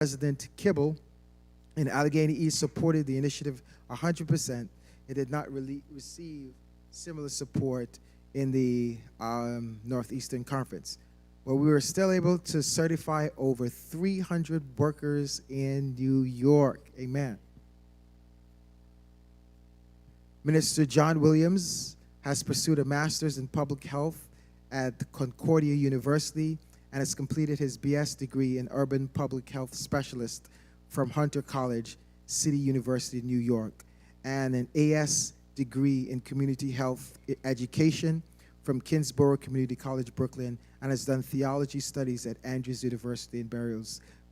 President Kibble in Allegheny East supported the initiative 100%. It did not really receive similar support in the Northeastern Conference. But we were still able to certify over 300 workers in New York. Amen. Minister John Williams has pursued a master's in public health at Concordia University and has completed his BS degree in urban public health specialist from Hunter College, City University, New York, and an AS degree in community health education from Kingsborough Community College, Brooklyn, and has done theology studies at Andrews University in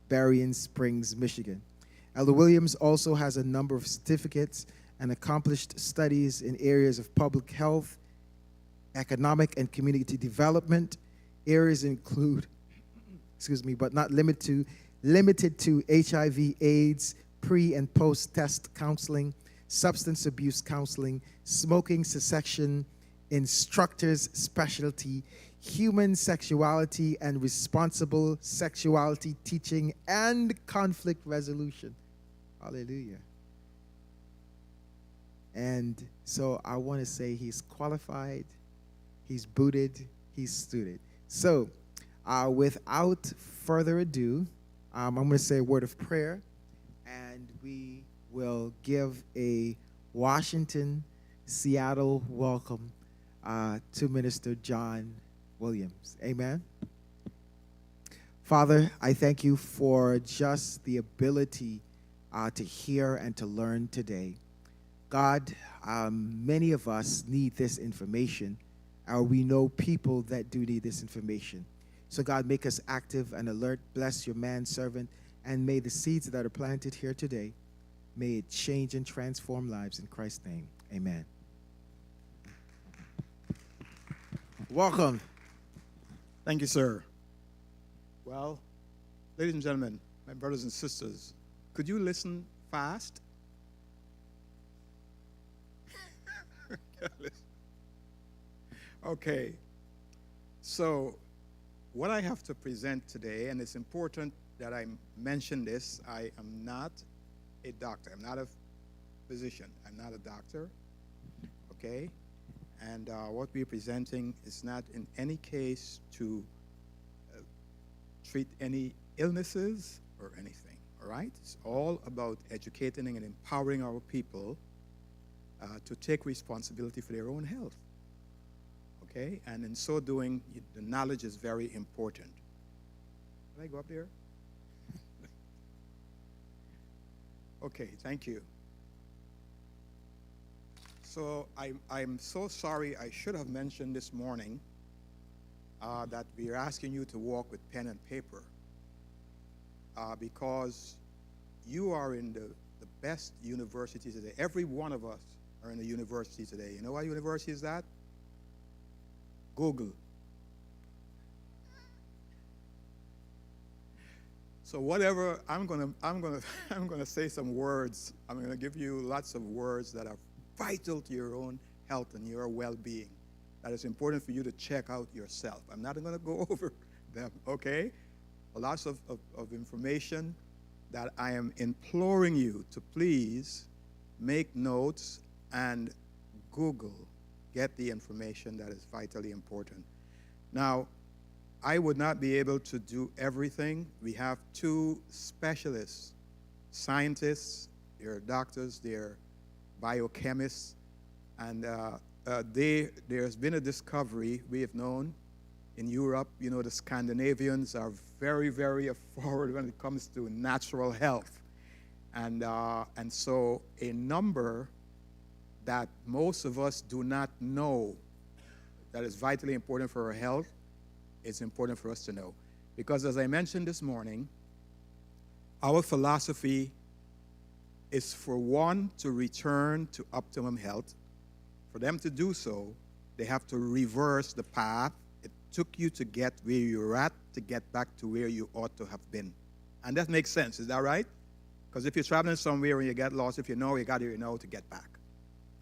Berrien Springs, Michigan. Elder Williams also has a number of certificates and accomplished studies in areas of public health, economic and community development. Areas include, but not limited to HIV/AIDS, pre- and post-test counseling, substance abuse counseling, smoking cessation, instructors specialty, human sexuality and responsible sexuality teaching, and conflict resolution. Hallelujah. And so I want to say he's qualified, he's booted, he's studed. So without further ado, I'm going to say a word of prayer, and we will give a Washington, Seattle welcome to Minister John Williams. Amen. Father, I thank you for just the ability to hear and to learn today. God, many of us need this information, or we know people that do need this information. So God, make us active and alert. Bless your manservant, and may the seeds that are planted here today, may it change and transform lives in Christ's name. Amen. Welcome. Thank you, sir. Well, ladies and gentlemen, my brothers and sisters, could you listen fast? Okay. So, what I have to present today, and it's important that I mention this, I am not a doctor. I'm not a physician. I'm not a doctor. Okay? And what we're presenting is not in any case to treat any illnesses or anything. All right? It's all about educating and empowering our people to take responsibility for their own health. Okay? And in so doing, the knowledge is very important. Can I go up there? Okay, thank you. So I'm so sorry. I should have mentioned this morning that we are asking you to walk with pen and paper because you are in the best university today. Every one of us are in a university today. You know what university is that? Google. So whatever, I'm gonna say some words. I'm gonna give you lots of words that are vital to your own health and your well-being. That is important for you to check out yourself. I'm not gonna go over them, okay? Lots of information that I am imploring you to please make notes and Google. Get the information that is vitally important. Now, I would not be able to do everything. We have two specialists, scientists, they're doctors, they're biochemists, and there's been a discovery we have known in Europe. You know, the Scandinavians are very, very forward when it comes to natural health. And so a number that most of us do not know that is vitally important for our health, it's important for us to know. Because as I mentioned this morning, our philosophy is for one to return to optimum health. For them to do so, they have to reverse the path it took you to get where you're at to get back to where you ought to have been. And that makes sense, is that right? Because if you're traveling somewhere and you get lost, if you know, you got to know to get back.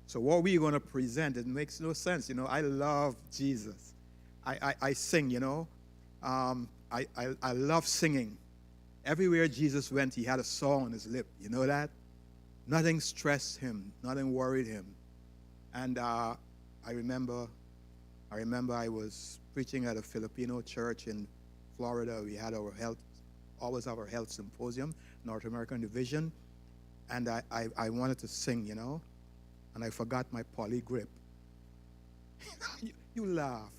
So what we're going to present, it makes no sense. You know, I love Jesus. I sing, you know. I love singing. Everywhere Jesus went, he had a song on his lip. You know that? Nothing stressed him. Nothing worried him. And I remember I was preaching at a Filipino church in Florida. We had always have our health symposium, North American Division. And I wanted to sing, and I forgot my poly grip. You laugh.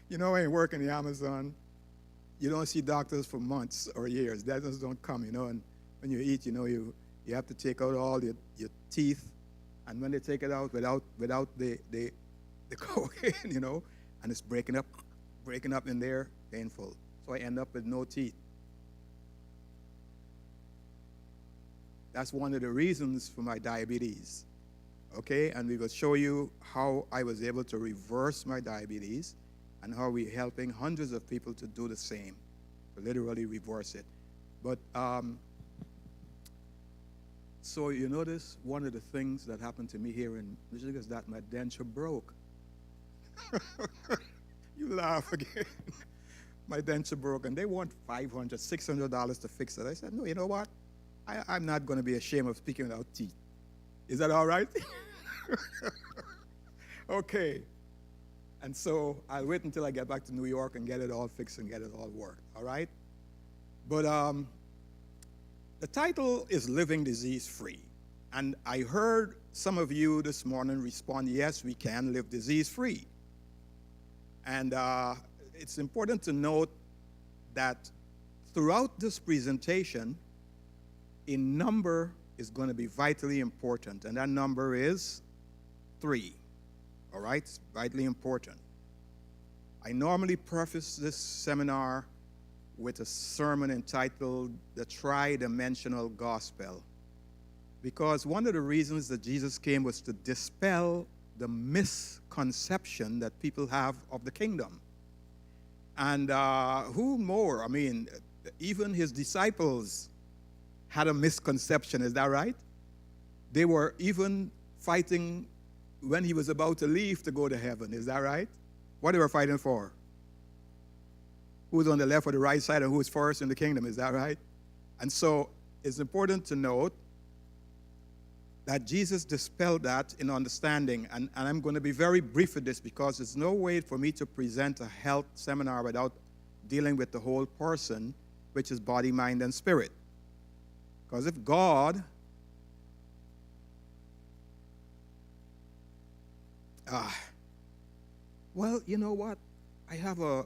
When you work in the Amazon, you don't see doctors for months or years. Doctors don't come, and when you eat, you have to take out all your teeth, and when they take it out without the cocaine, and it's breaking up in there, painful. So I end up with no teeth. That's one of the reasons for my diabetes. Okay, and we will show you how I was able to reverse my diabetes and how we're helping hundreds of people to do the same, to literally reverse it. But so you notice one of the things that happened to me here in Michigan is that my denture broke. You laugh again. My denture broke, and they want $500, $600 to fix it. I said, no, you know what? I'm not going to be ashamed of speaking without teeth. Is that all right? Okay. And so I'll wait until I get back to New York and get it all fixed and get it all worked, all right? But the title is Living Disease Free. And I heard some of you this morning respond, yes, we can live disease free. And it's important to note that throughout this presentation, a number is going to be vitally important, and that number is 3. All right? It's vitally important. I normally preface this seminar with a sermon entitled The Tri-Dimensional Gospel, because one of the reasons that Jesus came was to dispel the misconception that people have of the kingdom. And who more? I mean, even his disciples had a misconception, is that right? They were even fighting when he was about to leave to go to heaven, is that right? What they were fighting for? Who's on the left or the right side and who's first in the kingdom, is that right? And so it's important to note that Jesus dispelled that in understanding, and I'm going to be very brief with this because there's no way for me to present a health seminar without dealing with the whole person, which is body, mind, and spirit. Because if God well, you know what? I have a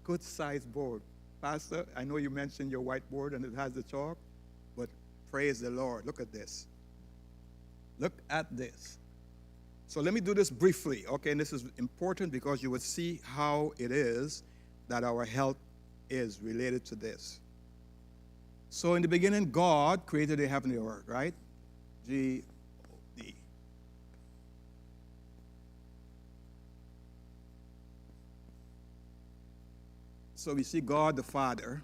good sized board. Pastor, I know you mentioned your whiteboard and it has the chalk, but praise the Lord. Look at this. Look at this. So let me do this briefly, okay? And this is important because you will see how it is that our health is related to this. So in the beginning, God created the heaven and the earth, right? G-O-D. So we see God the Father.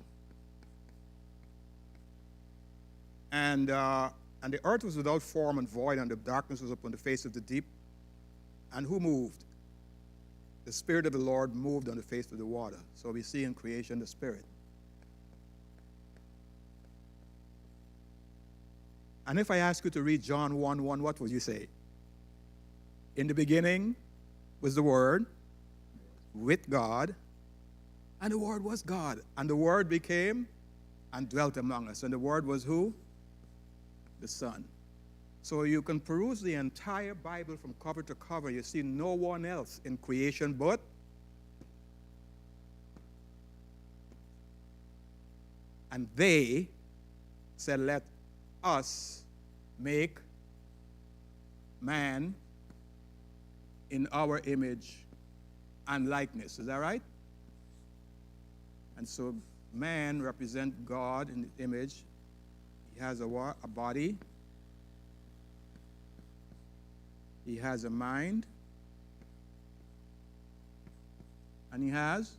And the earth was without form and void, and the darkness was upon the face of the deep. And who moved? The Spirit of the Lord moved on the face of the water. So we see in creation the Spirit. And if I ask you to read John 1:1, what would you say? In the beginning was the Word with God, and the Word was God. And the Word became and dwelt among us. And the Word was who? The Son. So you can peruse the entire Bible from cover to cover. You see no one else in creation but and they said, let us make man in our image and likeness. Is that right? And so man represents God in the image. He has a body. He has a mind. And he has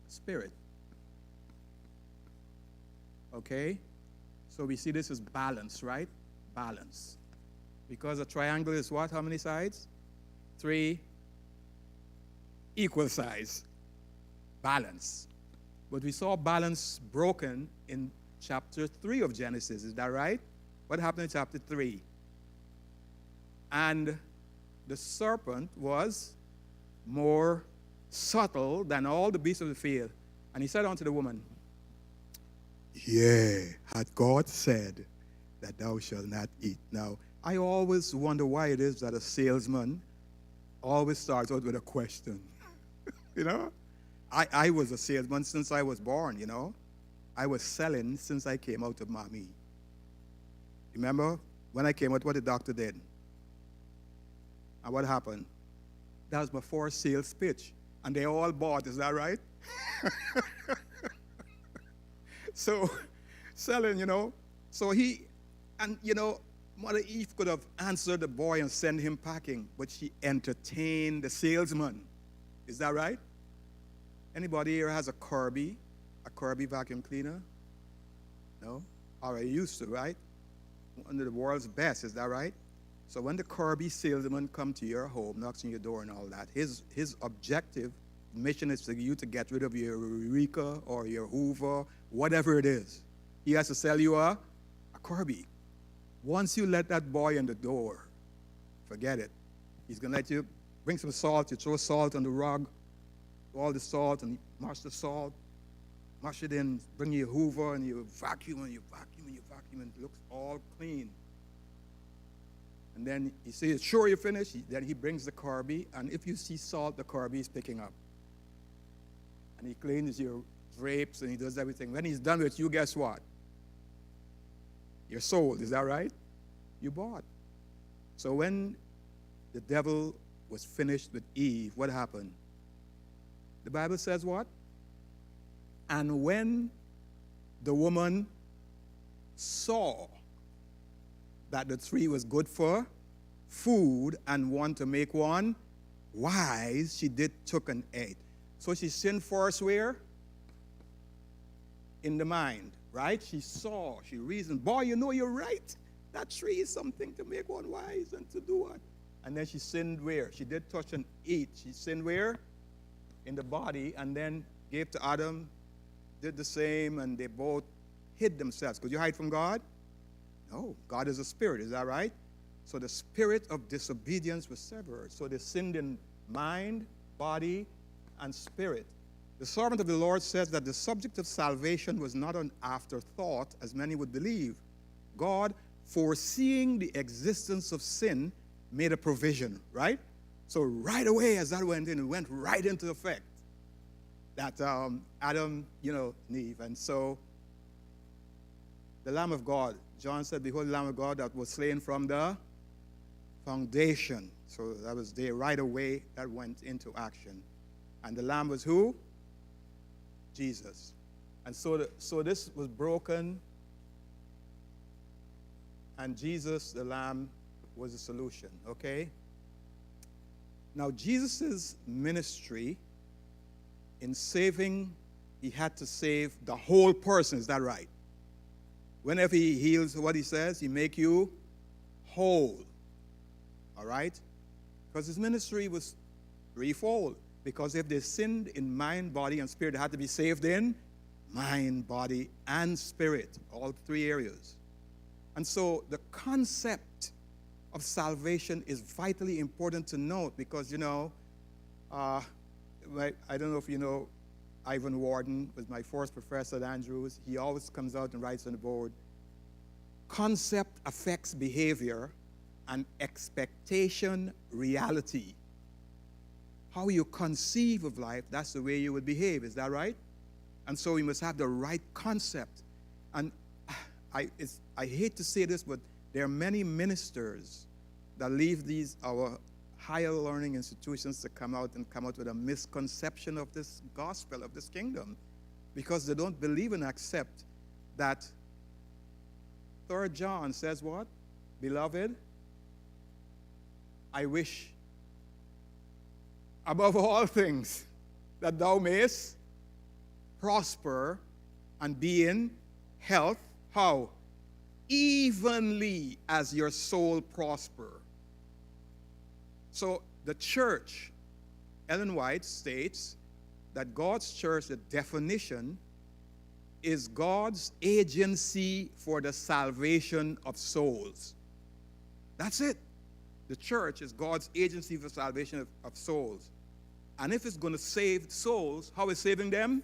a spirit. Okay? So we see this as balance, right? Balance. Because a triangle is what? How many sides? 3. equal size. Balance. But we saw balance broken in chapter 3 of Genesis. Is that right? What happened in chapter 3? And the serpent was more subtle than all the beasts of the field. And he said unto the woman, "Yea, had God said that thou shalt not eat." Now, I always wonder why it is that a salesman always starts out with a question. You know? I was a salesman since I was born, you know. I was selling since I came out of mommy. Remember when I came out, what the doctor did? And what happened? That was my first sales pitch. And they all bought, is that right? So, selling, you know. So Mother Eve could have answered the boy and sent him packing, but she entertained the salesman. Is that right? Anybody here has a Kirby vacuum cleaner? No? All right, you used to, right? One of the world's best, is that right? So when the Kirby salesman come to your home, knocks on your door and all that, his objective, mission is for you to get rid of your Eureka or your Hoover, whatever it is. He has to sell you a Kirby. Once you let that boy in the door, forget it. He's going to let you bring some salt. You throw salt on the rug, all the salt, and mash the salt, mash it in, bring your Hoover, and you vacuum, and you vacuum, and you vacuum, and it looks all clean. And then he says, "Sure, you're finished." Then he brings the Kirby, and if you see salt, the Kirby is picking up. And he cleans your drapes, and he does everything. When he's done with you, guess what? You're sold, is that right? You bought. So when the devil was finished with Eve, what happened? The Bible says what? And when the woman saw that the tree was good for food and one to make one wise, she took and ate. So she sinned first where? In the mind, right? She saw, she reasoned, boy, you know you're right. That tree is something to make one wise and to do what? And then she sinned where? She did touch and eat. She sinned where? In the body, and then gave to Adam, did the same, and they both hid themselves. Could you hide from God? No, God is a spirit, is that right? So the spirit of disobedience was severed. So they sinned in mind, body, and spirit. The servant of the Lord says that the subject of salvation was not an afterthought, as many would believe. God, foreseeing the existence of sin, made a provision, right? So right away, as that went in, it went right into effect. That Adam, and Eve. And so the Lamb of God, John said, "Behold the Lamb of God that was slain from the foundation." So that was there right away, that went into action. And the Lamb was who? Jesus. And so this was broken, and Jesus, the Lamb, was the solution, okay? Now, Jesus' ministry in saving, he had to save the whole person, is that right? Whenever he heals, what he says, he make you whole, all right? Because his ministry was threefold. Because if they sinned in mind, body, and spirit, they had to be saved in mind, body, and spirit, all three areas. And so the concept of salvation is vitally important to note because, I don't know if you know Ivan Warden was my first professor at Andrews. He always comes out and writes on the board, concept affects behavior and expectation reality. How you conceive of life, that's the way you would behave. Is that right? And so we must have the right concept. And I hate to say this, but there are many ministers that leave our higher learning institutions to come out with a misconception of this gospel, of this kingdom, because they don't believe and accept that 3 John says what? Beloved, I wish above all things that thou mayest prosper and be in health. How? Evenly as your soul prosper. So the church Ellen White states that God's church, the definition, is God's agency for the salvation of souls. That's it. The church is God's agency for salvation of souls. And if it's going to save souls, how is saving them?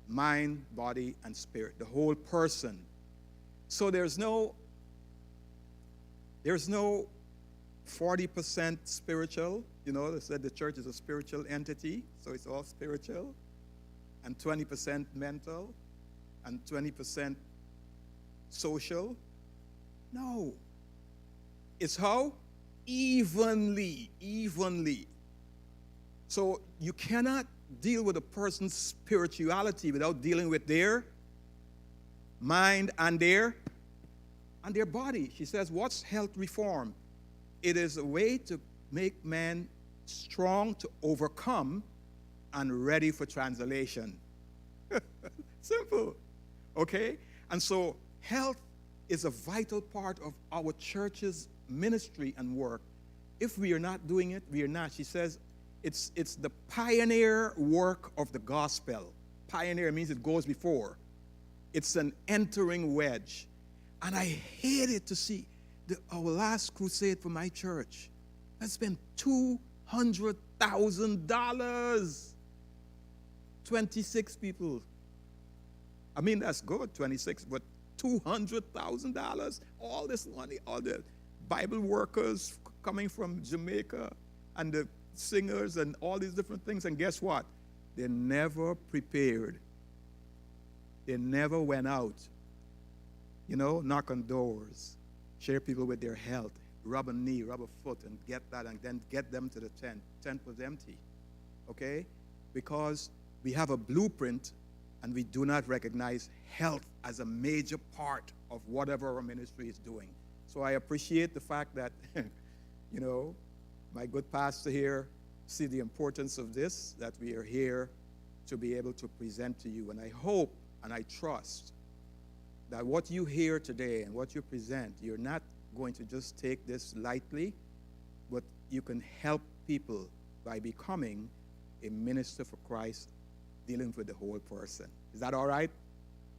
Mind, body, and spirit, the whole person. So there's no 40% spiritual. You know, they said the church is a spiritual entity, so it's all spiritual, and 20% mental, and 20% social. No. It's how? Evenly. So you cannot deal with a person's spirituality without dealing with their mind and their body. She says, what's health reform? It is a way to make man strong to overcome and ready for translation. Simple. Okay? And so health is a vital part of our church's ministry and work. If we are not doing it, we are not. She says it's the pioneer work of the gospel. Pioneer means it goes before. It's an entering wedge. And I hated to see our last crusade for my church. I spent $200,000. 26 people. I mean, that's good, 26, but $200,000. All this money, all the Bible workers coming from Jamaica, and the singers, and all these different things. And guess what? They never prepared. They never went out. You know, knock on doors, share people with their health, rub a knee, rub a foot, and get that, and then get them to the tent. Tent was empty. Okay? Because we have a blueprint, and we do not recognize health as a major part of whatever our ministry is doing. So I appreciate the fact that, you know, my good pastor here see the importance of this, that we are here to be able to present to you. And I hope and I trust that what you hear today and what you present, you're not going to just take this lightly, but you can help people by becoming a minister for Christ, dealing with the whole person. Is that all right?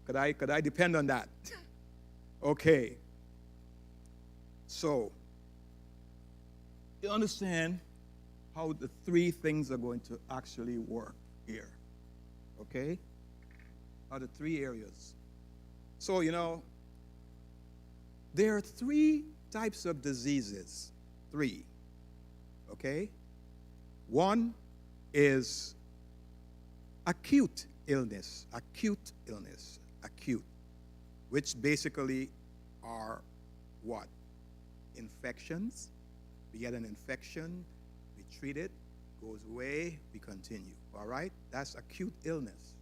Could I depend on that? Okay. So, you understand how the three things are going to actually work here. Okay? Are the three areas. So, you know, there are three types of diseases. Three. Okay? One is acute illness, which basically are what? Infections. We get an infection, we treat it, goes away, we continue. All right? That's acute illness.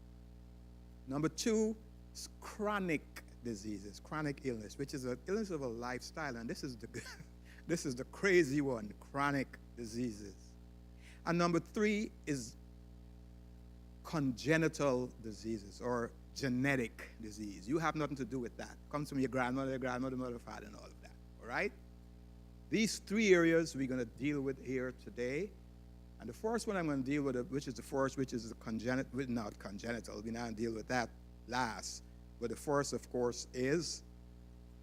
Number two is chronic diseases, chronic illness, which is an illness of a lifestyle, and this is the crazy one, chronic diseases. And number three is congenital diseases or genetic disease. You have nothing to do with that. Comes from your grandmother, mother, father, and all of that. All right? These three areas we're going to deal with here today. And the first one I'm going to deal with, which is the congenital, not congenital, we're not going to deal with that last. But the first, of course, is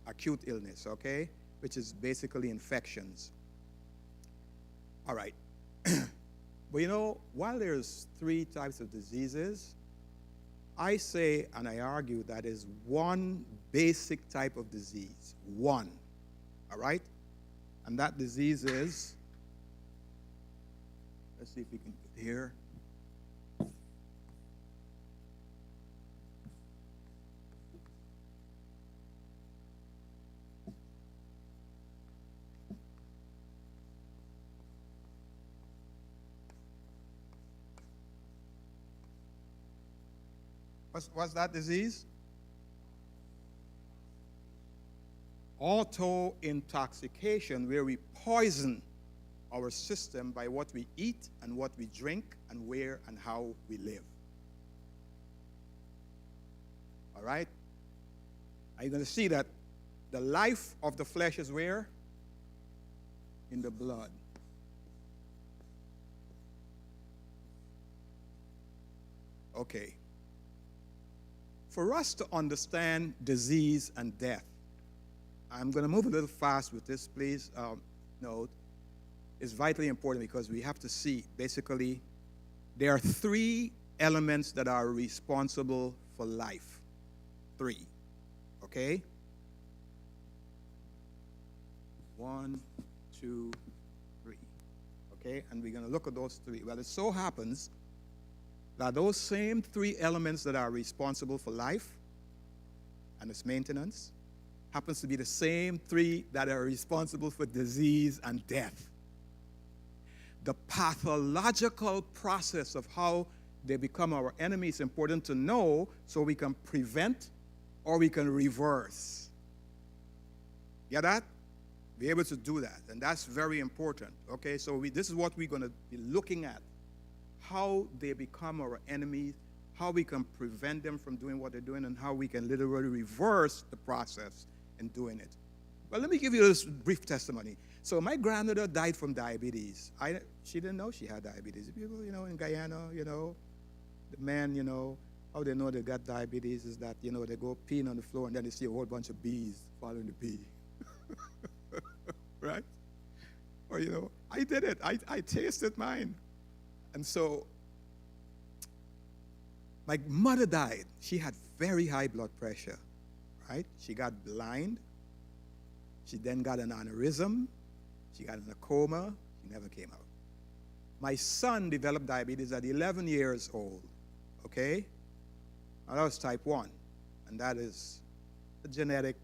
acute illness, okay? Which is basically infections. All right. But you know, while there's three types of diseases, I say and I argue that is one basic type of disease. One. All right? And that disease is, let's see if we can get here. What's that disease? Auto-intoxication, where we poison our system by what we eat and what we drink and where and how we live. All right? Are you going to see that the life of the flesh is where? In the blood. Okay. For us to understand disease and death, I'm going to move a little fast with this, please note. It's vitally important because we have to see, basically, there are three elements that are responsible for life. Three. Okay? 1, 2, 3. Okay? And we're going to look at those three. Well, it so happens that those same three elements that are responsible for life and its maintenance happens to be the same three that are responsible for disease and death. The pathological process of how they become our enemy is important to know so we can prevent or we can reverse. Get that? Be able to do that. And that's very important. Okay, so this is what we're going to be looking at. How they become our enemies, how we can prevent them from doing what they're doing, and how we can literally reverse the process in doing it. Well, let me give you this brief testimony. So my grandmother died from diabetes. She didn't know she had diabetes. People, in Guyana, the men, how they know they got diabetes is that, they go peeing on the floor and then they see a whole bunch of bees following the pee. Right? Or, I did it. I tasted mine. And so my mother died. She had very high blood pressure, right? She got blind. She then got an aneurysm. She got in a coma. She never came out. My son developed diabetes at 11 years old, okay? Now, that was type 1, and that is a genetic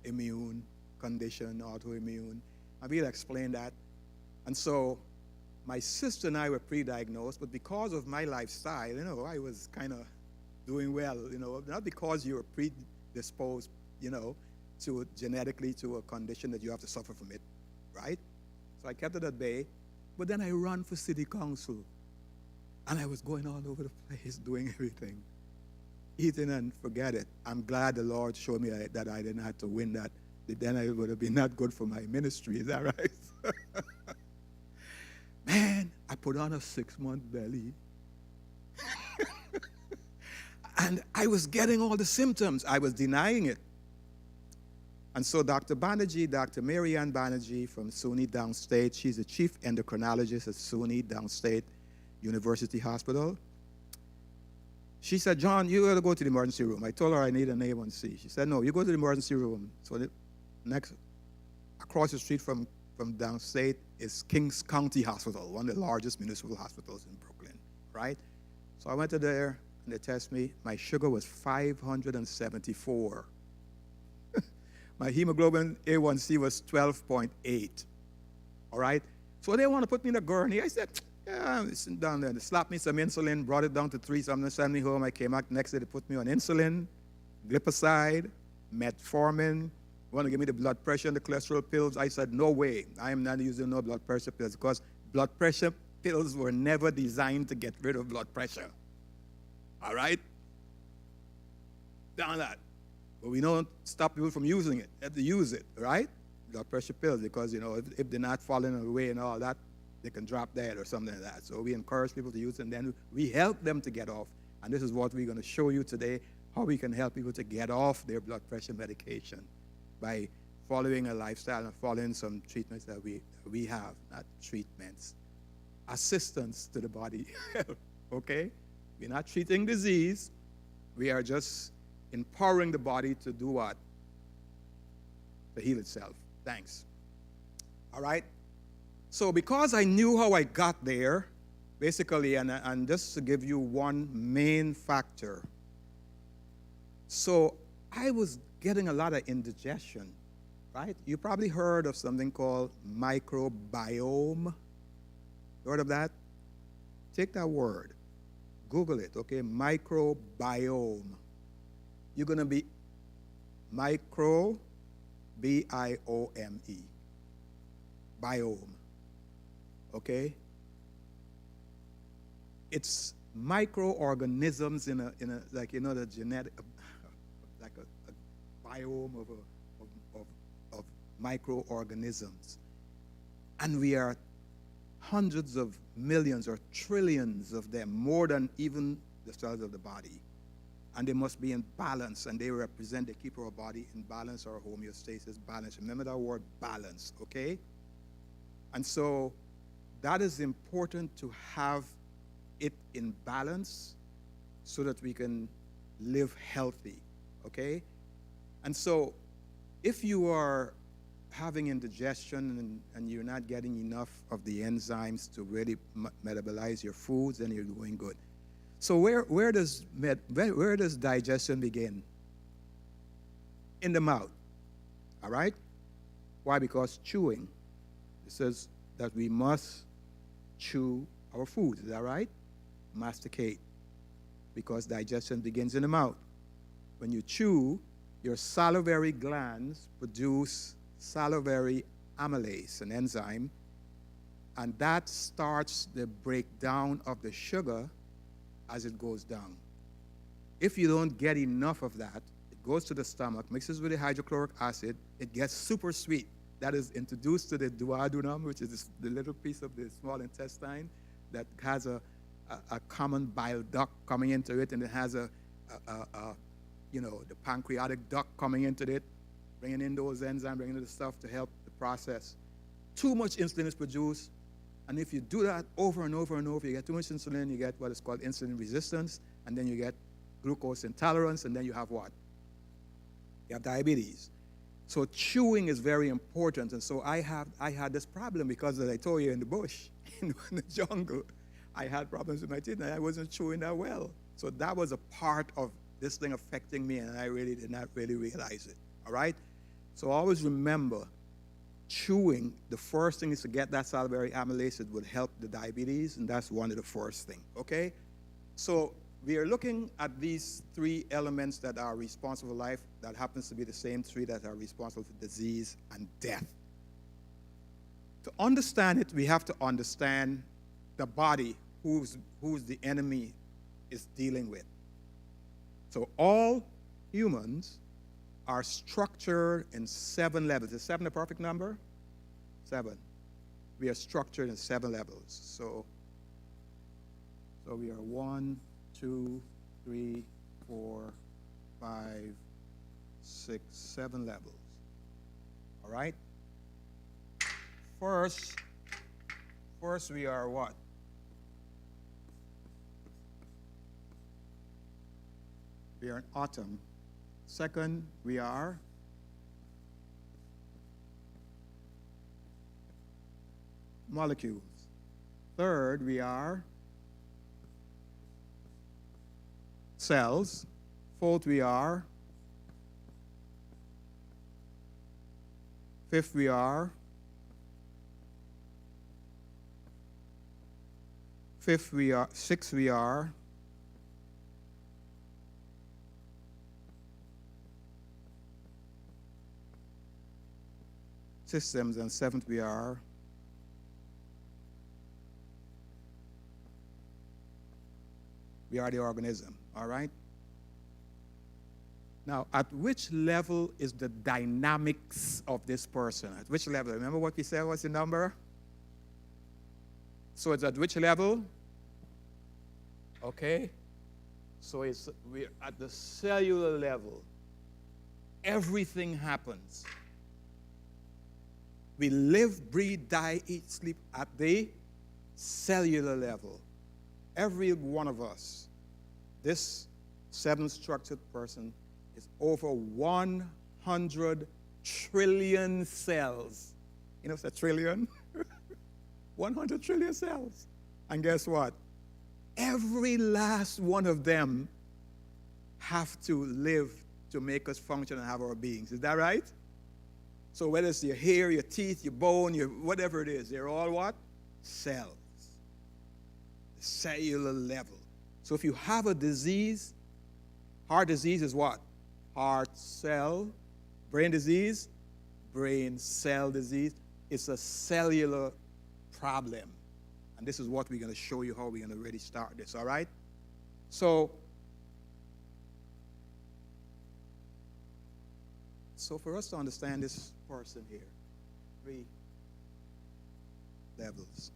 immune condition, autoimmune. I will explain that. And so my sister and I were pre-diagnosed, but because of my lifestyle, I was kind of doing well, not because you're predisposed, to genetically to a condition that you have to suffer from it, right? So I kept it at bay, but then I ran for city council, and I was going all over the place doing everything. Eating and forget it. I'm glad the Lord showed me that I didn't have to win that. Then I would have been not good for my ministry, is that right? Man, I put on a 6-month belly. And I was getting all the symptoms. I was denying it. And so Dr. Banerjee, Dr. Marianne Banerjee from SUNY Downstate, she's the chief endocrinologist at SUNY Downstate University Hospital. She said, John, you got to go to the emergency room. I told her I need an A1C. She said, no, you go to the emergency room. So next, across the street from Downstate is Kings County Hospital, one of the largest municipal hospitals in Brooklyn, right? So I went to there, and they tested me. My sugar was 574. My hemoglobin A1C was 12.8, all right? So they want to put me in a gurney. I said, yeah, I'm sitting down there. They slapped me some insulin, brought it down to 3 something, sent me home. I came back next day, they put me on insulin, glipizide, metformin. Want to give me the blood pressure and the cholesterol pills? I said, no way. I am not using no blood pressure pills because blood pressure pills were never designed to get rid of blood pressure. All right? Down that. But we don't stop people from using it. They have to use it, right? Blood pressure pills because, if they're not falling away and all that, they can drop dead or something like that. So we encourage people to use it, and then we help them to get off. And this is what we're going to show you today, how we can help people to get off their blood pressure medication by following a lifestyle and following some treatments that we have, not treatments, assistance to the body, okay? We're not treating disease. We are just empowering the body to do what? To heal itself. Thanks. All right? So because I knew how I got there, basically, and just to give you one main factor. So I was getting a lot of indigestion, right? You probably heard of something called microbiome. Heard of that? Take that word. Google it, okay? Microbiome. You're going to be micro, B-I-O-M-E. Biome. Okay? It's microorganisms in a like, the genetic, like a biome of microorganisms. And we are hundreds of millions or trillions of them, more than even the cells of the body. And they must be in balance, and they represent, they keep our body in balance, or homeostasis, balance. Remember that word, balance, okay? And so that is important, to have it in balance so that we can live healthy, okay? And so if you are having indigestion and you're not getting enough of the enzymes to really metabolize your foods, then you're doing good. So where does digestion begin? In the mouth, all right? Why? Because chewing. It says that we must chew our foods, is that right? Masticate, because digestion begins in the mouth. When you chew, your salivary glands produce salivary amylase, an enzyme, and that starts the breakdown of the sugar as it goes down. If you don't get enough of that, it goes to the stomach, mixes with the hydrochloric acid, it gets super sweet. That is introduced to the duodenum, which is the little piece of the small intestine that has a common bile duct coming into it, and it has the pancreatic duct coming into it, bringing in those enzymes, bringing in the stuff to help the process. Too much insulin is produced, and if you do that over and over and over, you get too much insulin, you get what is called insulin resistance, and then you get glucose intolerance, and then you have what? You have diabetes. So chewing is very important, and so I had this problem because, as I told you, in the bush, in the jungle, I had problems with my teeth, and I wasn't chewing that well. So that was a part of this thing affecting me, and I really did not really realize it, all right? So always remember, chewing, the first thing is to get that salivary amylase. It would help the diabetes, and that's one of the first things, okay? So we are looking at these three elements that are responsible for life, that happens to be the same three that are responsible for disease and death. To understand it, we have to understand the body, who's the enemy is dealing with. So all humans are structured in 7 levels. Is 7 a perfect number? 7. We are structured in 7 levels. So we are 1, 2, 3, 4, 5, 6, 7 levels. All right? First we are what? We are an atom. Second, we are molecules. Third, we are cells. Fourth, we are. Fifth, we are. Fifth, we are. Sixth, we are. Systems, and seventh, we are. We are the organism, all right? Now, at which level is the dynamics of this person? At which level? Remember what we said was the number? So it's at which level? Okay. So we're at the cellular level. Everything happens. We live, breathe, die, eat, sleep at the cellular level. Every one of us, this 7-structured person, is over 100 trillion cells. You know what's a trillion? 100 trillion cells. And guess what? Every last one of them have to live to make us function and have our beings. Is that right? So whether it's your hair, your teeth, your bone, your whatever it is, they're all what? Cells. Cellular level. So if you have a disease, heart disease is what? Heart cell. Brain disease, brain cell disease. It's a cellular problem. And this is what we're going to show you how we're going to really start this, all right? So for us to understand this person here, 3 levels.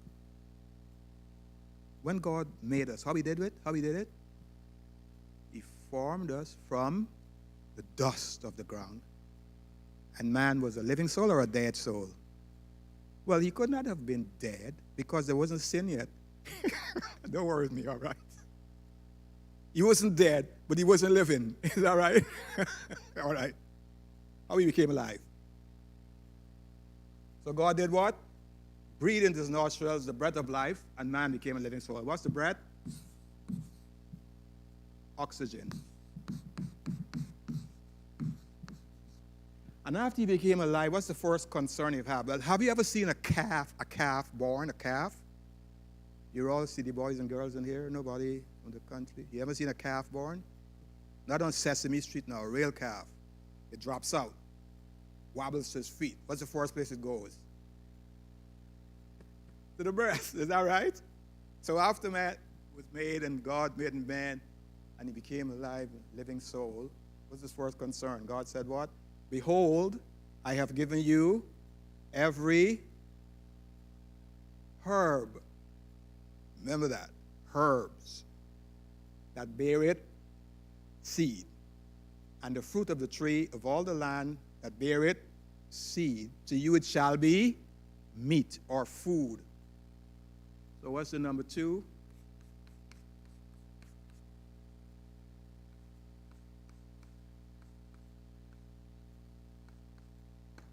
when God made us, how he did it? How he did it? He formed us from the dust of the ground. And man was a living soul or a dead soul? Well, he could not have been dead because there wasn't sin yet. Don't worry with me, all right? He wasn't dead, but he wasn't living. Is that right? All right. How he became alive. So God did what? Breathed into his nostrils the breath of life, and man became a living soul. What's the breath? Oxygen. And after he became alive, what's the first concern you have? Well, have you ever seen a calf born, a calf? You're all city boys and girls in here, nobody from the country. You ever seen a calf born? Not on Sesame Street now, a real calf. It drops out, wobbles to his feet. What's the first place it goes? To the breast, is that right? So after man was made and God made man, and he became alive, living soul, what's his first concern? God said what? Behold, I have given you every herb. Remember that. Herbs that beareth seed. And the fruit of the tree of all the land that beareth seed. To you it shall be meat or food. So what's the number 2?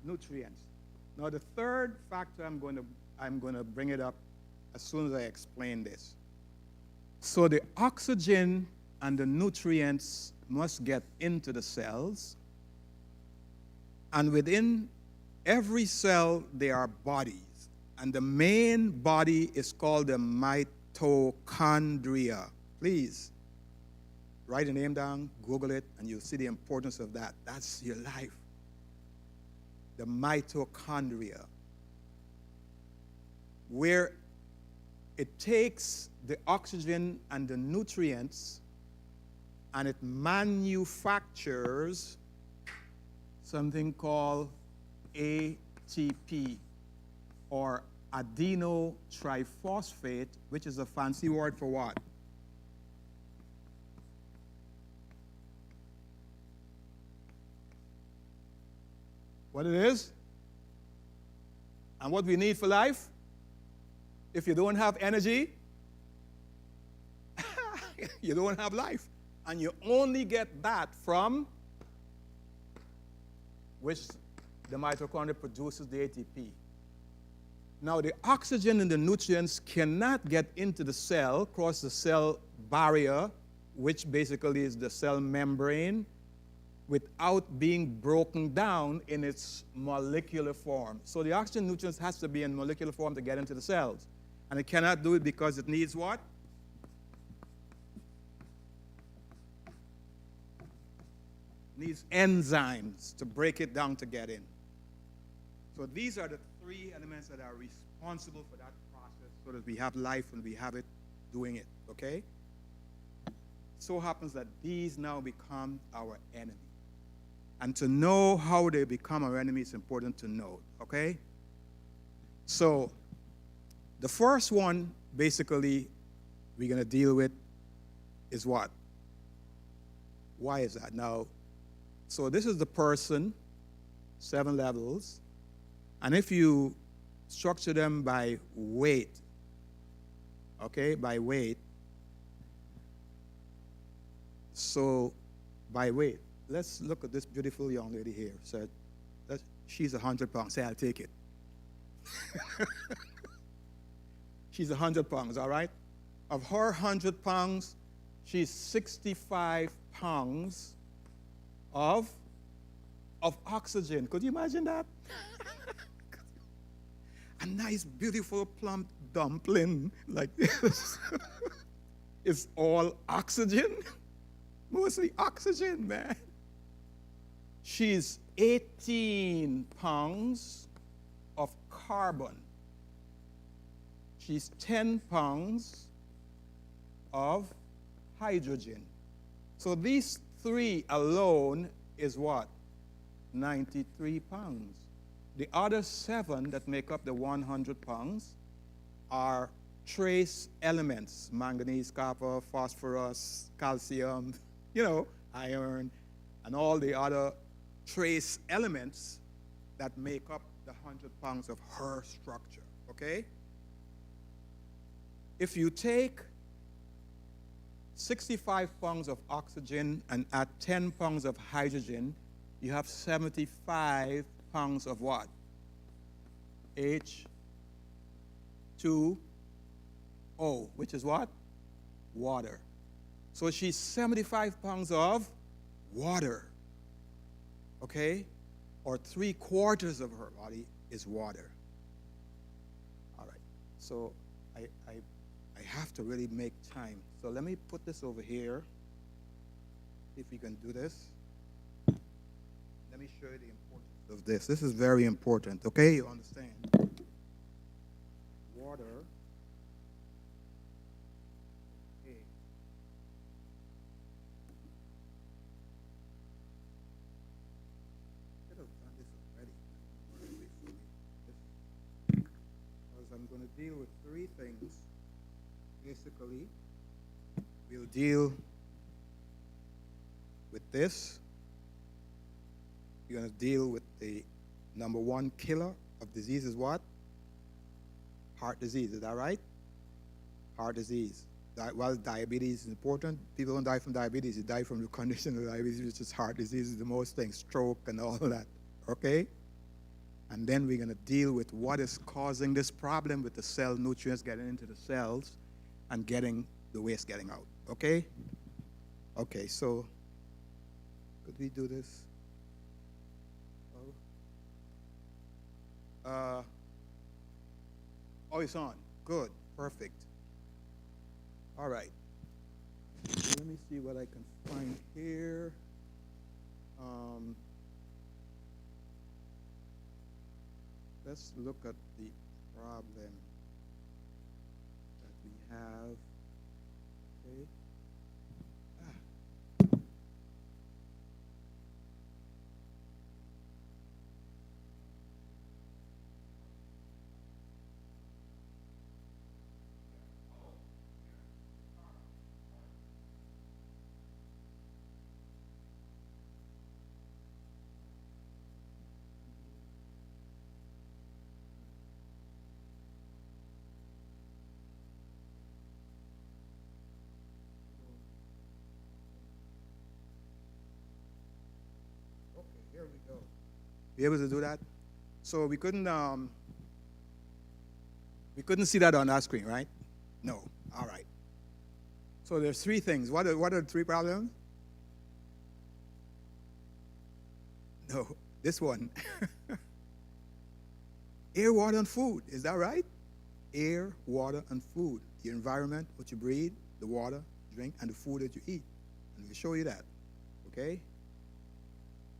Nutrients. Now the third factor I'm going to bring it up as soon as I explain this. So the oxygen and the nutrients must get into the cells, and within every cell there are bodies, and the main body is called the mitochondria. Please write the name down, Google it, and you'll see the importance of that. That's your life. The mitochondria, where it takes the oxygen and the nutrients and it manufactures something called ATP, or adenotriphosphate, which is a fancy word for what? What it is? And what we need for life? If you don't have energy, you don't have life. And you only get that from which the mitochondria produces the ATP. Now, the oxygen and the nutrients cannot get into the cell, cross the cell barrier, which basically is the cell membrane, without being broken down in its molecular form. So the oxygen nutrients has to be in molecular form to get into the cells. And it cannot do it because it needs what? It needs enzymes to break it down to get in. So these are the 3 elements that are responsible for that process so that we have life and we have it doing it, okay? So happens that these now become our enemy. And to know how they become our enemy is important to know, okay? So the first one, basically, we're going to deal with is what? Why is that? Now, so this is the person, 7 levels. And if you structure them by weight, okay, by weight, so by weight, let's look at this beautiful young lady here. So she's 100 pounds. Say, I'll take it. She's 100 pounds, all right? Of her 100 pounds, she's 65 pounds of oxygen. Could you imagine that? A nice, beautiful, plump dumpling like this is all oxygen. Mostly oxygen, man. She's 18 pounds of carbon. She's 10 pounds of hydrogen. So these 3 alone is what? 93 pounds. The other 7 that make up the 100 pounds are trace elements, manganese, copper, phosphorus, calcium, iron, and all the other trace elements that make up the 100 pounds of her structure, okay? If you take 65 pounds of oxygen and add 10 pounds of hydrogen, you have 75 pounds of what? H2O, which is what? Water. So she's 75 pounds of water, okay? Or 3/4 of her body is water. All right, so I have to really make time. So let me put this over here, see if we can do this. Let me show you the importance of this. This is very important, okay? You understand? Water. Okay. Should have done this already. Because I'm going to deal with three things. Basically, we'll deal with this. You're going to deal with the number one killer of disease is what? Heart disease. Is that right? Heart disease. While diabetes is important, people don't die from diabetes. You die from the condition of diabetes, which is heart disease, is the most thing, stroke and all that. Okay? And then we're going to deal with what is causing this problem with the cell nutrients getting into the cells and getting the waste getting out. Okay? Okay, so could we do this? Oh, it's on. Good. Perfect. All right. Let me see what I can find here. Let's look at the problem that we have. Okay. Here we go. Be able to do that? So we couldn't see that on our screen, right? No. All right. So there's three things. What are the three problems? No, this one. Air, water, and food. Is that right? Air, water, and food. Your environment, what you breathe, the water, drink, and the food that you eat. And we'll show you that. Okay?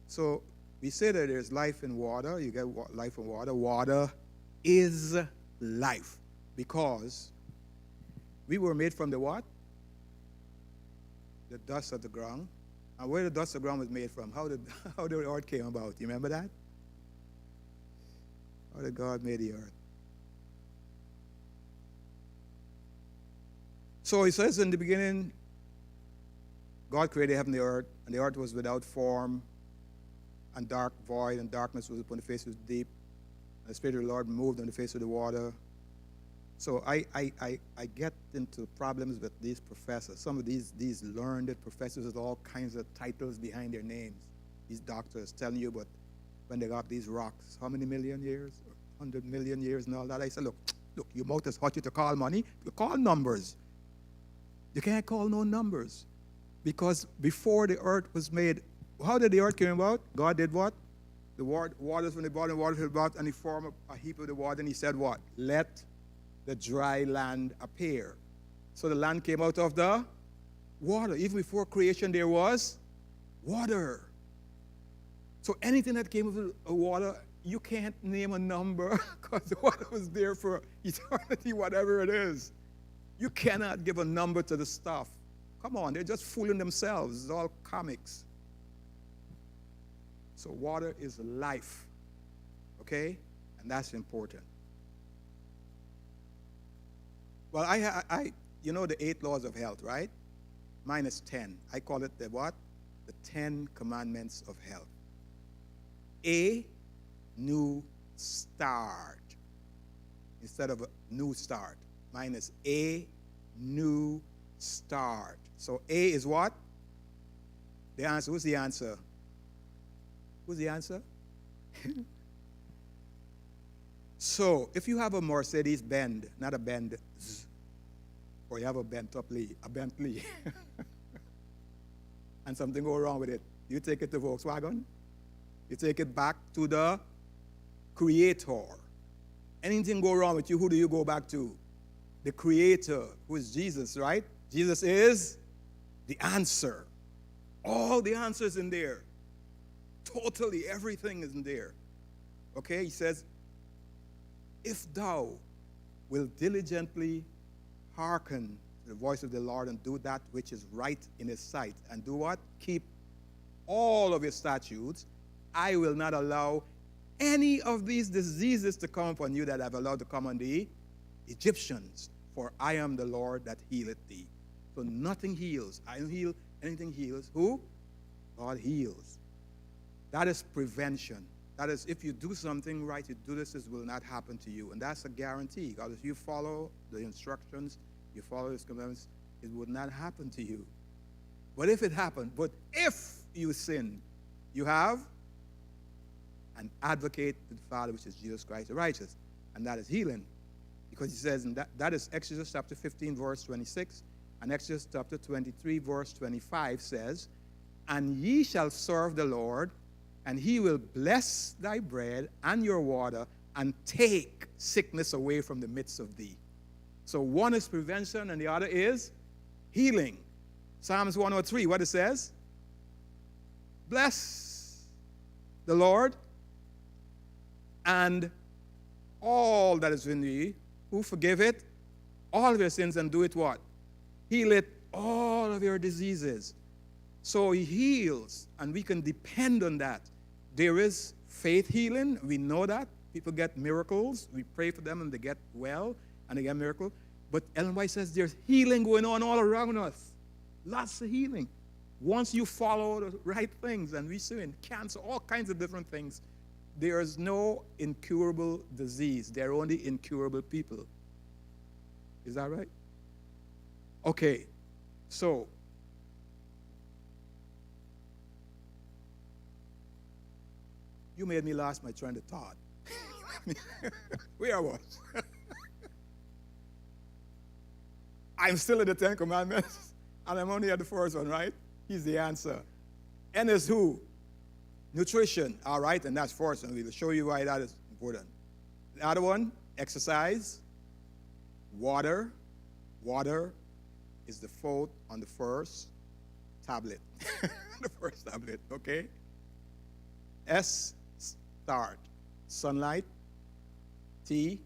So we say that there's life in water. You get life in water. Water is life because we were made from the what? The dust of the ground. And where the dust of the ground was made from? How the earth came about? You remember that? How did God made the earth? So he says in the beginning, God created heaven and the earth was without form and dark void, and darkness was upon the face of the deep. And the Spirit of the Lord moved on the face of the water. So I get into problems with these professors. Some of these learned professors with all kinds of titles behind their names. These doctors telling you, but when they got these rocks, how many million years? 100 million years and all that. I said, look, your mouth is hot you to call money. You call numbers. You can't call no numbers. Because before the earth was made, how did the earth came about? God did what? The waters from the bottom, waters from the bottom, and he formed a heap of the water, and he said what? Let the dry land appear. So the land came out of the water. Even before creation, there was water. So anything that came out of the water, you can't name a number because the water was there for eternity, whatever it is. You cannot give a number to the stuff. Come on, they're just fooling themselves. It's all comics. So water is life, okay? And that's important. Well, you know the 8 laws of health, right? Mine is 10. I call it the what? The 10 commandments of health. A new start instead of a new start. Mine is a new start. So A is what? The answer. Who's the answer? Who's the answer? So if you have a Mercedes Benz, not a Benz, or you have a Bentley, and something go wrong with it, you take it to Volkswagen, you take it back to the creator. Anything go wrong with you, who do you go back to? The creator, who is Jesus, right? Jesus is the answer. All the answers in there. Totally everything is in there. Okay, he says, if thou will diligently hearken to the voice of the Lord and do that which is right in his sight, and do what? Keep all of his statutes, I will not allow any of these diseases to come upon you that I've allowed to come on the Egyptians, for I am the Lord that healeth thee. So nothing heals. I don't heal, anything heals. Who? God heals. That is prevention. That is, if you do something right, you do this will not happen to you. And that's a guarantee. God, if you follow the instructions, you follow his commandments, it would not happen to you. But if it happened, but if you sin, you have an advocate with the Father, which is Jesus Christ the righteous. And that is healing. Because he says, and that is Exodus chapter 15, verse 26. And Exodus chapter 23, verse 25 says, and ye shall serve the Lord, and he will bless thy bread and your water, and take sickness away from the midst of thee. So one is prevention, and the other is healing. Psalms 103, what it says? Bless the Lord, and all that is in thee, who forgive it, all of your sins, and do it what? Heal it, all of your diseases. So he heals, and we can depend on that. There is faith healing. We know that. People get miracles. We pray for them, and they get well, and they get miracles. But Ellen White says there's healing going on all around us. Lots of healing. Once you follow the right things, and we see in cancer, all kinds of different things, there is no incurable disease. There are only incurable people. Is that right? Okay, so you made me lost my train of thought. Where I was. I'm still in the 10 Commandments, and I'm only at the first one, right? He's the answer. N is who? Nutrition, all right, and that's first, and we'll show you why that is important. The other one, exercise, water. Water is the fourth on the first tablet. The first tablet, okay? S, start. Sunlight. T,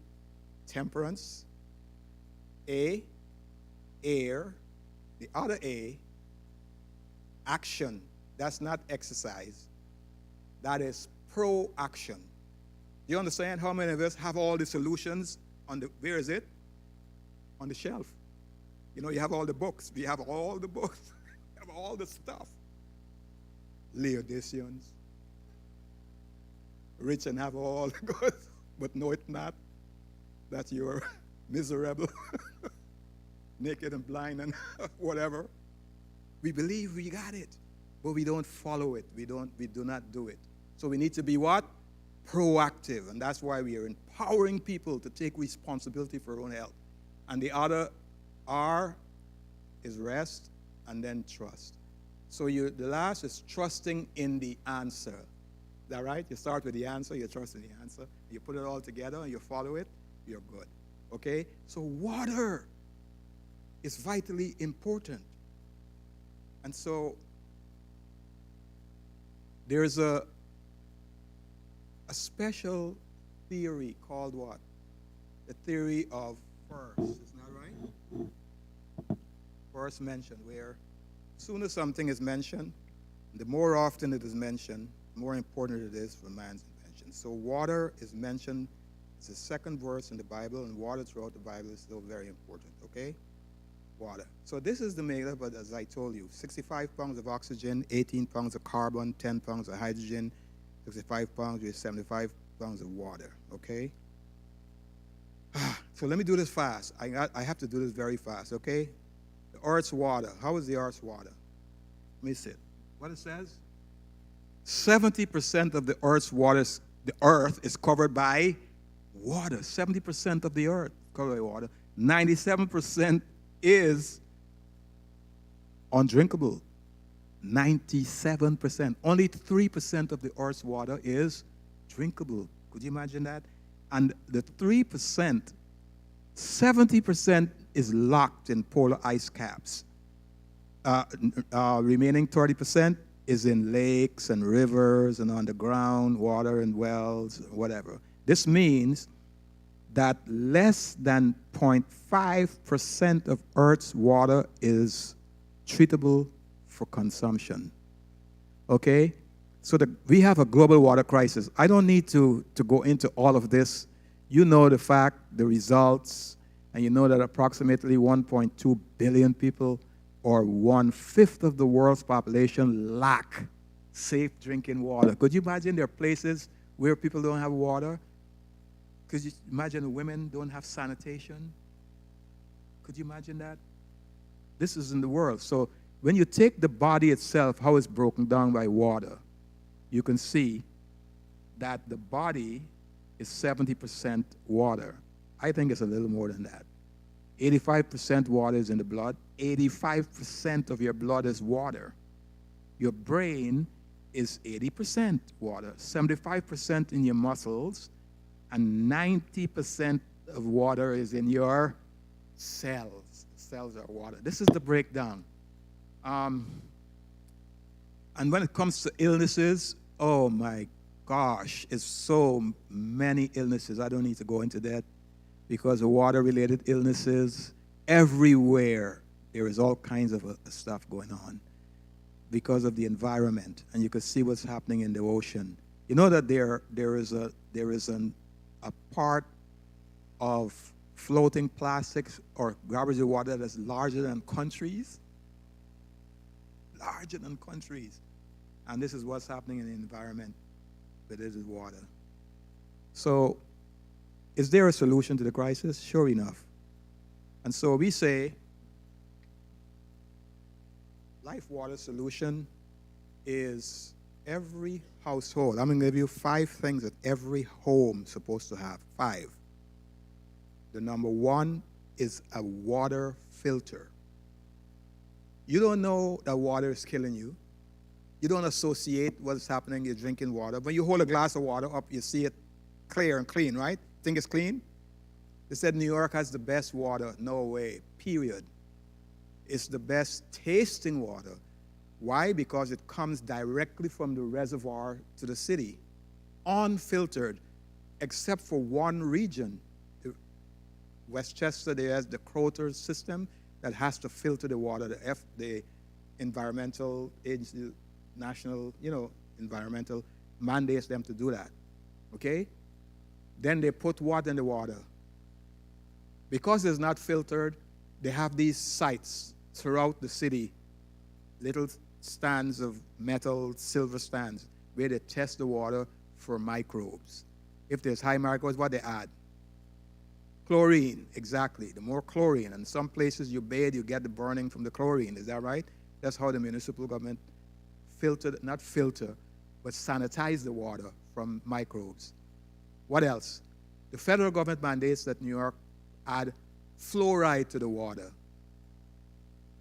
temperance. A, air. The other A, action. That's not exercise. That is pro-action. Do you understand how many of us have all the solutions on the, where is it? On the shelf. You know, you have all the books. We have all the books. We have all the stuff. Laodiceans. Rich and have all the goods, but know it not that you're miserable, naked and blind and whatever. We believe we got it, but we don't follow it. We do not do it. So we need to be what? Proactive. And that's why we are empowering people to take responsibility for their own health. And the other R is rest, and then trust. So the last is trusting in the answer. Is that right? You start with the answer, you trust in the answer, you put it all together, and you follow it, you're good. Okay? So water is vitally important. And so there's a special theory called what? The theory of first. Isn't that right? First mention, where as soon as something is mentioned, the more often it is mentioned, the more important it is for man's invention. So water is mentioned It's the second verse in the Bible, and water throughout the Bible is still very important, okay? Water. So this is the makeup, but as I told you, 65 pounds of oxygen, 18 pounds of carbon, 10 pounds of hydrogen, 65 pounds with 75 pounds of water, okay? So let me do this fast. I have to do this very fast, okay? The earth's water. How is the earth's water? Let me see it. What it says? 70% of the earth's waters, the earth is covered by water. 70% of the earth covered by water. 97% is undrinkable. 97%. Only 3% of the earth's water is drinkable. Could you imagine that? And the 3%, 70% is locked in polar ice caps. Remaining 30% is in lakes and rivers and underground water and wells, whatever. This means that less than 0.5% of Earth's water is treatable for consumption. Okay? So we have a global water crisis. I don't need to go into all of this. You know the fact, the results, and you know that approximately 1.2 billion people, or 1/5 of the world's population, lack safe drinking water. Could you imagine there are places where people don't have water? Could you imagine women don't have sanitation? Could you imagine that? This is in the world. So when you take the body itself, how it's broken down by water, you can see that the body is 70% water. I think it's a little more than that. 85% water is in the blood. 85% of your blood is water. Your brain is 80% water. 75% in your muscles, and 90% of water is in your cells. Cells are water. This is the breakdown. And when it comes to illnesses, oh my gosh, it's so many illnesses. I don't need to go into that because of water-related illnesses. Everywhere there is all kinds of stuff going on because of the environment, and you can see what's happening in the ocean. You know that there is a part of floating plastics or garbage in water that's larger than countries. Larger than countries. And this is what's happening in the environment, but it is water. So, is there a solution to the crisis? Sure enough. And so we say, Life Water solution is every household. I'm going to give you 5 things that every home is supposed to have. 5. The number 1 is a water filter. You don't know that water is killing you. You don't associate what's happening in your drinking water. When you hold a glass of water up, you see it clear and clean, right? Think it's clean? They said New York has the best water. No way, period. It's the best tasting water. Why? Because it comes directly from the reservoir to the city, unfiltered, except for one region. Westchester, there has the Croter system that has to filter the water. The environmental agency, national, environmental mandates them to do that. Okay? Then they put what in the water? Because it's not filtered, they have these sites throughout the city, little stands of metal, silver stands, where they test the water for microbes. If there's high microbes, what they add? Chlorine, exactly. The more chlorine. And some places you bathe, you get the burning from the chlorine. Is that right? That's how the municipal government not filter, but sanitize the water from microbes. What else? The federal government mandates that New York add fluoride to the water.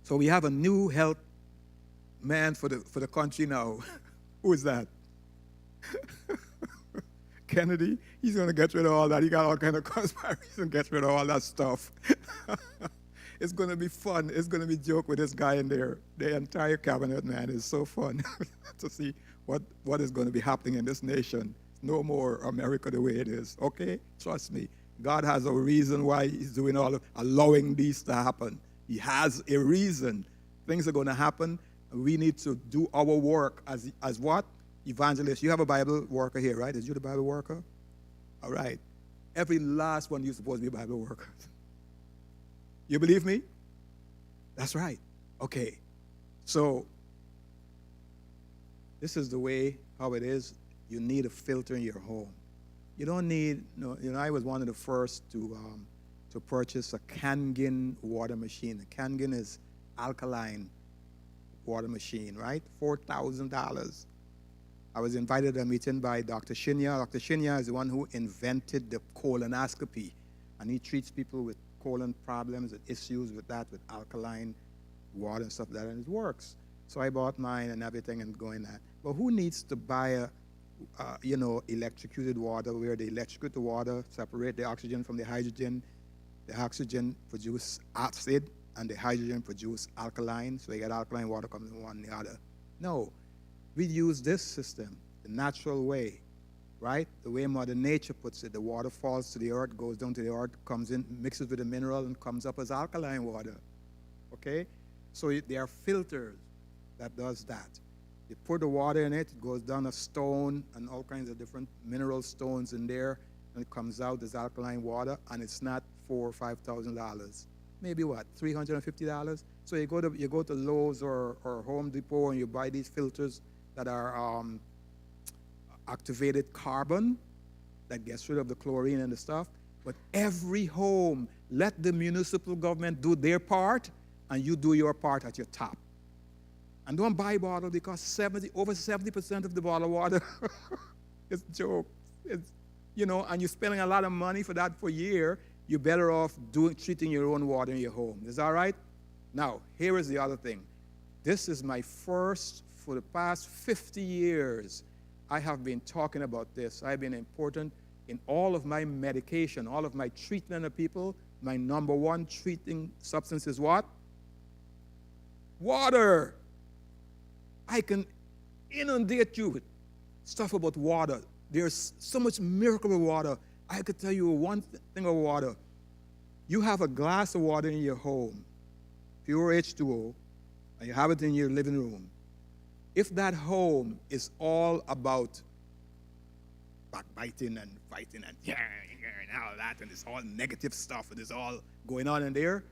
So we have a new health man for the country now. Who is that? Kennedy. He's going to get rid of all that. He got all kind of conspiracies and get rid of all that stuff. It's going to be fun. It's going to be joke with this guy in there. The entire cabinet, man, is so fun to see what is going to be happening in this nation. No more America the way it is. Okay? Trust me. God has a reason why he's doing allowing these to happen. He has a reason. Things are going to happen. We need to do our work as what? Evangelists. You have a Bible worker here, right? Is you the Bible worker? All right. Every last one of you supposed to be Bible workers. You believe me? That's right. Okay. So this is the way how it is. You need a filter in your home. You don't need, I was one of the first to purchase a Kangen water machine. The Kangen is alkaline water machine, right? $4,000. I was invited to a meeting by Dr. Shinya. Dr. Shinya is the one who invented the colonoscopy, and he treats people with colon problems and issues with that, with alkaline water and stuff like that, and it works. So I bought mine and everything and going that. But who needs to buy a electrocuted water where they electrocute the water, separate the oxygen from the oxygen produce acid, and the hydrogen produce alkaline, so you get alkaline water coming from one and the other. No, we use this system, the natural way, right? The way Mother Nature puts it, the water falls to the earth, goes down to the earth, comes in, mixes with the mineral, and comes up as alkaline water, okay? So there are filters that does that. You put the water in it, it goes down a stone and all kinds of different mineral stones in there, and it comes out as alkaline water, and it's not $4,000 or $5,000. Maybe what, $350? So you go to Lowe's or Home Depot and you buy these filters that are activated carbon that gets rid of the chlorine and the stuff. But every home, let the municipal government do their part, and you do your part at your top. And don't buy bottle, because over 70% of the bottled water is joke. And you're spending a lot of money for that for a year. You're better off treating your own water in your home. Is that right? Now, here is the other thing. This is my first, for the past 50 years, I have been talking about this. I've been important in all of my medication, all of my treatment of people. My number one treating substance is what? Water. I can inundate you with stuff about water. There's so much miracle with water. I could tell you one thing of water. You have a glass of water in your home, pure H2O, and you have it in your living room. If that home is all about backbiting and fighting and all that, and it's all negative stuff, and it's all going on in there,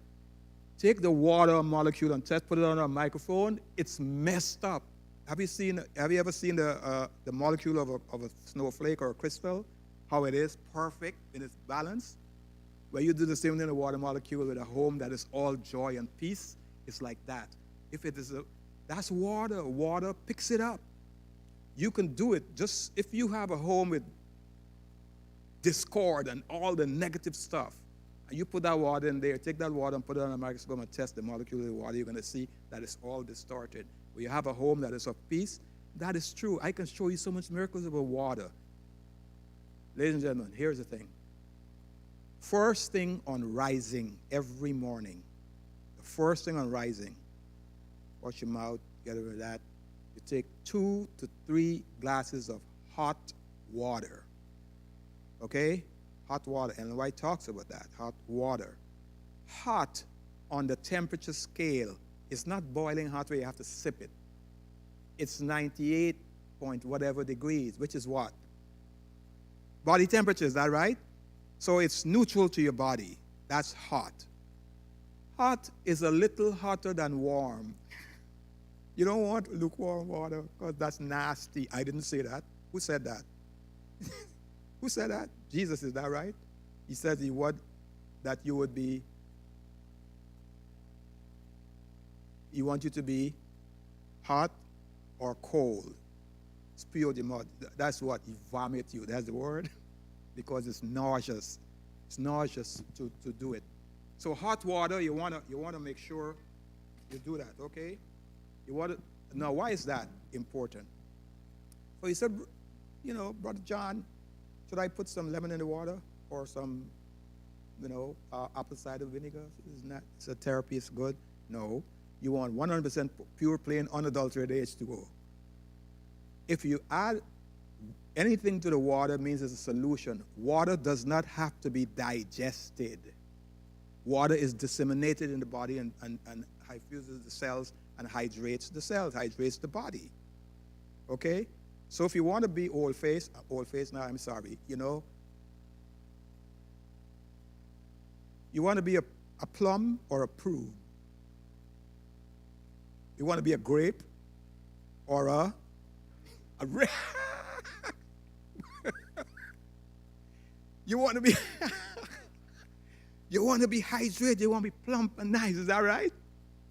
take the water molecule and put it on a microphone, it's messed up. Have you ever seen the molecule of a snowflake or a crystal? How it is perfect in its balance? Where you do the same thing in a water molecule with a home that is all joy and peace, it's like that. If it is that's water. Water picks it up. You can do it. Just if you have a home with discord and all the negative stuff, and you put that water in there, take that water and put it on a microscope and test the molecule of the water, you're going to see that it's all distorted. When you have a home that is of peace, that is true. I can show you so much miracles about water. Ladies and gentlemen, here's the thing. First thing on rising every morning, the first thing on rising, wash your mouth, get rid of that. You take 2 to 3 glasses of hot water. Okay? Hot water. And White talks about that, hot water. Hot on the temperature scale is not boiling hot where you have to sip it. It's 98 point whatever degrees, which is what? Body temperature, is that right? So it's neutral to your body. That's hot. Hot is a little hotter than warm. You don't want lukewarm water because that's nasty. I didn't say that. Who said that? Who said that? Jesus, is that right? He said you would be, he wants you to be hot or cold. Spew the mud. That's what? He vomit you. That's the word. Because it's nauseous. It's nauseous to do it. So hot water, you want to make sure you do that, okay? Now, why is that important? So he said, Brother John, should I put some lemon in the water or some, apple cider vinegar? Isn't that a therapy? It's good. No, you want 100% pure, plain, unadulterated H2O. If you add anything to the water, means it's a solution. Water does not have to be digested. Water is disseminated in the body and diffuses the cells and hydrates the cells, hydrates the body. Okay? So if you want to be old-faced now, I'm sorry, You want to be a plum or a prune? You want to be a grape or a you want to be you want to be hydrated, you want to be plump and nice, is that right?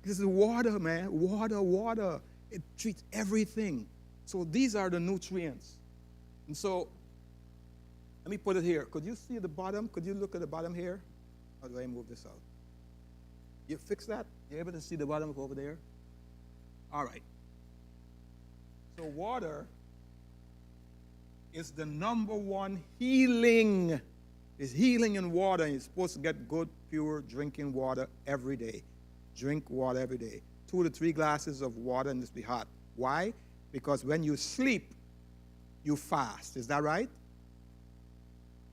This is water, man. Water. It treats everything. So these are the nutrients. And so let me put it here. Could you see the bottom? Could you look at the bottom here? How do I move this out? You fix that? You able to see the bottom over there? All right. So water is the number one healing. It's healing in water, and you're supposed to get good, pure drinking water every day. Drink water every day. 2 to 3 glasses of water, and this be hot. Why? Because when you sleep, you fast. Is that right?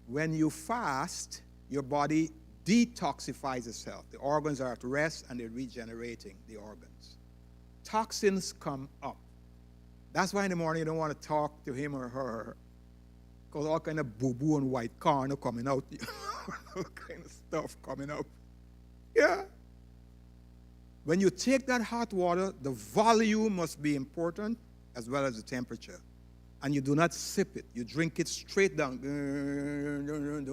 When you fast, your body detoxifies itself. The organs are at rest, and they're regenerating the organs. Toxins come up. That's why in the morning you don't want to talk to him or her, because all kind of boo-boo and white corn are coming out. All kind of stuff coming up. Yeah. When you take that hot water, the volume must be important as well as the temperature. And you do not sip it. You drink it straight down.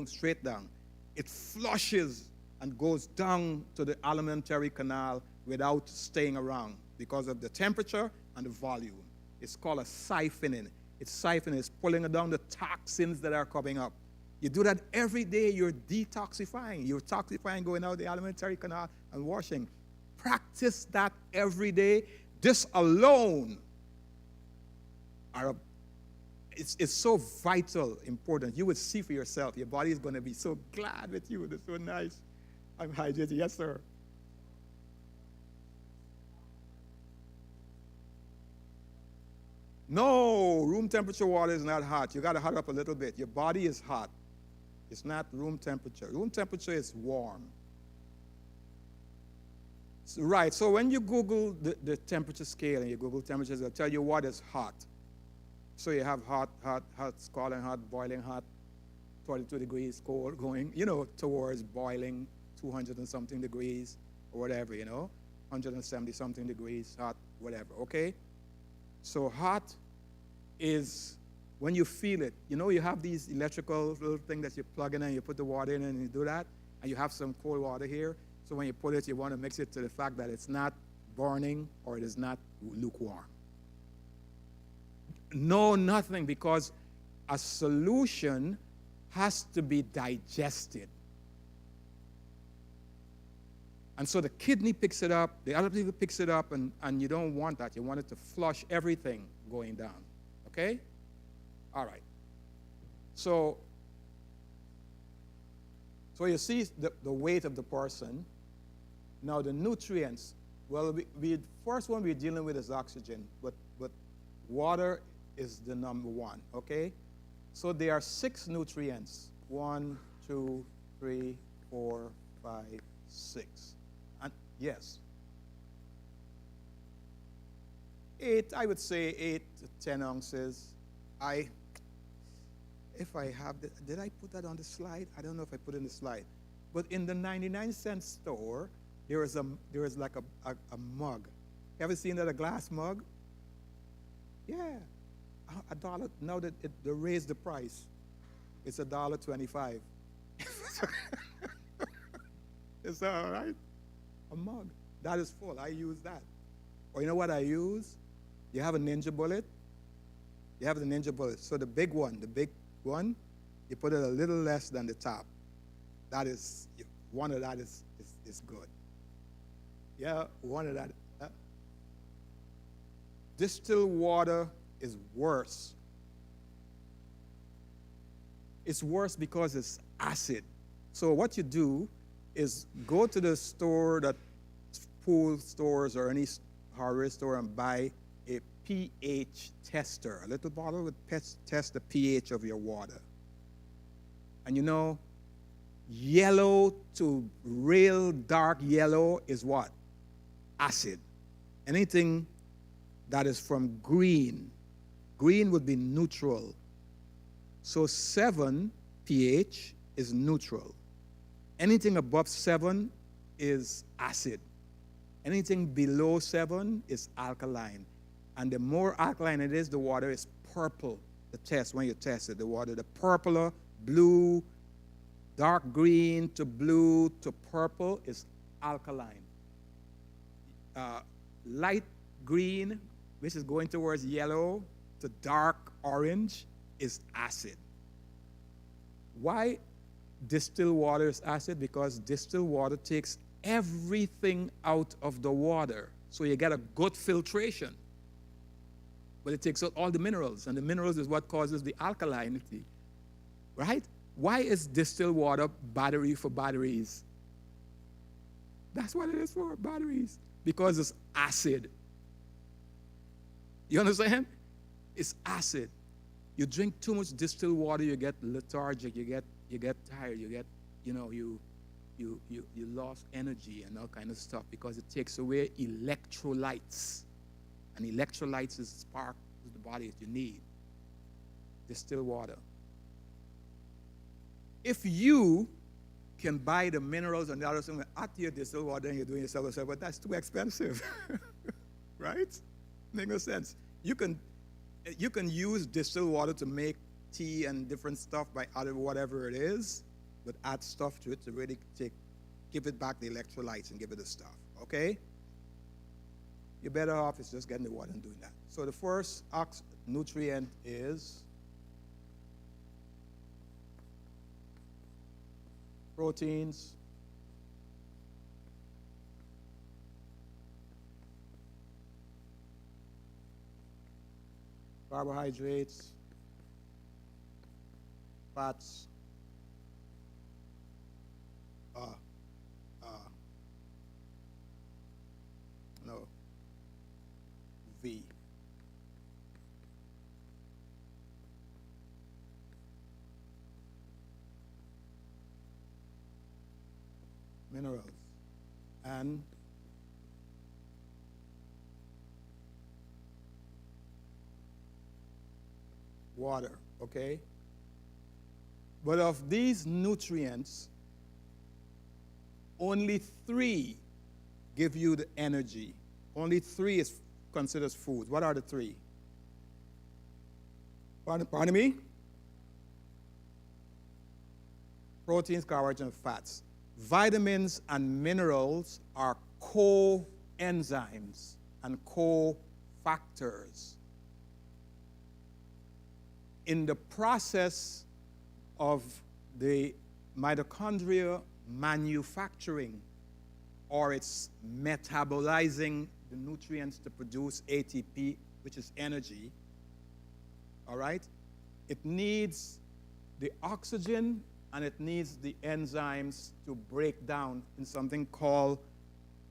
Straight down. It flushes and goes down to the alimentary canal without staying around because of the temperature and the volume. It's called a siphoning. It's siphoning. It's pulling down the toxins that are coming up. You do that every day, you're detoxifying. You're toxifying, going out the alimentary canal and washing. Practice that every day. This alone it's so vital, important. You would see for yourself. Your body is going to be so glad with you. It's so nice. I'm hydrated. Yes, sir. No, room temperature water is not hot. You got to hot up a little bit. Your body is hot. It's not room temperature. Room temperature is warm. So, right, so when you Google the temperature scale and you Google temperatures, it'll tell you what is hot. So you have hot, scalding hot, boiling hot, 22 degrees cold going, towards boiling, 200 and something degrees or whatever, 170 something degrees, hot, whatever, okay? So hot is when you feel it. You have these electrical little thing that you plug in and you put the water in and you do that, and you have some cold water here. So when you put it, you want to mix it to the fact that it's not burning or it is not lukewarm. No, nothing, because a solution has to be digested. And so the kidney picks it up, the other people picks it up, and you don't want that. You want it to flush everything going down. Okay? All right. So you see the weight of the person. Now the nutrients. Well, first one we're dealing with is oxygen, but water is the number one, okay? So there are 6 nutrients. 1, 2, 3, 4, 5, 6. And yes. 8, I would say 8 to 10 ounces. If I have, did I put that on the slide? I don't know if I put it in the slide. But in the 99-cent store, there is like a mug. Ever seen that, a glass mug? Yeah. $1. Now that they raised the price, it's $1.25. It's all right. A mug. That is full. I use that. Or you know what I use? You have a Ninja Bullet. You have the Ninja Bullet. So the big one, you put it a little less than the top. That is, one of that is good. Yeah, one of that. Distilled water is worse. It's worse because it's acid. So what you do is go to the store, that pool stores or any hardware store, and buy a pH tester, a little bottle with test the pH of your water. And yellow to real dark yellow is what? Acid. Anything that is from green would be neutral. So 7 pH is neutral. Anything above 7 is acid. Anything below 7 is alkaline. And the more alkaline it is, the water is purple. The test, when you test it, the water, the purpler, blue, dark green to blue to purple is alkaline. Light green, which is going towards yellow, to dark orange is acid. Why distilled water is acid? Because distilled water takes everything out of the water. So you get a good filtration. But it takes out all the minerals, and the minerals is what causes the alkalinity. Right? Why is distilled water battery for batteries? That's what it is for, batteries. Because it's acid. You understand? It's acid. You drink too much distilled water, you get lethargic, you get tired, you lost energy and all kind of stuff because it takes away electrolytes. And electrolytes is the spark of the body that you need. Distilled water. If you can buy the minerals and the other things at your distilled water and you're doing yourself, but that's too expensive. Right? Make no sense. You can use distilled water to make tea and different stuff by adding whatever it is, but add stuff to it to really give it back the electrolytes and give it the stuff. Okay? You're better off is just getting the water and doing that. So the first nutrient is proteins, carbohydrates, fats, V. Minerals and water, okay? But of these nutrients, only 3 give you the energy. Only 3 is considered food. What are the 3? Pardon me? Proteins, carbohydrates, and fats. Vitamins and minerals are coenzymes and cofactors. In the process of the mitochondria manufacturing, or it's metabolizing the nutrients to produce ATP, which is energy, all right? It needs the oxygen and it needs the enzymes to break down in something called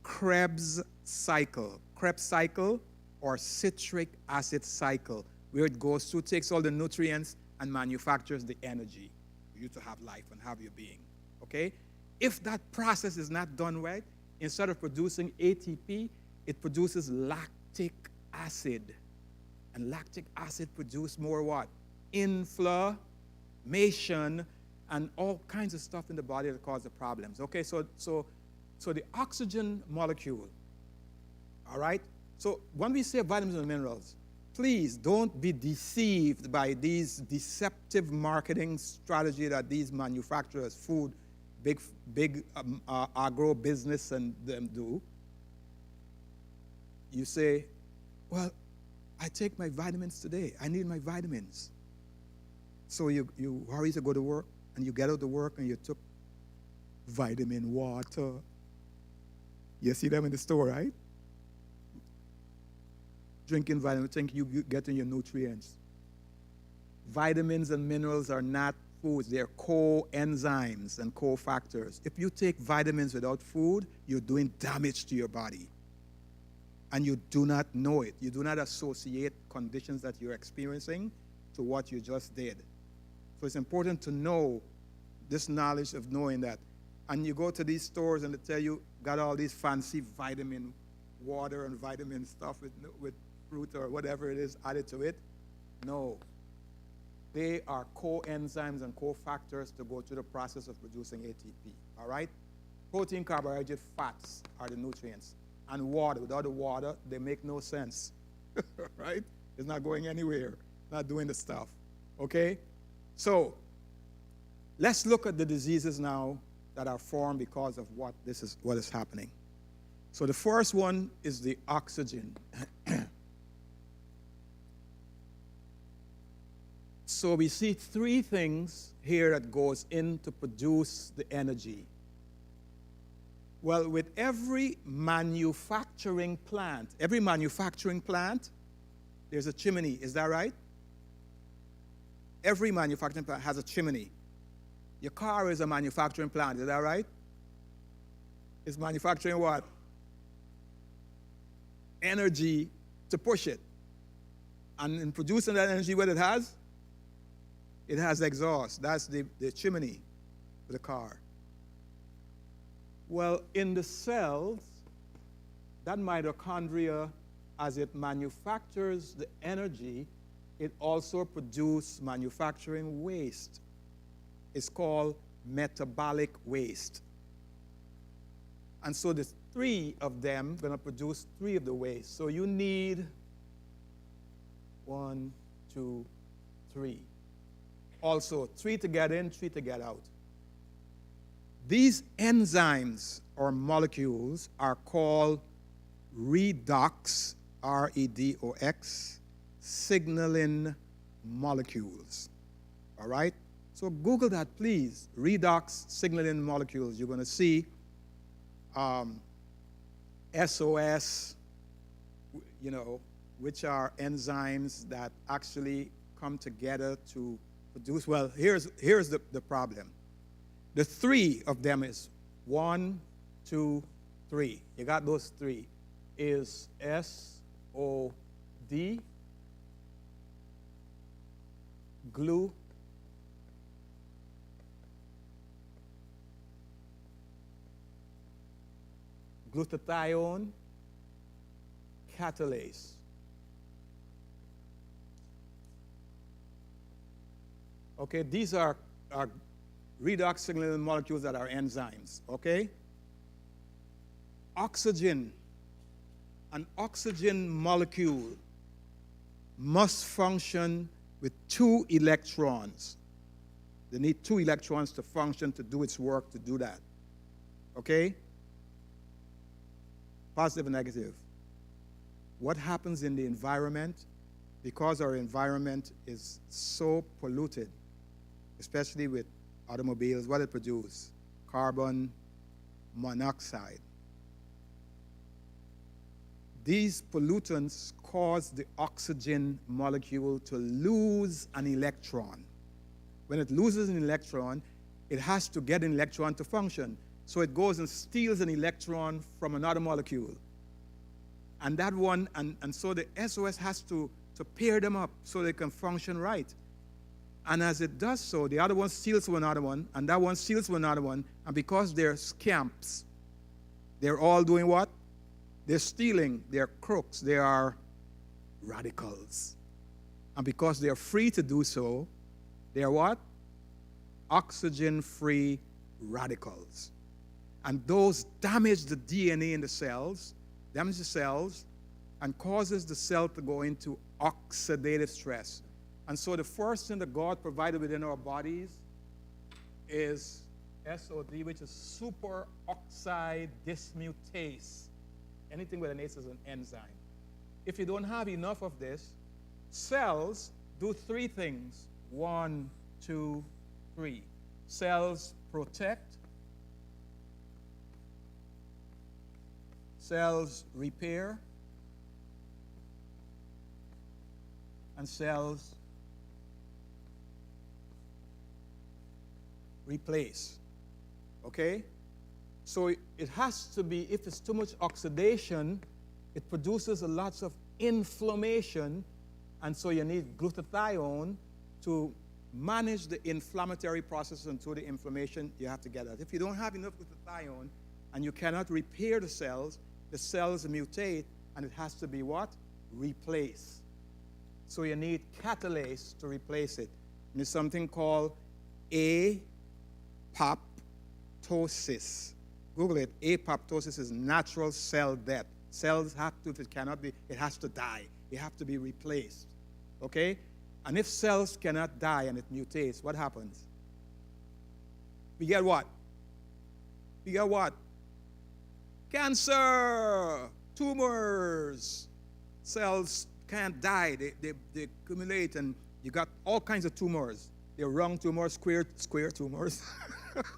Krebs cycle. Krebs cycle or citric acid cycle, where it goes through, takes all the nutrients and manufactures the energy for you to have life and have your being, okay? If that process is not done right, instead of producing ATP, it produces lactic acid. And lactic acid produces more what? Inflammation and all kinds of stuff in the body that cause the problems. Okay, so the oxygen molecule, all right? So when we say vitamins and minerals, please don't be deceived by these deceptive marketing strategy that these manufacturers, food, big agro business and them do. You say, well, I take my vitamins today. I need my vitamins. So you hurry to go to work, and you get out to work, and you took vitamin water. You see them in the store, right? Drinking vitamins, think you getting your nutrients. Vitamins and minerals are not foods. They're coenzymes and cofactors. If you take vitamins without food, you're doing damage to your body. And you do not know it. You do not associate conditions that you're experiencing to what you just did. So it's important to know this knowledge of knowing that. And you go to these stores and they tell you, got all these fancy vitamin water and vitamin stuff with fruit or whatever it is added to it. No. They are coenzymes and cofactors to go through the process of producing ATP. All right? Protein, carbohydrate, fats are the nutrients. And water. Without the water, they make no sense. Right? It's not going anywhere. Not doing the stuff. Okay? So, let's look at the diseases now that are formed because of what is happening. So the first one is the oxygen. So we see three things here that goes in to produce the energy. Well, with every manufacturing plant, there's a chimney. Is that right? Every manufacturing plant has a chimney. Your car is a manufacturing plant. Is that right? It's manufacturing what? Energy to push it. And in producing that energy, what it has? It has exhaust. That's the chimney for the car. Well, in the cells, that mitochondria, as it manufactures the energy, it also produces manufacturing waste. It's called metabolic waste. And so the three of them going to produce three of the waste. So you need 1, 2, 3. Also, 3 to get in, 3 to get out. These enzymes or molecules are called redox, R-E-D-O-X, signaling molecules. All right? So Google that, please. Redox signaling molecules. You're going to see SOS, which are enzymes that actually come together to produce. Well, here's the problem. The three of them is 1, 2, 3. You got those three. Is S-O-D, glutathione, catalase. Okay, these are redox signaling molecules that are enzymes, okay? Oxygen, an oxygen molecule must function with 2 electrons. They need 2 electrons to function, to do its work, to do that, okay? Positive and negative. What happens in the environment, because our environment is so polluted, especially with automobiles, what it produces? Carbon monoxide. These pollutants cause the oxygen molecule to lose an electron. When it loses an electron, it has to get an electron to function. So it goes and steals an electron from another molecule. And that one, and so the SOS has to pair them up so they can function right. And as it does so, the other one steals from another one, and that one steals from another one, and because they're scamps, they're all doing what? They're stealing, they're crooks, they are radicals. And because they're free to do so, they're what? Oxygen-free radicals. And those damage the DNA in the cells, and causes the cell to go into oxidative stress. And so the first thing that God provided within our bodies is SOD, which is superoxide dismutase. Anything with an S is an enzyme. If you don't have enough of this, cells do 3 things. 1, 2, 3. Cells protect, cells repair, and cells replace. Okay? So it has to be, if it's too much oxidation, it produces a lot of inflammation, and so you need glutathione to manage the inflammatory process, and through the inflammation, you have to get that. If you don't have enough glutathione and you cannot repair the cells mutate, and it has to be what? Replaced. So you need catalase to replace it. And it's something called apoptosis. Google it. Apoptosis is natural cell death. Cells have to, if it cannot be, it has to die. It has to be replaced. Okay? And if cells cannot die and it mutates, what happens? We get what? We get what? Cancer, tumors. Cells can't die. They accumulate, and you got all kinds of tumors. They're round tumors, square tumors,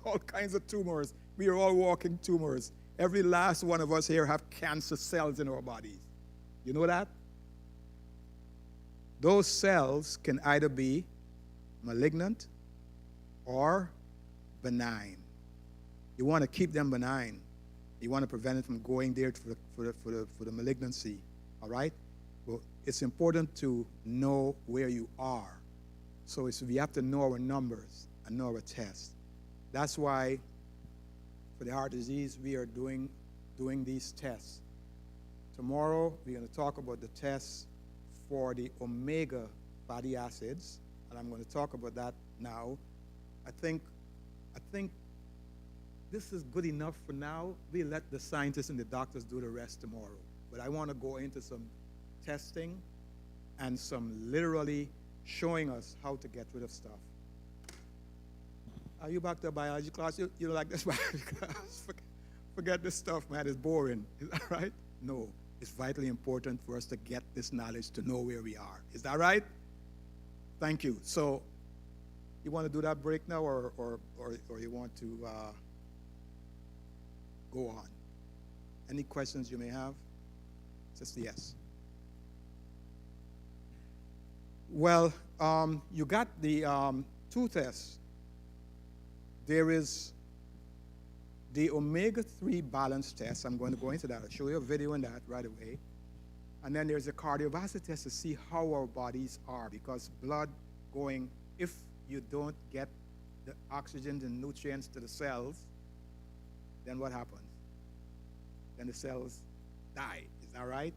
all kinds of tumors. We are all walking tumors. Every last one of us here have cancer cells in our bodies. You know that? Those cells can either be malignant or benign. You want to keep them benign. You want to prevent it from going there for the malignancy. All right? Well, it's important to know where you are. So we have to know our numbers and know our tests. That's why for the heart disease, we are doing these tests. Tomorrow, we're going to talk about the tests for the omega fatty acids, and I'm going to talk about that now. I think this is good enough for now. We let the scientists and the doctors do the rest tomorrow. But I want to go into some testing and some literally showing us how to get rid of stuff. Are you back to a biology class? You don't like this biology class? Forget this stuff, man. It's boring. Is that right? No. It's vitally important for us to get this knowledge to know where we are. Is that right? Thank you. So, you want to do that break now, or you want to go on? Any questions you may have? Just yes. Well, you got the two tests. There is the omega-3 balance test. I'm going to go into that. I'll show you a video on that right away. And then there's a cardiovascular test to see how our bodies are, because blood going, if you don't get the oxygen and nutrients to the cells, then what happens? Then the cells die. Is that right?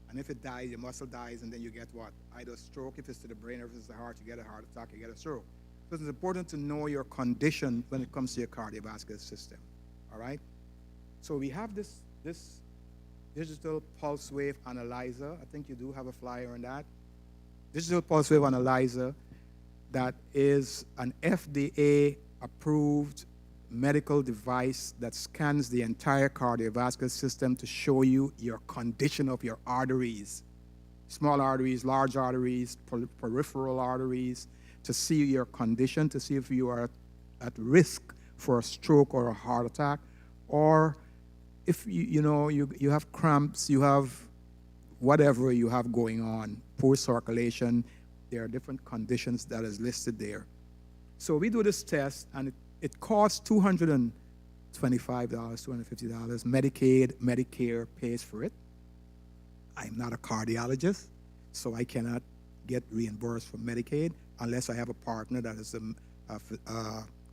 And if it dies, your muscle dies, and then you get what? Either a stroke, if it's to the brain, or if it's the heart, you get a heart attack, you get a stroke. So it's important to know your condition when it comes to your cardiovascular system. All right? So we have this digital pulse wave analyzer. I think you do have a flyer on that. Digital pulse wave analyzer that is an FDA-approved medical device that scans the entire cardiovascular system to show you your condition of your arteries, small arteries, large arteries, peripheral arteries, to see your condition, to see if you are at risk for a stroke or a heart attack, or if you have cramps, you have whatever you have going on, poor circulation. There are different conditions that is listed there. So we do this test, and it costs $225, $250. Medicaid, Medicare pays for it. I'm not a cardiologist, so I cannot get reimbursed from Medicaid unless I have a partner that is a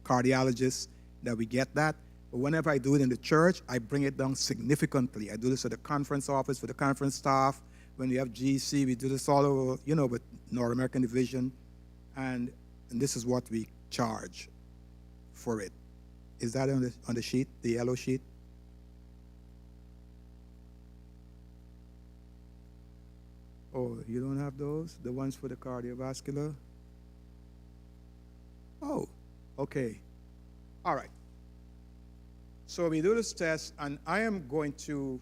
cardiologist that we get that. But whenever I do it in the church, I bring it down significantly. I do this at the conference office for the conference staff. When we have GC, we do this all over, with North American Division. And this is what we charge for it. Is that on the sheet, the yellow sheet? Oh, you don't have those? The ones for the cardiovascular? Oh, okay. All right. So we do this test, and I am going to,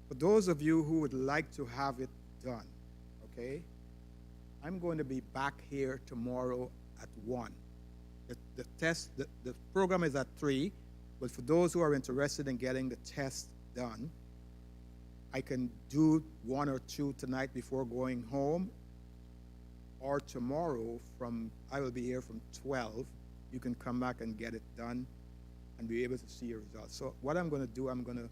for those of you who would like to have it done, okay, I'm going to be back here tomorrow at 1. The test, the program is at 3, but for those who are interested in getting the test done, I can do 1 or 2 tonight before going home, or tomorrow I will be here from 12. You can come back and get it done and be able to see your results. So what I'm going to do, I'm going to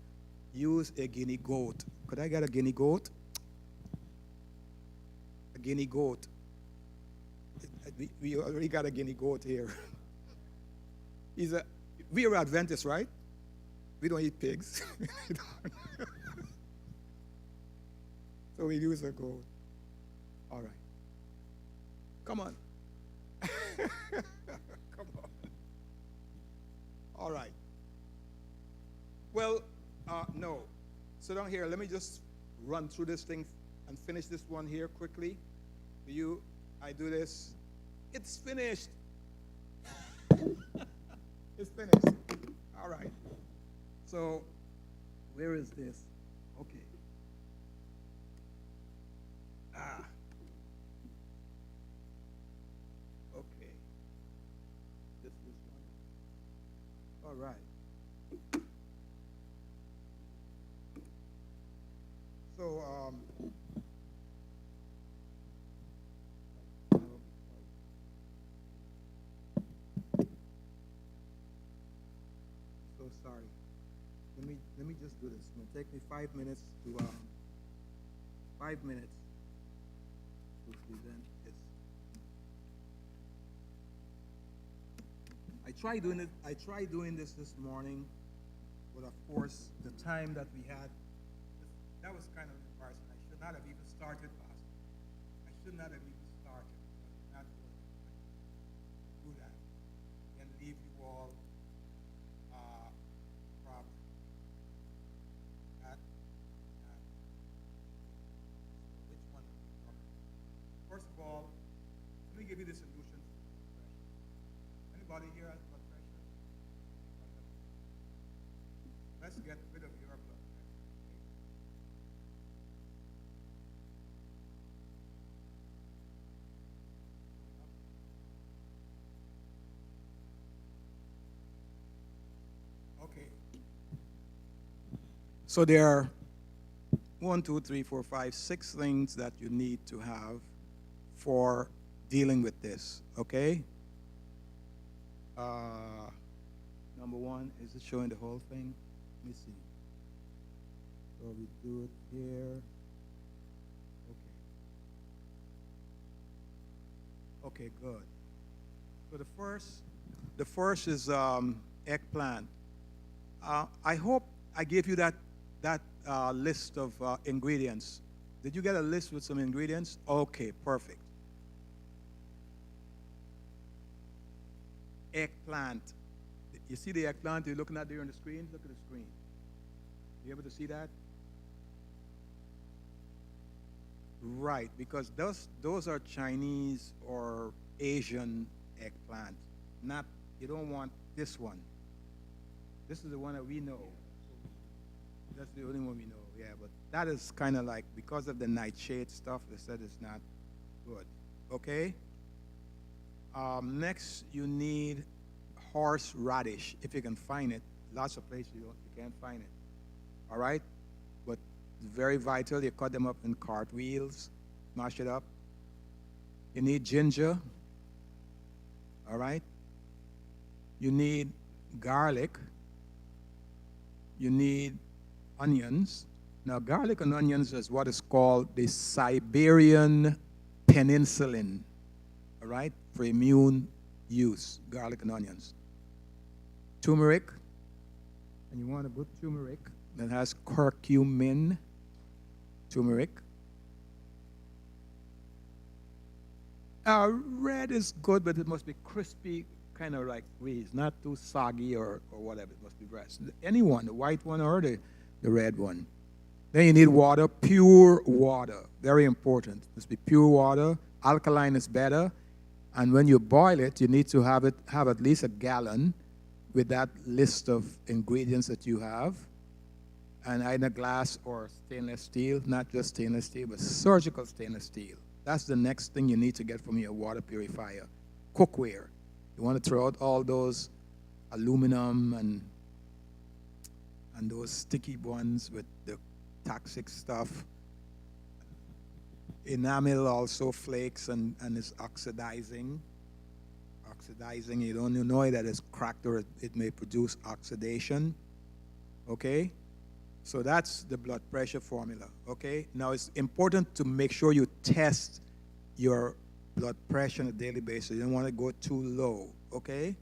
use a guinea goat. Could I get a guinea goat? A guinea goat. We already got a guinea goat here. We are Adventists, right? We don't eat pigs. So we use a goat. All right. Come on. Come on. All right. Well, no. Sit down here. Let me just run through this thing and finish this one here quickly. For you, I do this. It's finished. It's finished. All right. So, where is this? Okay. Okay. This is one. All right. So, so sorry. Let me just do this. It's gonna take me 5 minutes to 5 minutes. Hopefully then it's. I tried doing this morning, but of course the time that we had, that was kind of embarrassing. I should not have even started, Pastor. I should not have even started. I did not do that and leave you all problem. Which one? First of all, let me give you the solution to blood pressure. Anybody here has blood pressure? Let's get rid of your blood pressure. Okay. So there are 1, 2, 3, 4, 5, 6 things that you need to have for dealing with this. Okay. Number 1, is it showing the whole thing? Let me see. So we do it here. Okay. Okay, good. So the first is eggplant. I hope I gave you that list of ingredients. Did you get a list with some ingredients? Okay, perfect. Eggplant. You see the eggplant you're looking at there on the screen? Look at the screen. You able to see that? Right, because those are Chinese or Asian eggplant. Not, you don't want this one. This is the one that we know. That's the only one we know, yeah. But that is kind of like, because of the nightshade stuff, they said it's not good. Okay? Next, you need horseradish, if you can find it. Lots of places you can't find it. All right? But it's very vital. You cut them up in cartwheels, mash it up. You need ginger. All right? You need garlic. You need onions. Now, garlic and onions is what is called the Siberian penicillin, all right, for immune use, garlic and onions. Turmeric, and you want a good turmeric that has curcumin, turmeric. Red is good, but it must be crispy, kind of like grease, not too soggy or whatever. It must be fresh. Any one, the white one or the red one. Then you need water, pure water, very important. It must be pure water. Alkaline is better. And when you boil it, you need to have at least a gallon with that list of ingredients that you have. And either glass or stainless steel, not just stainless steel, but surgical stainless steel. That's the next thing you need to get from your water purifier. Cookware. You want to throw out all those aluminum and those sticky ones with the toxic stuff. Enamel also flakes and is oxidizing. You don't know that it's cracked or it may produce oxidation. Okay? So that's the blood pressure formula. Okay? Now it's important to make sure you test your blood pressure on a daily basis. You don't want to go too low. Okay?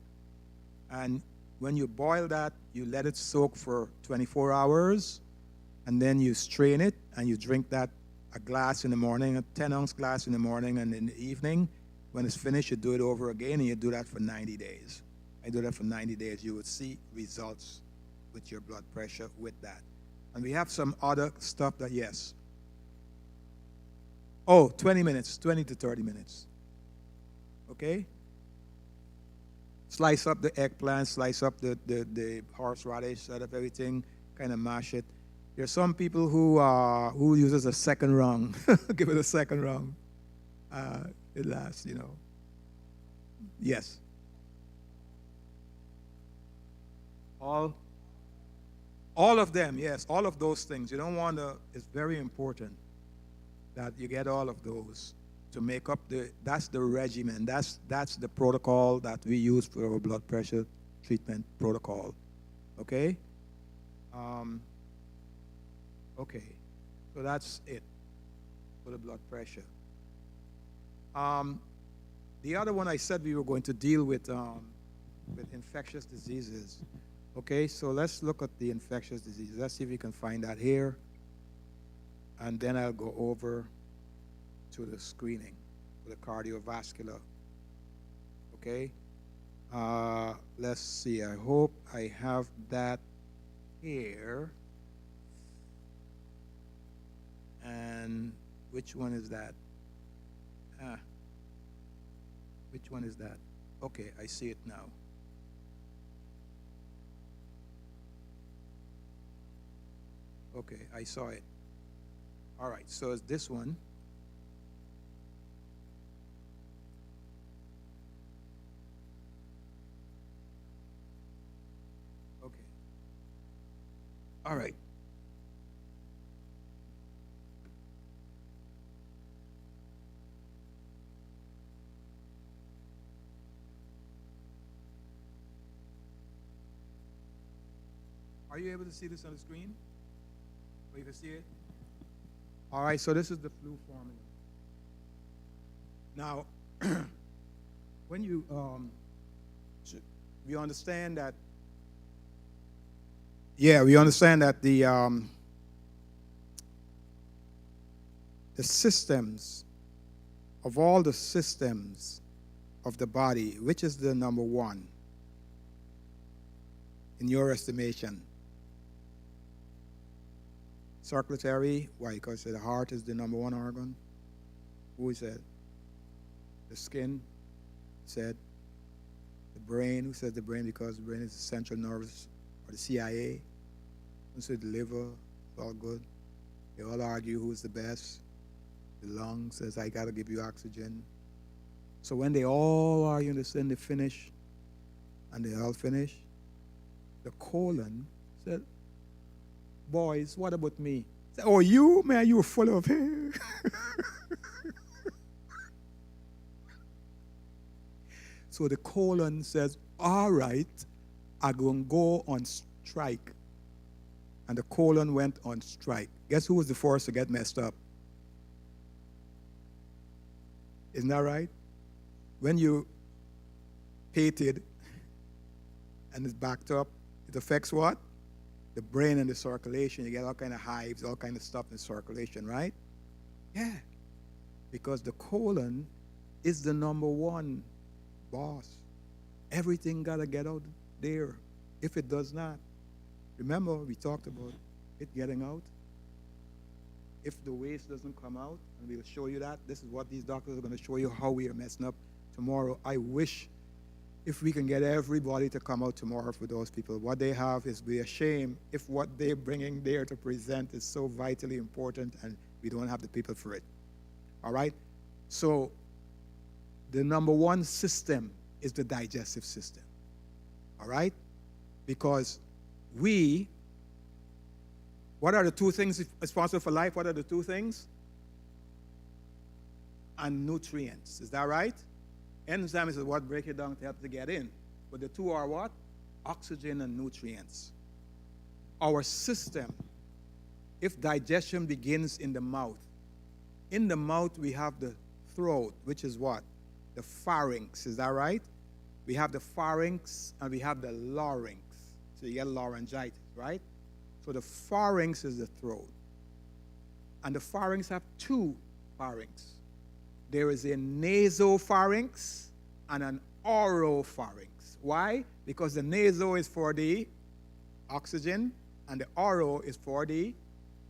And when you boil that, you let it soak for 24 hours, and then you strain it, and you drink that a glass in the morning, a 10-ounce glass in the morning and in the evening, When it's finished, you do it over again, and you do that for 90 days. I do that for 90 days. You will see results with your blood pressure with that. And we have some other stuff that, yes. Oh, 20 minutes, 20 to 30 minutes. Okay? Slice up the eggplant, slice up the horseradish, set up everything, kind of mash it. There are some people who uses a second rung. Give it a second rung. It lasts, you know. Yes. All of them, yes, all of those things. You don't want to, it's very important that you get all of those to make up that's the regimen. That's the protocol that we use for our blood pressure treatment protocol. Okay? Okay. So that's it for the blood pressure. The other one I said we were going to deal with infectious diseases. Okay, so let's look at the infectious diseases. Let's see if we can find that here. And then I'll go over to the screening for the cardiovascular. Okay? Let's see. I hope I have that here. And which one is that? Which one is that? Okay, I see it now. Okay, I saw it. All right, so it's this one. Okay. All right. Are you able to see this on the screen? Or you can see it? All right, so this is the flu formula. Now, when you, we understand that, we understand that the systems, of all the systems of the body, which is the number one in your estimation? Circulatory, why? Because the heart is the number one organ. Who said? The skin said. The brain, who said the brain? Because the brain is the central nervous, or the CIA. Who said the liver? It's all good. They all argue who's the best. The lung says, I got to give you oxygen. So when they all argue, then they finish, and they all finish, the colon said, boys, what about me? Say, oh, you, man, you're full of hair. So the colon says, all right, I'm going to go on strike. And the colon went on strike. Guess who was the first to get messed up? Isn't that right? When you pated and it's backed up, it affects what? The brain and the circulation. You get all kind of hives, all kind of stuff in circulation, right? Yeah. Because the colon is the number one boss. Everything got to get out there. If it does not, remember we talked about it getting out. If the waste doesn't come out, and we'll show you that. This is what these doctors are going to show you how we are messing up tomorrow. I wish if we can get everybody to come out tomorrow for those people. What they have is be a shame if what they're bringing there to present is so vitally important and we don't have the people for it. All right? So the number one system is the digestive system. All right? Because what are the two things responsible for life? What are the two things? And nutrients. Is that right? Enzymes is what break it down to help to get in. But the two are what? Oxygen and nutrients. Our system, if digestion begins in the mouth we have the throat, which is what? The pharynx. Is that right? We have the pharynx and we have the larynx. So you get laryngitis, right? So the pharynx is the throat. And the pharynx have two pharynx. there is a nasopharynx and an oropharynx. Why? Because the naso is for the oxygen and the oro is for the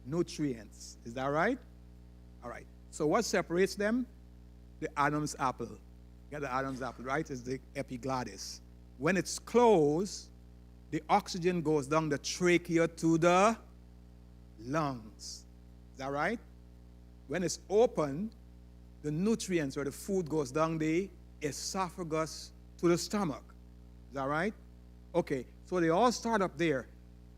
nutrients. Is that right? All right. So what separates them? The Adam's apple. Get the Adam's apple, right? Is the epiglottis. When it's closed, the oxygen goes down the trachea to the lungs. Is that right? When it's open, the nutrients or the food goes down the esophagus to the stomach. Is that right? Okay, so they all start up there.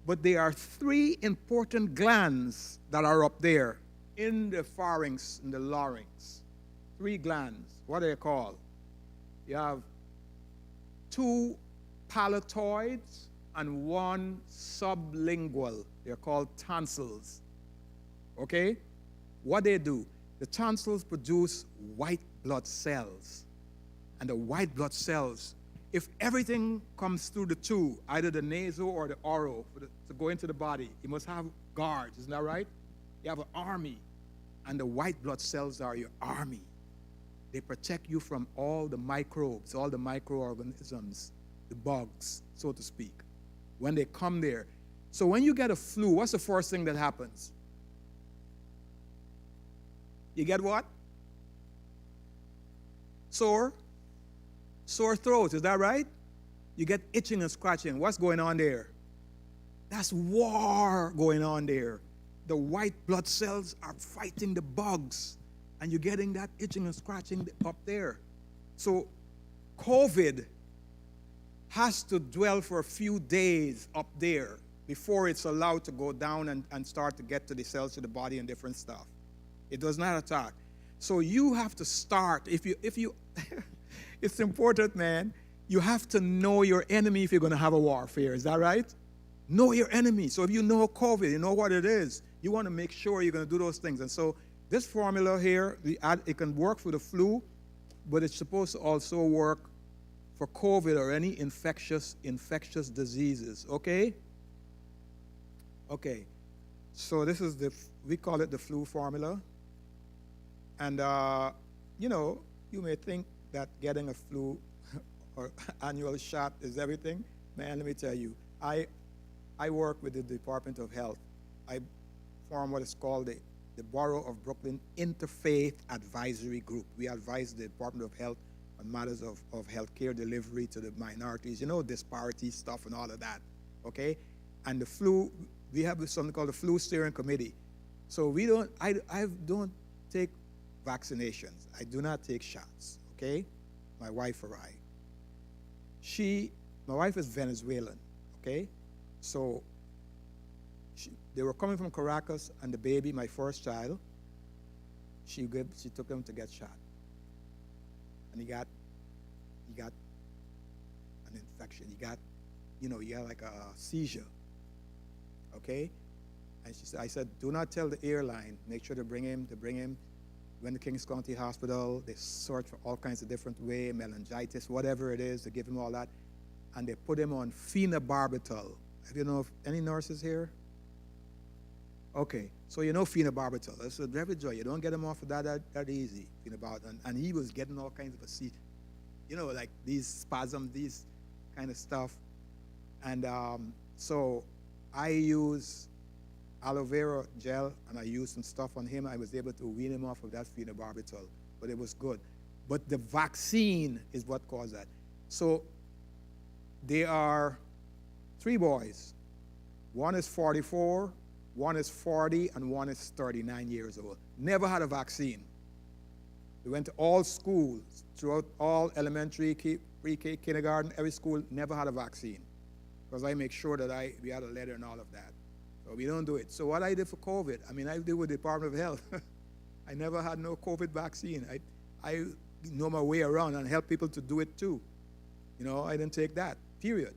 But there are three important glands that are up there in the pharynx, in the larynx. Three glands. What are they called? You have two palatoids and one sublingual. They're called tonsils. Okay? What they do, the tonsils produce white blood cells. And the white blood cells, if everything comes through the two, either the nasal or the oral, to go into the body, you must have guards, isn't that right? You have an army, and the white blood cells are your army. They protect you from all the microbes, all the microorganisms, the bugs, so to speak, when they come there. So when you get a flu, what's the first thing that happens? You get what? Sore throat, is that right? You get itching and scratching. What's going on there? That's war going on there. The white blood cells are fighting the bugs, and you're getting that itching and scratching up there. So COVID has to dwell for a few days up there before it's allowed to go down and start to get to the cells of the body and different stuff. It does not attack. So you have to start, if you it's important, man. You have to know your enemy if you're going to have a warfare. Is that right? Know your enemy. So if you know COVID, you know what it is, you want to make sure you're going to do those things. And so this formula here, it can work for the flu, but it's supposed to also work for COVID or any infectious diseases. Okay? Okay. So this is we call it the flu formula. And, you may think that getting a flu or annual shot is everything. Man, let me tell you, I work with the Department of Health. I form what is called the Borough of Brooklyn Interfaith Advisory Group. We advise the Department of Health on matters of healthcare delivery to the minorities, disparity stuff and all of that, okay? And the flu, we have something called the Flu Steering Committee. So I don't take vaccinations. I do not take shots, okay? My wife or I. My wife is Venezuelan, okay? So they were coming from Caracas, and the baby, my first child, she took him to get shot. And he got an infection. He got like a seizure, okay? And I said, do not tell the airline. Make sure to bring him. Went to Kings County Hospital. They searched for all kinds of different ways, meningitis, whatever it is. They give him all that. And they put him on phenobarbital. Have you know any nurses here? Okay, so you know phenobarbital. That's a very joy. You don't get him off of that easy. Phenobarbital. And he was getting all kinds of a seizure. Like these spasms, these kind of stuff. And so I use aloe vera gel, and I used some stuff on him. I was able to wean him off of that phenobarbital, but it was good. But the vaccine is what caused that. So there are 3 boys. One is 44, one is 40, and one is 39 years old. Never had a vaccine. They went to all schools, throughout all elementary, pre-K, kindergarten, every school, never had a vaccine. Because I make sure that we had a letter and all of that. So we don't do it. So what I did for COVID, I did with the Department of Health. I never had no COVID vaccine. I know my way around and help people to do it too. I didn't take that, period.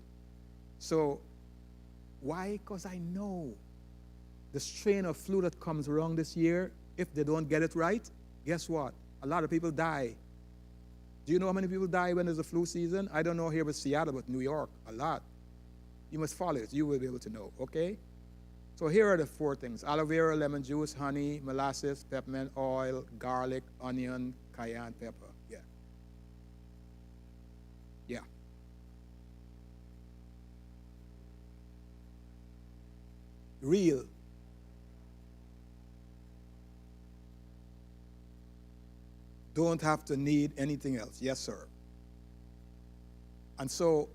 So why? Because I know the strain of flu that comes around this year, if they don't get it right, guess what? A lot of people die. Do you know how many people die when there's a flu season? I don't know here with Seattle, but New York, a lot. You must follow it. You will be able to know, okay? So here are the 4 things: aloe vera, lemon juice, honey, molasses, peppermint oil, garlic, onion, cayenne pepper. Yeah. Yeah. Real. Don't have to need anything else. Yes, sir. And so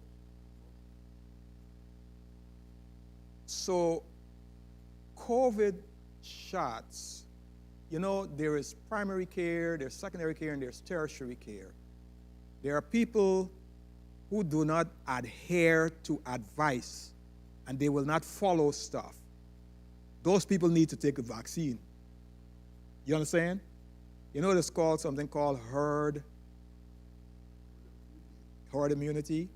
COVID shots, you know, there is primary care, there's secondary care, and there's tertiary care. There are people who do not adhere to advice and they will not follow stuff. Those people need to take a vaccine. You understand? You know, it's called something called herd immunity.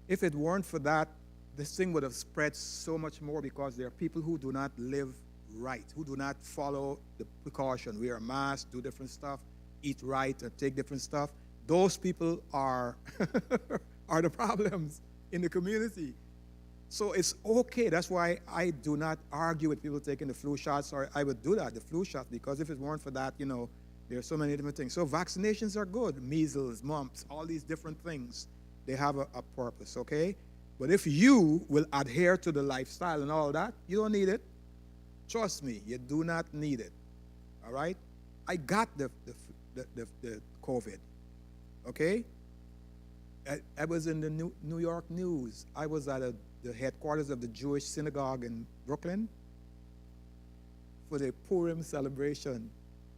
If it weren't for that, this thing would have spread so much more, because there are people who do not live right, who do not follow the precaution, wear a mask, do different stuff, eat right, or take different stuff. Those people are are the problems in the community. So it's okay. That's why I do not argue with people taking the flu shots, or I would do that, the flu shot, because if it weren't for that, you know, there are so many different things. So vaccinations are good. Measles, mumps, all these different things, they have a purpose, okay? But if you will adhere to the lifestyle and all that, you don't need it. Trust me, you do not need it. All right? I got the COVID, okay? I was in the New York news. I was at the headquarters of the Jewish synagogue in Brooklyn for the Purim celebration.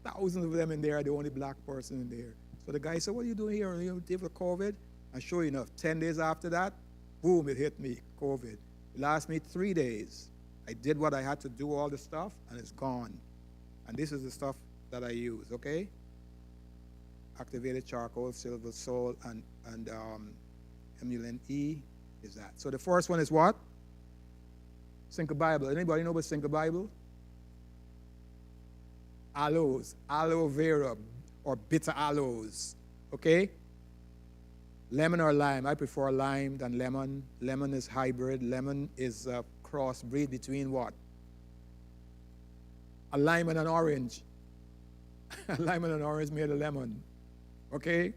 Thousands of them in there, the only black person in there. So the guy said, "What are you doing here? Are you with COVID?" And sure enough, 10 days after that, boom, it hit me, COVID. It lasted me 3 days. I did what I had to do, all the stuff, and it's gone. And this is the stuff that I use, okay? Activated charcoal, silver salt, and Emulin E is that. So the first one is what? Cinco Bible. Anybody know about Cinco Bible? Aloes, aloe vera, or bitter aloes, okay? Lemon or lime. I prefer lime than lemon. Lemon is hybrid. Lemon is a crossbreed between what? A lime and an orange. A lime and an orange made a lemon. Okay?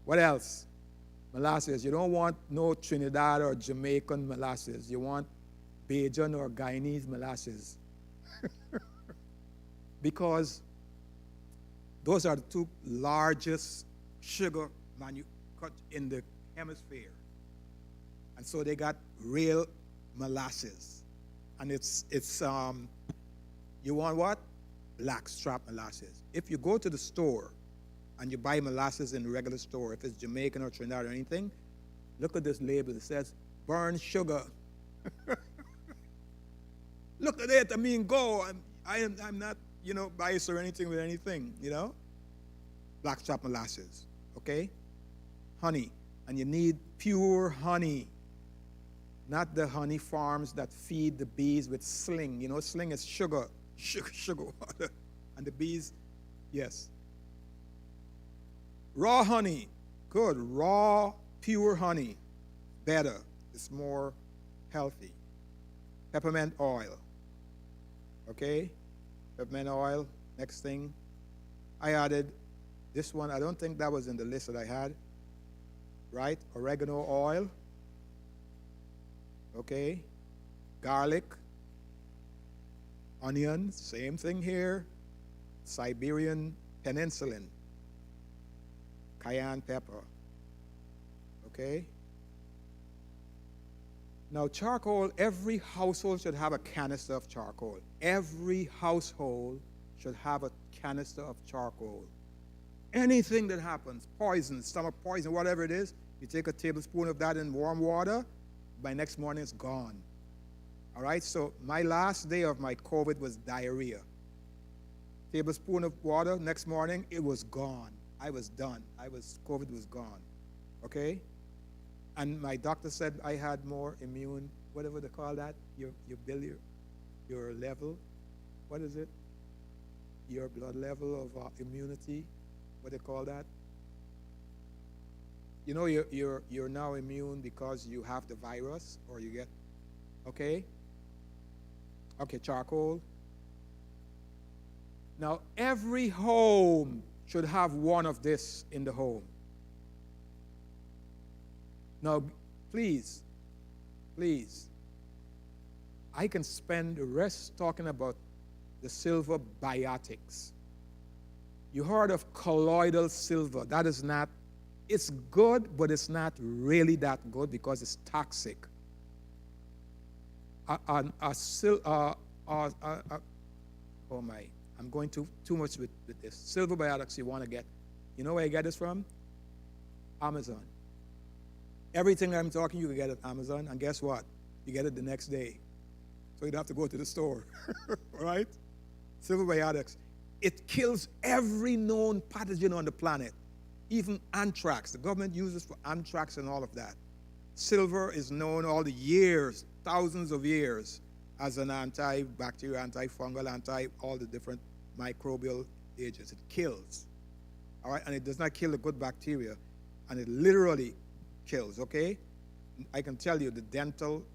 What else? Molasses. You don't want no Trinidad or Jamaican molasses. You want Bajan or Guyanese molasses. Because those are the 2 largest sugar in the hemisphere. And so they got real molasses. And it's you want what? Blackstrap molasses. If you go to the store and you buy molasses in the regular store, if it's Jamaican or Trinidad or anything, look at this label. It says, burn sugar. Look at it. I mean, go. I'm not, you know, biased or anything with anything, you know? Blackstrap molasses, okay? Honey. And you need pure honey, not the honey farms that feed the bees with sling. You know, sling is sugar water. And the bees, yes. Raw honey, good. Raw, pure honey, better. It's more healthy. Peppermint oil, okay? Peppermint oil, next thing. I added this one. I don't think that was in the list that I had. Right? Oregano oil. Okay. Garlic. Onion. Same thing here. Siberian penicillin. Cayenne pepper. Okay. Now, charcoal, every household should have a canister of charcoal. Every household should have a canister of charcoal. Anything that happens, poison, stomach poison, whatever it is, you take a tablespoon of that in warm water, by next morning it's gone. All right, so my last day of my COVID was diarrhea. Tablespoon of water, next morning, it was gone. I was done. COVID was gone, okay? And my doctor said I had more immune, whatever they call that, your level, what is it? Your blood level of immunity. What they call that? You know, you're now immune because you have the virus, or you get, okay? Okay, charcoal. Now, every home should have one of this in the home. Now, please, I can spend the rest talking about the silver biotics. You heard of colloidal silver. That is not, it's good, but it's not really that good because it's toxic. Oh my, I'm going too much with this. Silver biotics you want to get. You know where you get this from? Amazon. Everything I'm talking, you can get at Amazon, and guess what? You get it the next day. So you don't have to go to the store, right? Silver biotics. It kills every known pathogen on the planet, even anthrax. The government uses for anthrax and all of that. Silver is known all the years, thousands of years, as an antibacterial, antifungal, all the different microbial agents. It kills, all right? And it does not kill the good bacteria, and it literally kills, okay? I can tell you they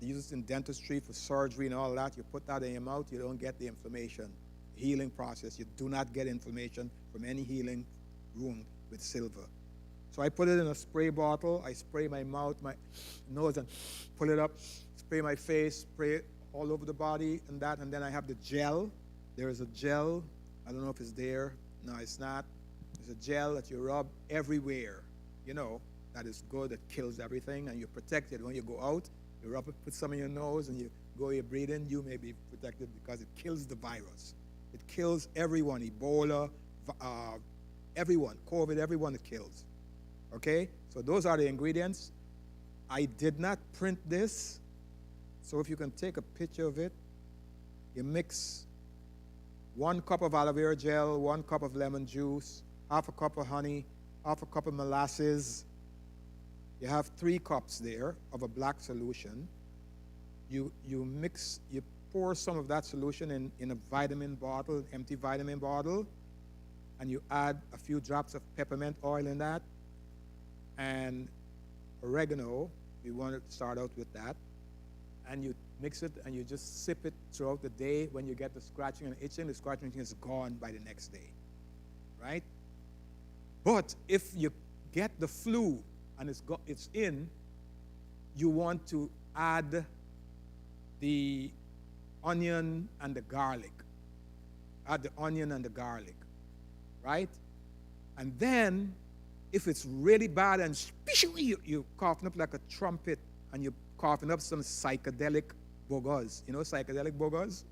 use it in dentistry for surgery and all that. You put that in your mouth, you don't get the inflammation. Healing process, you do not get inflammation from any healing wound with silver. So I put it in a spray bottle. I spray my mouth, my nose, and pull it up, spray my face, spray it all over the body and that. And then I have the gel. There is a gel. I don't know if it's there. No, it's not. There's a gel that you rub everywhere. You know, that is good. That kills everything. And you're protected. When you go out, you rub it, put some in your nose, and you breathe in, you may be protected because it kills the virus. It kills everyone. Ebola, everyone. COVID, everyone it kills. Okay? So those are the ingredients. I did not print this. So if you can take a picture of it, you mix 1 cup of aloe vera gel, 1 cup of lemon juice, half a cup of honey, half a cup of molasses. You have 3 cups there of a black solution. You pour some of that solution in a vitamin bottle, empty vitamin bottle, and you add a few drops of peppermint oil in that, and oregano. We want to start out with that. And you mix it and you just sip it throughout the day. When you get the scratching and itching, the scratching and itching is gone by the next day, right? But if you get the flu and it's in, you want to add the onion and the garlic. Add the onion and the garlic, right? And then, if it's really bad and you're coughing up like a trumpet and you're coughing up some psychedelic boogers. You know psychedelic boogers?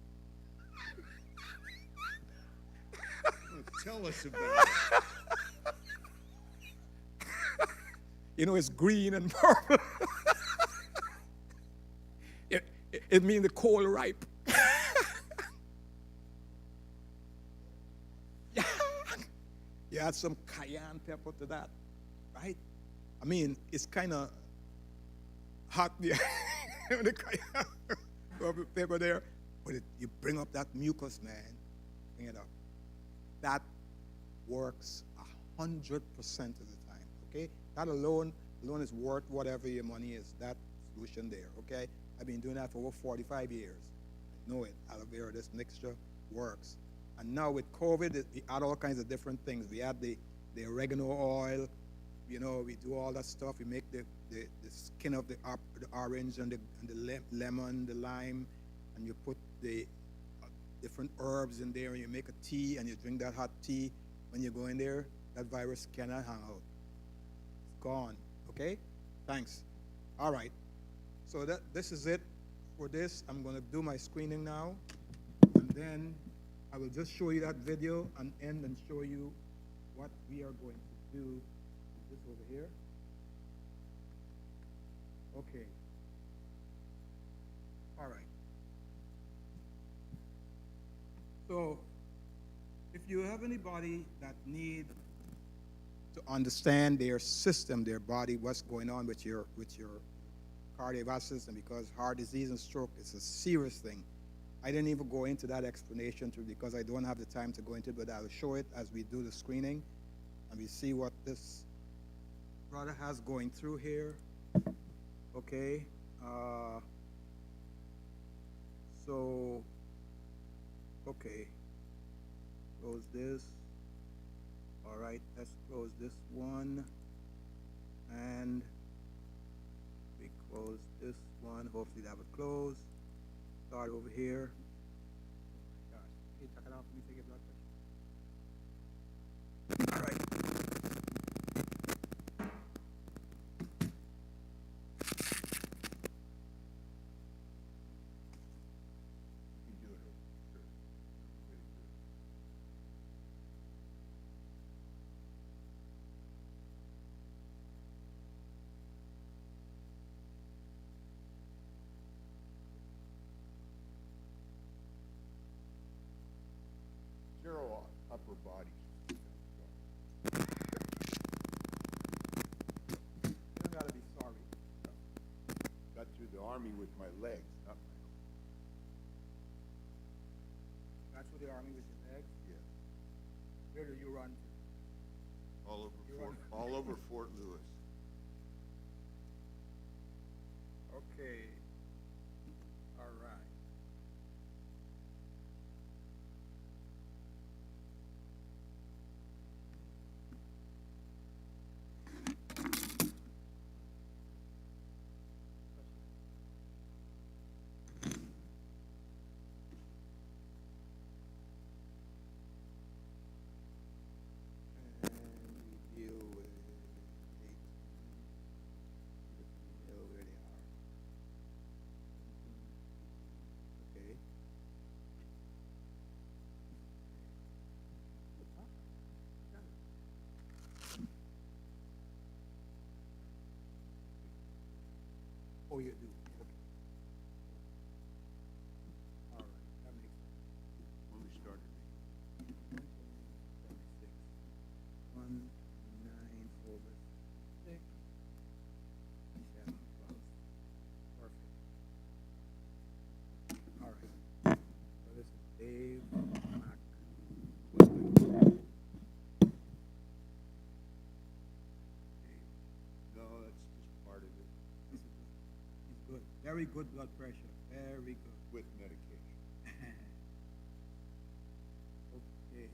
Tell us about it. You know, it's green and purple. It means the coal ripe. You add some cayenne pepper to that, right? I mean, it's kind of hot there. The cayenne pepper there. But you bring up that mucus, man. Bring it up. That works 100% of the time, okay? That alone is worth whatever your money is, that solution there, okay? I've been doing that for over 45 years. I know it. Aloe vera, this mixture works. And now with COVID, we add all kinds of different things. We add the oregano oil. You know, we do all that stuff. We make the skin of the orange and the lemon, the lime, and you put the different herbs in there, and you make a tea, and you drink that hot tea. When you go in there, that virus cannot hang out. It's gone. Okay? Thanks. All right. So this is it for this. I'm going to do my screening now, and then I will just show you that video and end and show you what we are going to do. This over here. Okay. All right. So, if you have anybody that need to understand their system, their body, what's going on with your cardiovascular system, because heart disease and stroke is a serious thing. I didn't even go into that explanation because I don't have the time to go into it, but I'll show it as we do the screening and we see what this brother has going through here. Okay. So Okay, close this. All right, let's close this one. And we close this one. Hopefully that would close. Start over here. Oh my gosh. Can you tuck it off for me to get blood pressure? All right. You can do it, sure. Really good. Zero upper body. You don't gotta be sorry. Got through the army with my legs, not my arms. Got through the army with your legs. Yeah. Where do you run to? All over Fort Lewis. Okay. All right. And we deal with 18. We know where they are. Okay. Oh, you do. Okay. All right. That makes sense. When we started. 1, 9 over 6. 7 plus. Perfect. All right. So this is Dave Mack. No, that's just part of it He's good. Very good blood pressure. Very good. with medication. Okay.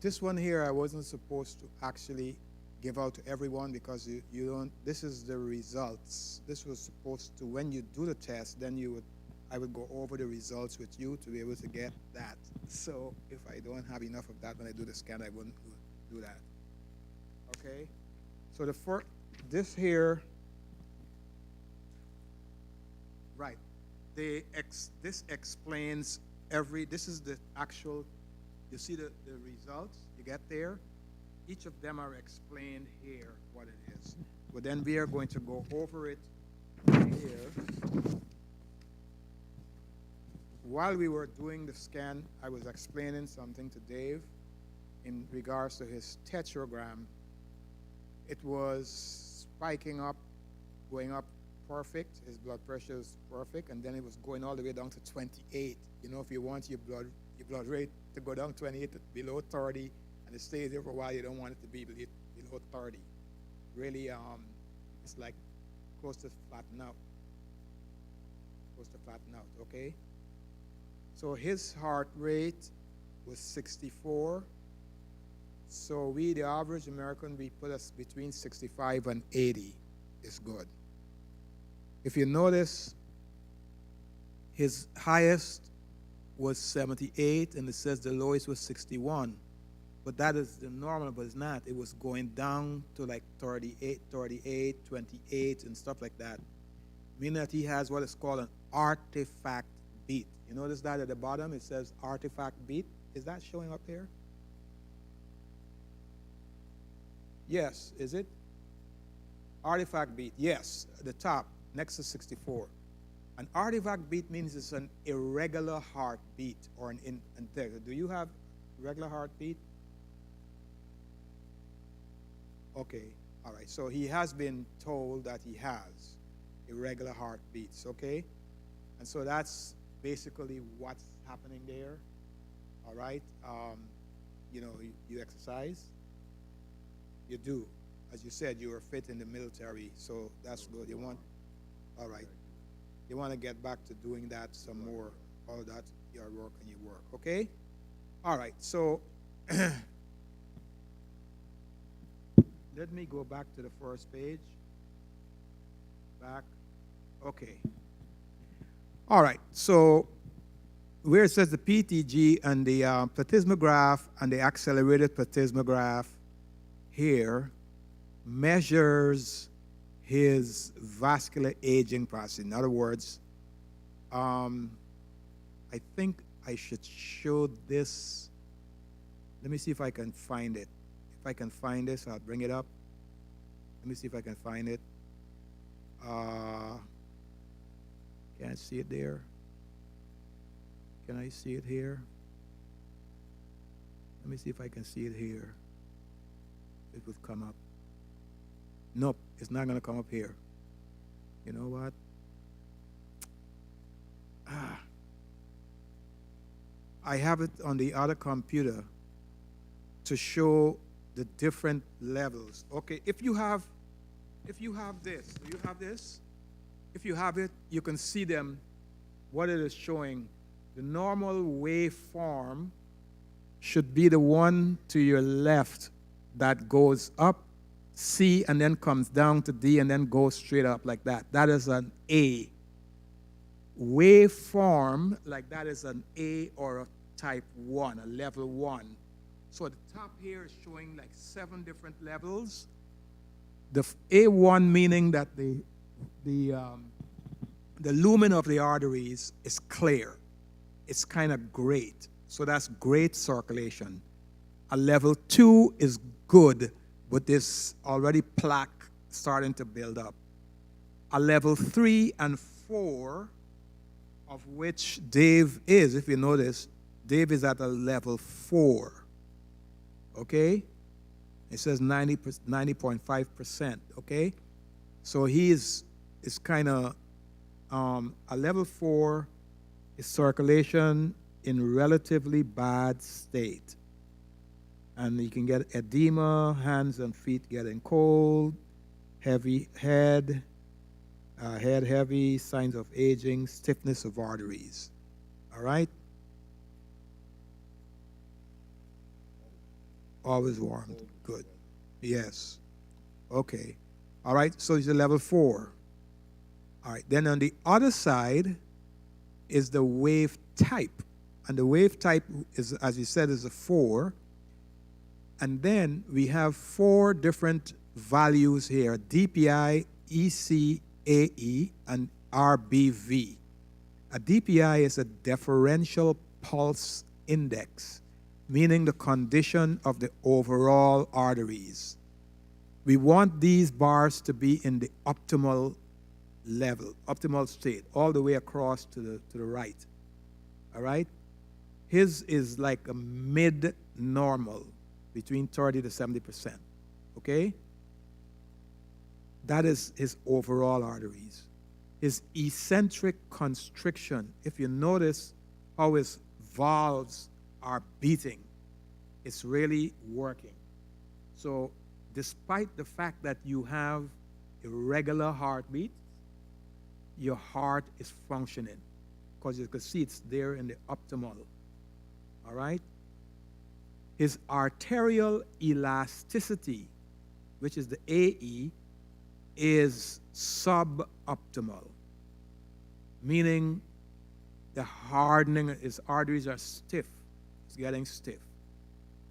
This one here, I wasn't supposed to actually give out to everyone because you don't, this is the results. This was supposed to, when you do the test, then I would go over the results with you to be able to get that. So if I don't have enough of that when I do the scan, I wouldn't do that. Okay? So this here, right. This explains this is the actual, you see the results you get there? Each of them are explained here what it is. But then we are going to go over it here. While we were doing the scan, I was explaining something to Dave in regards to his tetragram. It was spiking up, going up perfect. His blood pressure is perfect, and then it was going all the way down to 28. You know, if you want your blood rate to go down 28 below 30, and it stays there for a while, you don't want it to be below 30. Really, it's like close to flatten out. Close to flatten out, okay? So his heart rate was 64. So the average American, we put us between 65 and 80 is good. If you notice, his highest was 78, and it says the lowest was 61. But that is the normal, but it's not. It was going down to like 38, 28, and stuff like that. Meaning that he has what is called an artifact beat. You notice that at the bottom, it says artifact beat. Is that showing up here? Yes, is it? Artifact beat, yes, at the top, next to 64. An artifact beat means it's an irregular heartbeat or an irregular. Do you have regular heartbeat? Okay, all right. So he has been told that he has irregular heartbeats, okay? And so that's basically what's happening there, all right? You know, you exercise? You do. As you said, you were fit in the military, so that's good. You want, all right. You want to get back to doing that some more, all that, your work and your work, okay? All right, so let me go back to the first page. Back, okay. All right, so where it says the PTG and the plethysmograph and the accelerated plethysmograph here measures his vascular aging process. In other words, I think I should show this. Let me see if I can find it. If I can find this, I'll bring it up. Let me see if I can find it. Can't see it there. Can I see it here? Let me see if I can see it here. It would come up. Nope, it's not going to come up here. You know what? I have it on the other computer to show the different levels. Okay, if you have this, do you have this? If you have it, you can see them, what it is showing. The normal waveform should be the one to your left that goes up C and then comes down to D and then goes straight up like that. That is an A. Waveform like that is an A or a type 1, a level 1. So the top here is showing like 7 different levels. The A1 meaning that the lumen of the arteries is clear. It's kind of great. So that's great circulation. A level 2 is good, but there's already plaque starting to build up. A level 3 and 4, of which Dave is, if you notice, Dave is at a level 4. Okay? It says 90.5%. Okay? So he is kind of a level 4 is circulation in relatively bad state. And you can get edema, hands and feet getting cold, heavy head heavy, signs of aging, stiffness of arteries. All right? Always warm. Good. Yes. Okay. All right. So it's a level 4. All right. Then on the other side is the wave type. And the wave type is, as you said, is a 4. And then we have 4 different values here: DPI, EC, AE, and RBV. A DPI is a differential pulse index, meaning the condition of the overall arteries. We want these bars to be in the optimal level, optimal state, all the way across to the right. All right? His is like a mid-normal, between 30 to 70%. Okay? That is his overall arteries. His eccentric constriction, if you notice how his valves are beating, it's really working. So despite the fact that you have irregular heartbeat, your heart is functioning, because you can see it's there in the optimal. All right? His arterial elasticity, which is the AE, is suboptimal, meaning the hardening, his arteries are stiff. It's getting stiff.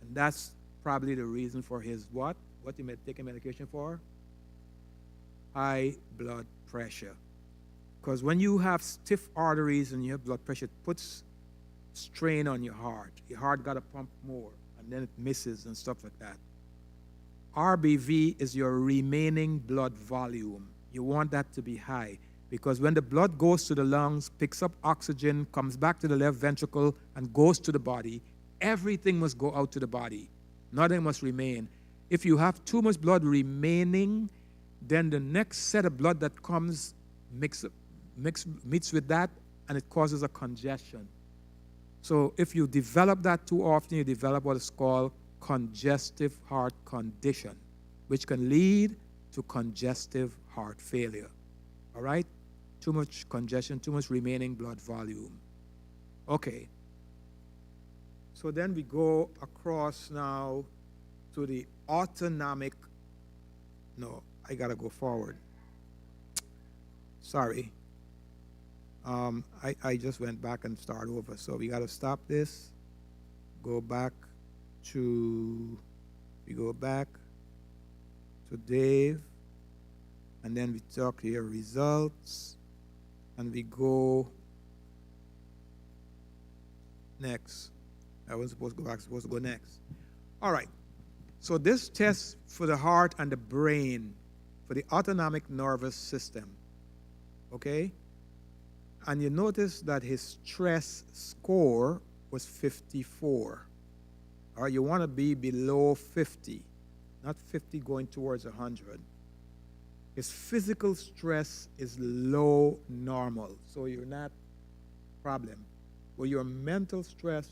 And that's probably the reason for his what? What he may take a medication for? High blood pressure. Because when you have stiff arteries and you have blood pressure, it puts strain on your heart. Your heart got to pump more, and then it misses and stuff like that. RBV is your remaining blood volume. You want that to be high, because when the blood goes to the lungs, picks up oxygen, comes back to the left ventricle, and goes to the body, everything must go out to the body. Nothing must remain. If you have too much blood remaining, then the next set of blood that comes meets with that, and it causes a congestion. So if you develop that too often, you develop what is called congestive heart condition, which can lead to congestive heart failure. All right? Too much congestion, too much remaining blood volume. Okay. So then we go across now to the autonomic. No, I got to go forward. Sorry. I just went back and start over. So we got to stop this, go back to Dave, and then we talk here results, and we go next. I wasn't supposed to go back, supposed to go next. All right. So this test for the heart and the brain, for the autonomic nervous system. Okay? And you notice that his stress score was 54. All right, you want to be below 50, not 50 going towards 100. His physical stress is low normal, so you're not problem. But your mental stress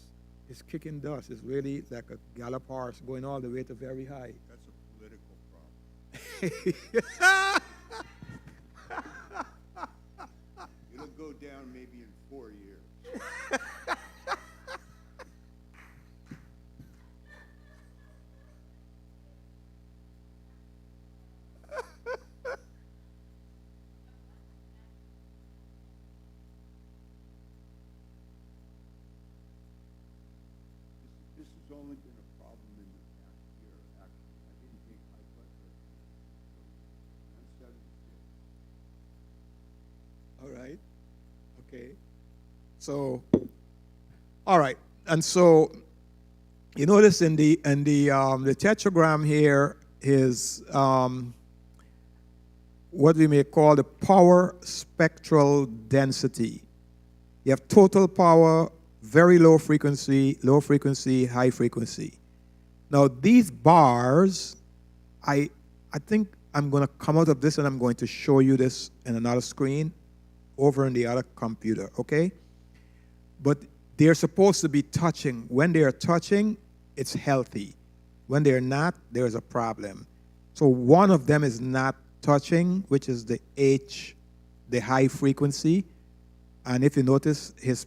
is kicking dust. It's really like a gallop horse going all the way to very high. That's a political problem. It'll go down maybe in 4 years. This has only been a problem in the past year, actually. I didn't think high blood pressure was I'm 76. All right. Okay. So, all right. And so, you notice in the tetragram here is what we may call the power spectral density. You have total power, very low frequency, high frequency. Now, these bars, I think I'm going to come out of this and I'm going to show you this in another screen over in the other computer, okay? But they're supposed to be touching. When they are touching, it's healthy. When they're not, there's a problem. So one of them is not touching, which is the H, the high frequency. And if you notice, his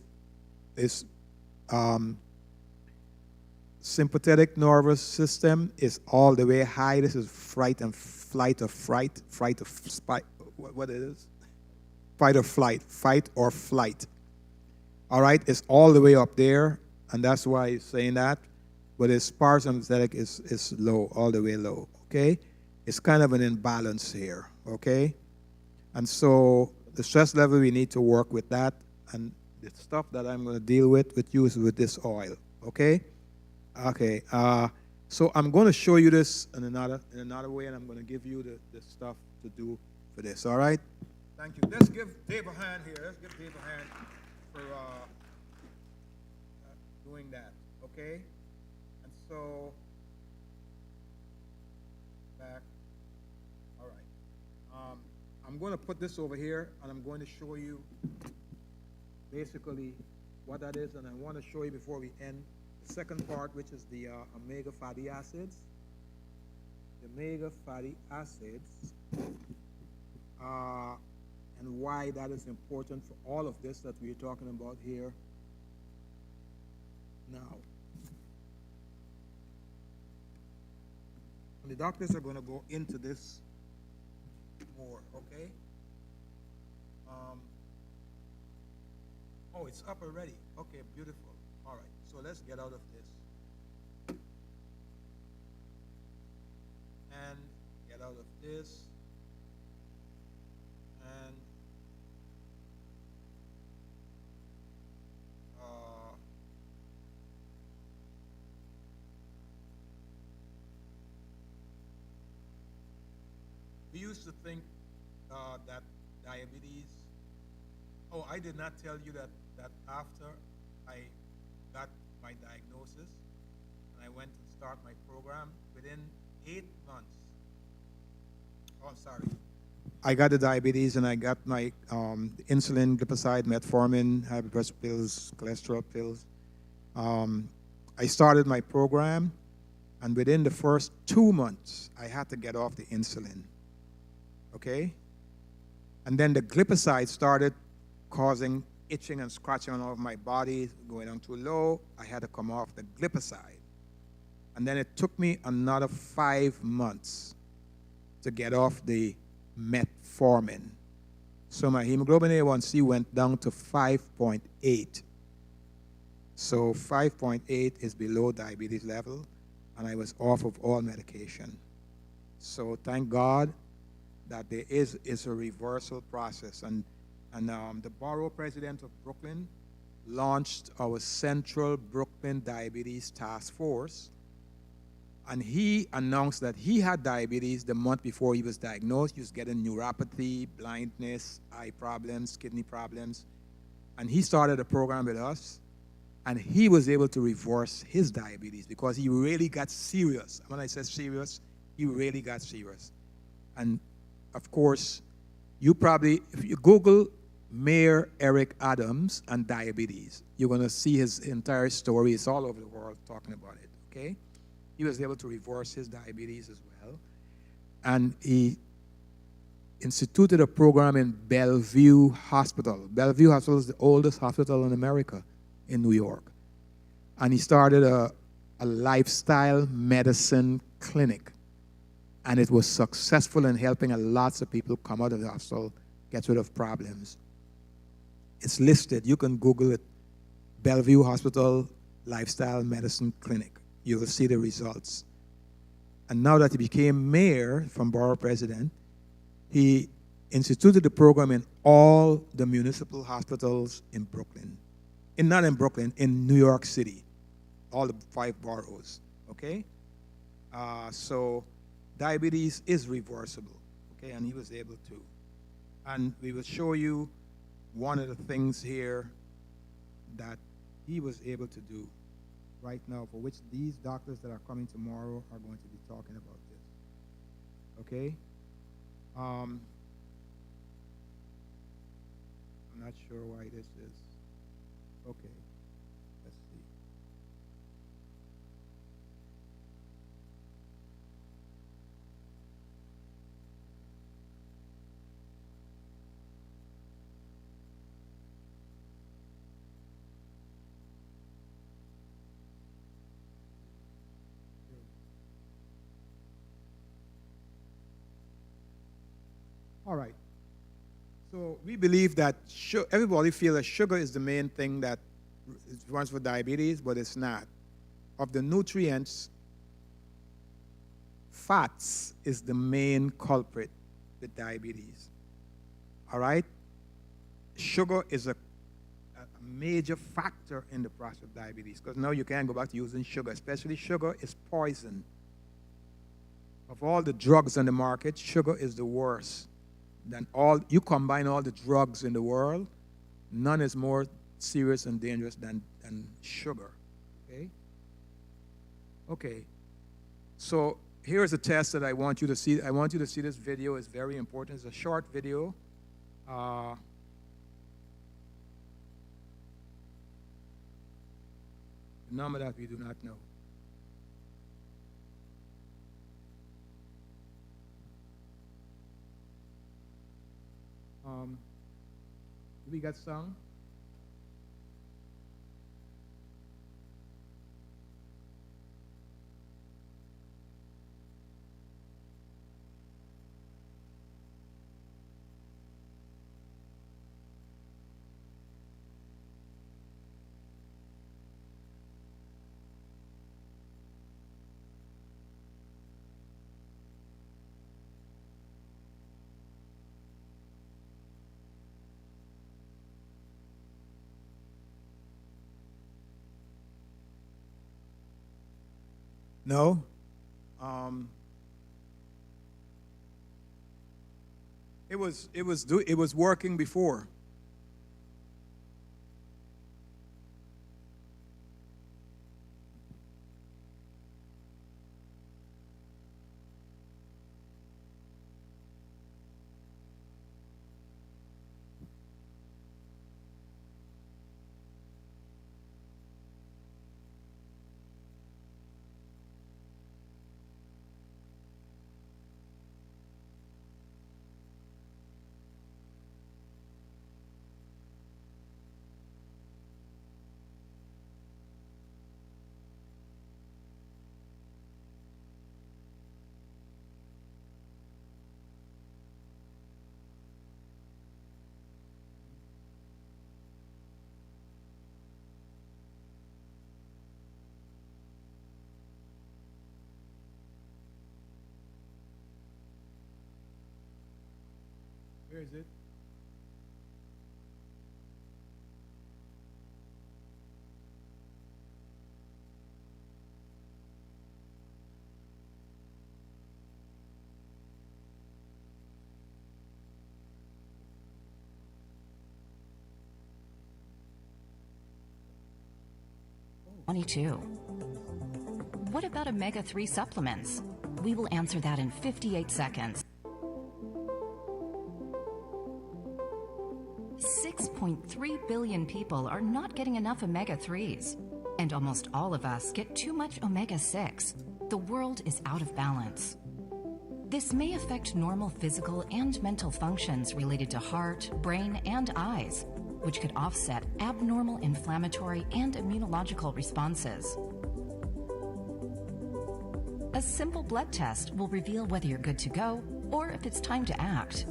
sympathetic nervous system is all the way high. This is fright and flight or fright of spite. What it is? Fight or flight, fight or flight. All right, it's all the way up there, and that's why he's saying that. But his parasympathetic is low, all the way low. Okay, it's kind of an imbalance here. Okay, and so the stress level, we need to work with that, and the stuff that I'm going to deal with you is with this oil. Okay. Okay, so I'm going to show you this in another way, and I'm going to give you the stuff to do for this, all right? Thank you. Let's give Dave a hand here. Let's give Dave a hand for doing that, okay? And so, back, all right. I'm going to put this over here, and I'm going to show you basically what that is, and I want to show you before we end the second part, which is the omega fatty acids. The omega fatty acids, and why that is important for all of this that we're talking about here now. And the doctors are going to go into this more, okay? Oh, it's up already. Okay, beautiful. All right, so let's get out of this. And get out of this. And we used to think that diabetes. Oh, I did not tell you that after I got my diagnosis and I went to start my program, within 8 months. Oh, I'm sorry. I got the diabetes and I got my insulin, glipizide, metformin, high blood pressure pills, cholesterol pills. I started my program, and within the first 2 months, I had to get off the insulin. Okay? And then the glipizide started causing itching and scratching all over my body, going down too low. I had to come off the glipizide. And then it took me another 5 months to get off the metformin. So my hemoglobin A1C went down to 5.8. So 5.8 is below diabetes level, and I was off of all medication. So thank God that there is a reversal process. And the borough president of Brooklyn launched our Central Brooklyn Diabetes Task Force, and he announced that he had diabetes the month before he was diagnosed. He was getting neuropathy, blindness, eye problems, kidney problems, and he started a program with us, and he was able to reverse his diabetes because he really got serious. When I say serious, he really got serious. And of course, you probably, if you Google Mayor Eric Adams and diabetes, you're going to see his entire story. It's all over the world talking about it, okay? He was able to reverse his diabetes as well. And he instituted a program in Bellevue Hospital. Bellevue Hospital is the oldest hospital in America, in New York. And he started a lifestyle medicine clinic. And it was successful in helping lots of people come out of the hospital, get rid of problems. It's listed. You can Google it. Bellevue Hospital Lifestyle Medicine Clinic. You will see the results. And now that he became mayor from borough president, he instituted the program in all the municipal hospitals in Brooklyn. Not in Brooklyn, in New York City. All the 5 boroughs, okay? So diabetes is reversible, okay? And he was able to. And we will show you one of the things here that he was able to do right now, for which these doctors that are coming tomorrow are going to be talking about this. Okay? I'm not sure why this is. Okay. Let's see. All right. So we believe that everybody feels that sugar is the main thing that runs for diabetes, but it's not. Of the nutrients, fats is the main culprit with diabetes. All right? Sugar is a major factor in the process of diabetes, because now you can't go back to using sugar. Especially sugar is poison. Of all the drugs on the market, sugar is the worst. You combine all the drugs in the world, none is more serious and dangerous than sugar. Okay? Okay. So here's a test that I want you to see. I want you to see this video. It's very important. It's a short video. The number that we do not know. Do we got some? No. It was working before. Where is it? What about omega-3 supplements? We will answer that in 58 seconds. 6.3 billion people are not getting enough omega-3s. And almost all of us get too much omega-6. The world is out of balance. This may affect normal physical and mental functions related to heart, brain, and eyes, which could offset abnormal inflammatory and immunological responses. A simple blood test will reveal whether you're good to go or if it's time to act.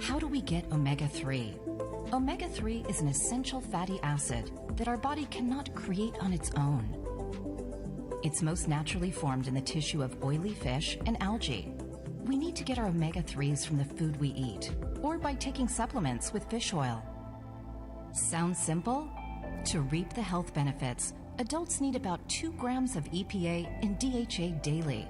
How do we get omega-3? Omega-3 is an essential fatty acid that our body cannot create on its own. It's most naturally formed in the tissue of oily fish and algae. We need to get our omega-3s from the food we eat or by taking supplements with fish oil. Sounds simple? To reap the health benefits, adults need about 2 grams of EPA and DHA daily.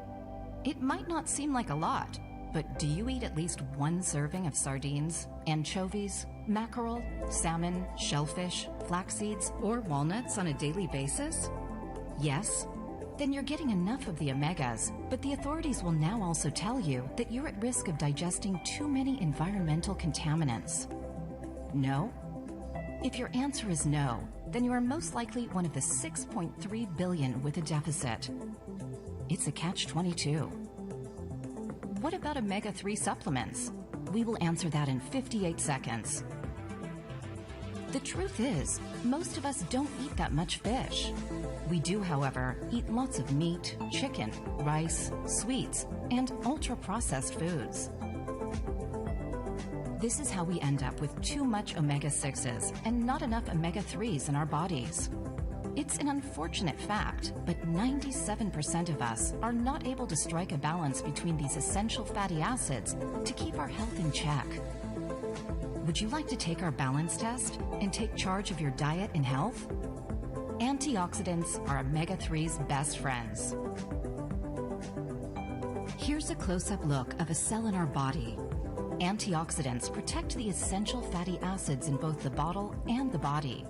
It might not seem like a lot, but do you eat at least 1 serving of sardines, anchovies, mackerel, salmon, shellfish, flax seeds, or walnuts on a daily basis? Yes? Then you're getting enough of the omegas, but the authorities will now also tell you that you're at risk of digesting too many environmental contaminants. No? If your answer is no, then you are most likely one of the 6.3 billion with a deficit. It's a catch-22. What about omega-3 supplements? We will answer that in 58 seconds. The truth is, most of us don't eat that much fish. We do, however, eat lots of meat, chicken, rice, sweets, and ultra-processed foods. This is how we end up with too much omega-6s and not enough omega-3s in our bodies. It's an unfortunate fact, but 97% of us are not able to strike a balance between these essential fatty acids to keep our health in check. Would you like to take our balance test and take charge of your diet and health? Antioxidants are omega-3's best friends. Here's a close-up look of a cell in our body. Antioxidants protect the essential fatty acids in both the bottle and the body.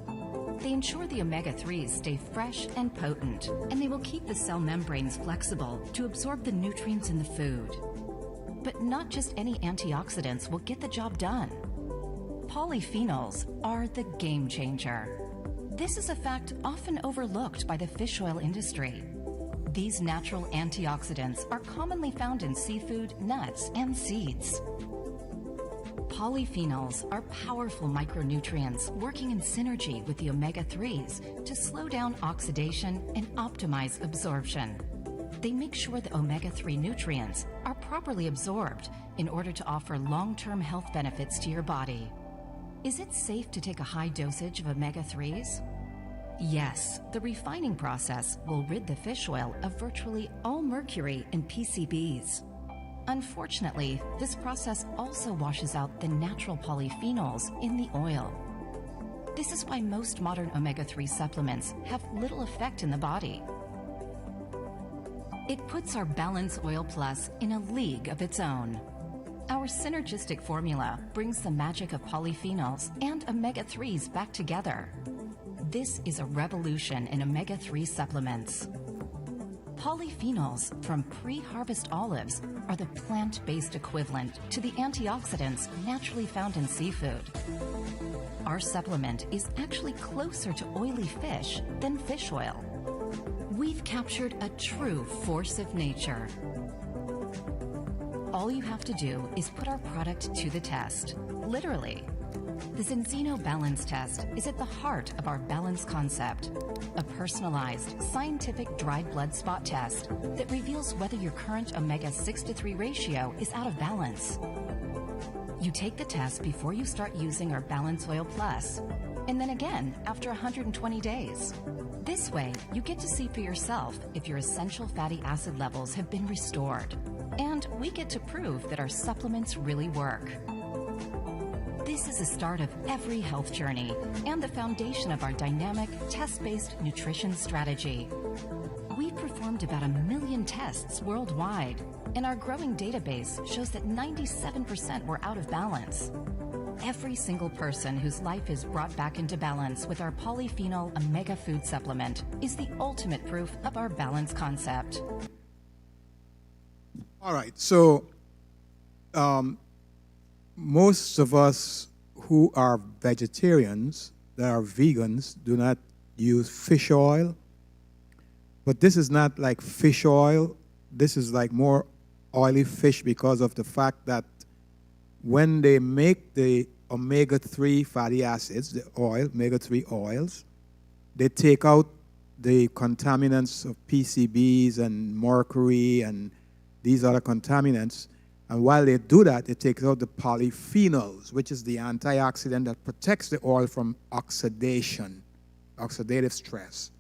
They ensure the omega-3s stay fresh and potent, and they will keep the cell membranes flexible to absorb the nutrients in the food. But not just any antioxidants will get the job done. Polyphenols are the game changer. This is a fact often overlooked by the fish oil industry. These natural antioxidants are commonly found in seafood, nuts, and seeds. Polyphenols are powerful micronutrients working in synergy with the omega-3s to slow down oxidation and optimize absorption. They make sure the omega-3 nutrients are properly absorbed in order to offer long-term health benefits to your body. Is it safe to take a high dosage of omega-3s? Yes, the refining process will rid the fish oil of virtually all mercury and PCBs. Unfortunately, this process also washes out the natural polyphenols in the oil. This is why most modern omega-3 supplements have little effect in the body. It puts our Balance Oil Plus in a league of its own. Our synergistic formula brings the magic of polyphenols and omega-3s back together. This is a revolution in omega-3 supplements. Polyphenols from pre-harvest olives are the plant-based equivalent to the antioxidants naturally found in seafood. Our supplement is actually closer to oily fish than fish oil. We've captured a true force of nature. All you have to do is put our product to the test, literally. The Zenzino Balance Test is at the heart of our balance concept, a personalized, scientific dried blood spot test that reveals whether your current omega-6-3 ratio is out of balance. You take the test before you start using our Balance Oil Plus, and then again after 120 days. This way, you get to see for yourself if your essential fatty acid levels have been restored. And we get to prove that our supplements really work. This is the start of every health journey and the foundation of our dynamic, test-based nutrition strategy. We've performed about 1 million tests worldwide, and our growing database shows that 97% were out of balance. Every single person whose life is brought back into balance with our polyphenol omega food supplement is the ultimate proof of our balance concept. All right, so most of us who are vegetarians, that are vegans, do not use fish oil. But this is not like fish oil. This is like more oily fish because of the fact that when they make the omega-3 fatty acids, the oil, omega-3 oils, they take out the contaminants of PCBs and mercury and these other contaminants. And while they do that, it takes out the polyphenols, which is the antioxidant that protects the oil from oxidation, oxidative stress.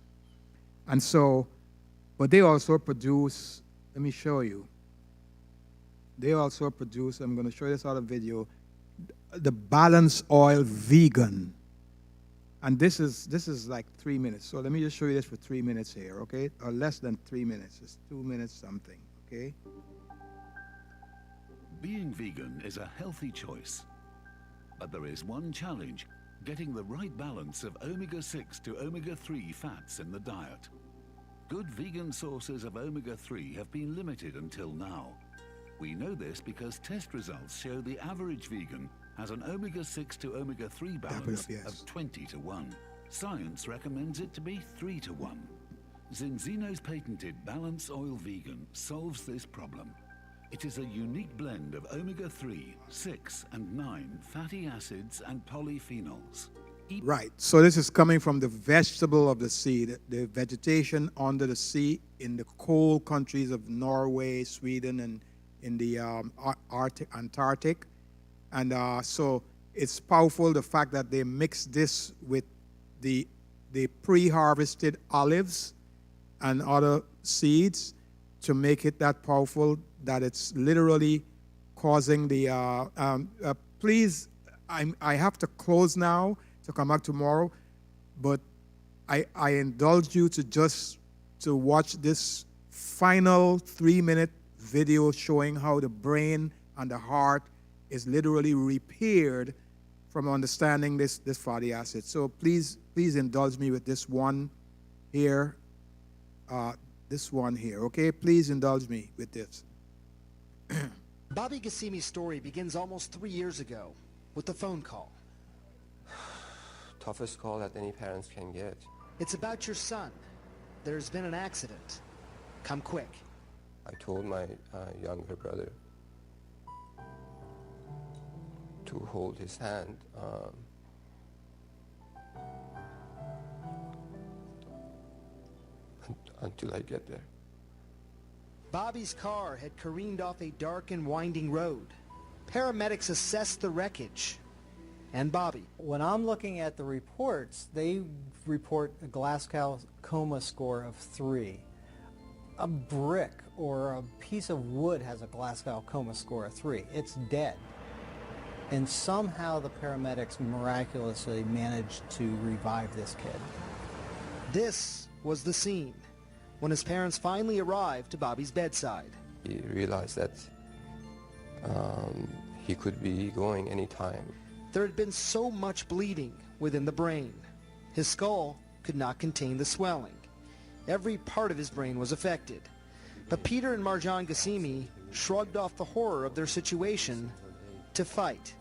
And so, but they also produce, let me show you. They also produce, I'm going to show you this other video, the Balance Oil Vegan. And this is like 3 minutes. So let me just show you this for 3 minutes here, okay? Or less than 3 minutes. It's 2 minutes something, okay? Being vegan is a healthy choice. But there is one challenge: getting the right balance of omega-6 to omega-3 fats in the diet. Good vegan sources of omega-3 have been limited until now. We know this because test results show the average vegan has an omega-6 to omega-3 balance of 20 to 1. Science recommends it to be 3 to 1. Zenzino's patented Balance Oil Vegan solves this problem. It is a unique blend of omega-3, 6, and 9 fatty acids and polyphenols. Right. So this is coming from the vegetable of the sea, the vegetation under the sea in the cold countries of Norway, Sweden, and in the Antarctic. And so it's powerful, the fact that they mix this with the pre-harvested olives and other seeds to make it that powerful that it's literally causing the, please, I have to close now to come back tomorrow, but I indulge you to watch this final 3-minute video showing how the brain and the heart is literally repaired from understanding this fatty acid. So please indulge me with this one here, okay? Please indulge me with this. Bobby Gassimi's story begins almost 3 years ago with a phone call. Toughest call that any parents can get. It's about your son. There's been an accident. Come quick. I told my younger brother to hold his hand until I get there. Bobby's car had careened off a dark and winding road. Paramedics assessed the wreckage. And Bobby. When I'm looking at the reports, they report a Glasgow coma score of 3. A brick or a piece of wood has a Glasgow coma score of 3. It's dead. And somehow the paramedics miraculously managed to revive this kid. This was the scene when his parents finally arrived to Bobby's bedside. He realized that he could be going anytime. There had been so much bleeding within the brain. His skull could not contain the swelling. Every part of his brain was affected. But Peter and Marjan Gassimi shrugged off the horror of their situation to fight.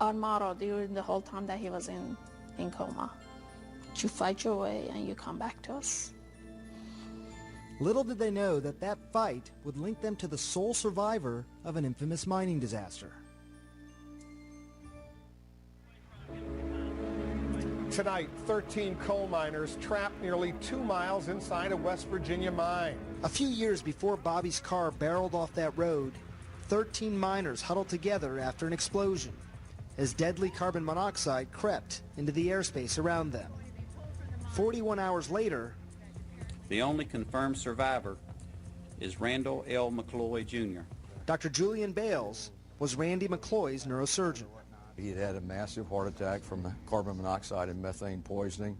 Our motto during the whole time that he was in coma, you fight your way and you come back to us. Little did they know that that fight would link them to the sole survivor of an infamous mining disaster. Tonight, 13 coal miners trapped nearly 2 miles inside a West Virginia mine. A few years before Bobby's car barreled off that road, 13 miners huddled together after an explosion as deadly carbon monoxide crept into the airspace around them. 41 hours later, the only confirmed survivor is Randall L. McCloy, Jr. Dr. Julian Bales was Randy McCloy's neurosurgeon. He had had a massive heart attack from carbon monoxide and methane poisoning.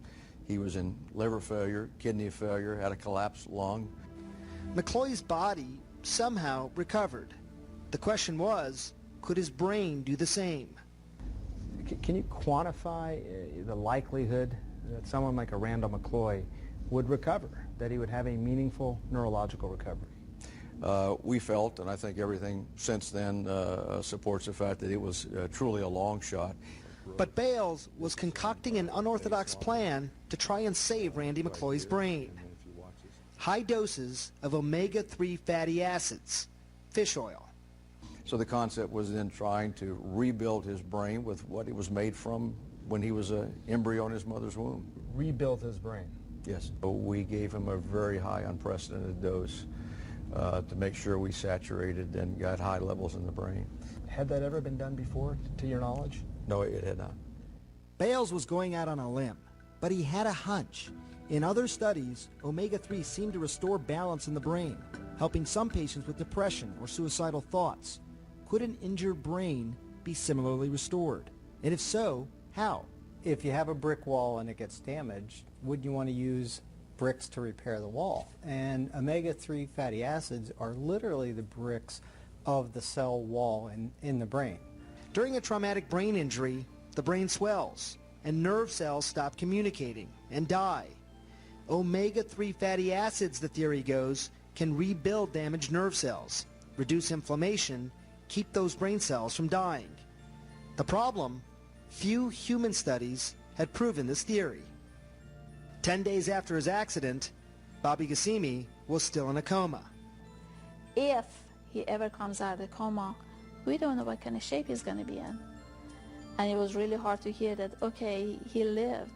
He was in liver failure, kidney failure, had a collapsed lung. McCloy's body somehow recovered. The question was, could his brain do the same? Can you quantify the likelihood that someone like a Randall McCloy would recover, that he would have a meaningful neurological recovery? We felt, and I think everything since then supports the fact that it was truly a long shot. But Bales was concocting an unorthodox plan to try and save Randy McCloy's brain. High doses of omega-3 fatty acids, fish oil. So the concept was then trying to rebuild his brain with what it was made from when he was an embryo in his mother's womb. Rebuild his brain? Yes. So we gave him a very high, unprecedented dose to make sure we saturated and got high levels in the brain. Had that ever been done before, to your knowledge? No, it had not. Bales was going out on a limb, but he had a hunch. In other studies, omega-3 seemed to restore balance in the brain, helping some patients with depression or suicidal thoughts. Could an injured brain be similarly restored? And if so, how? If you have a brick wall and it gets damaged, would you want to use bricks to repair the wall? And omega-3 fatty acids are literally the bricks of the cell wall in the brain. During a traumatic brain injury, the brain swells and nerve cells stop communicating and die. Omega-3 fatty acids, the theory goes, can rebuild damaged nerve cells, reduce inflammation, keep those brain cells from dying. The problem? Few human studies had proven this theory. 10 days after his accident, Bobby Gassimi was still in a coma. If he ever comes out of the coma, we don't know what kind of shape he's going to be in. And it was really hard to hear that, okay, he lived,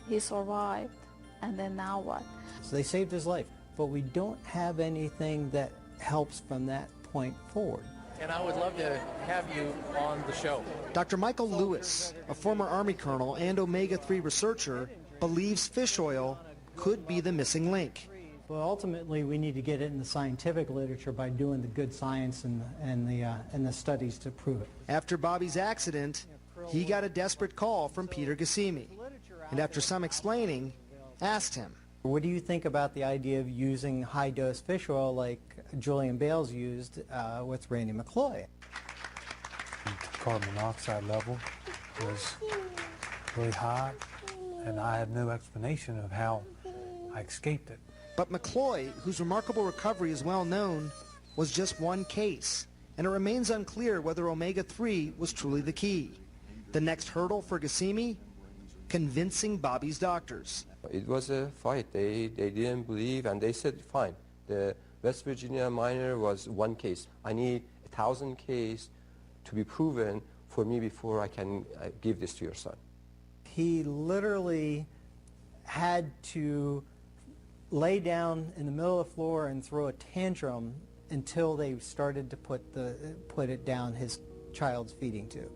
he survived, and then now what? So they saved his life, but we don't have anything that helps from that point forward. And I would love to have you on the show. Dr. Michael Lewis, a former Army colonel and omega-3 researcher, believes fish oil could be the missing link. But ultimately, we need to get it in the scientific literature by doing the good science and the studies to prove it. After Bobby's accident, he got a desperate call from Peter Gassimi, and after some explaining, asked him, what do you think about the idea of using high-dose fish oil like Julian Bales used with Randy McCloy? The carbon monoxide level was really high, and I had no explanation of how I escaped it. But McCloy, whose remarkable recovery is well known, was just one case, and it remains unclear whether omega-3 was truly the key. The next hurdle for Gassimi? Convincing Bobby's doctors. It was a fight. They didn't believe, and they said, fine, the West Virginia miner was one case. I need 1,000 cases to be proven for me before I can give this to your son. He literally had to lay down in the middle of the floor and throw a tantrum until they started to put it down his child's feeding tube.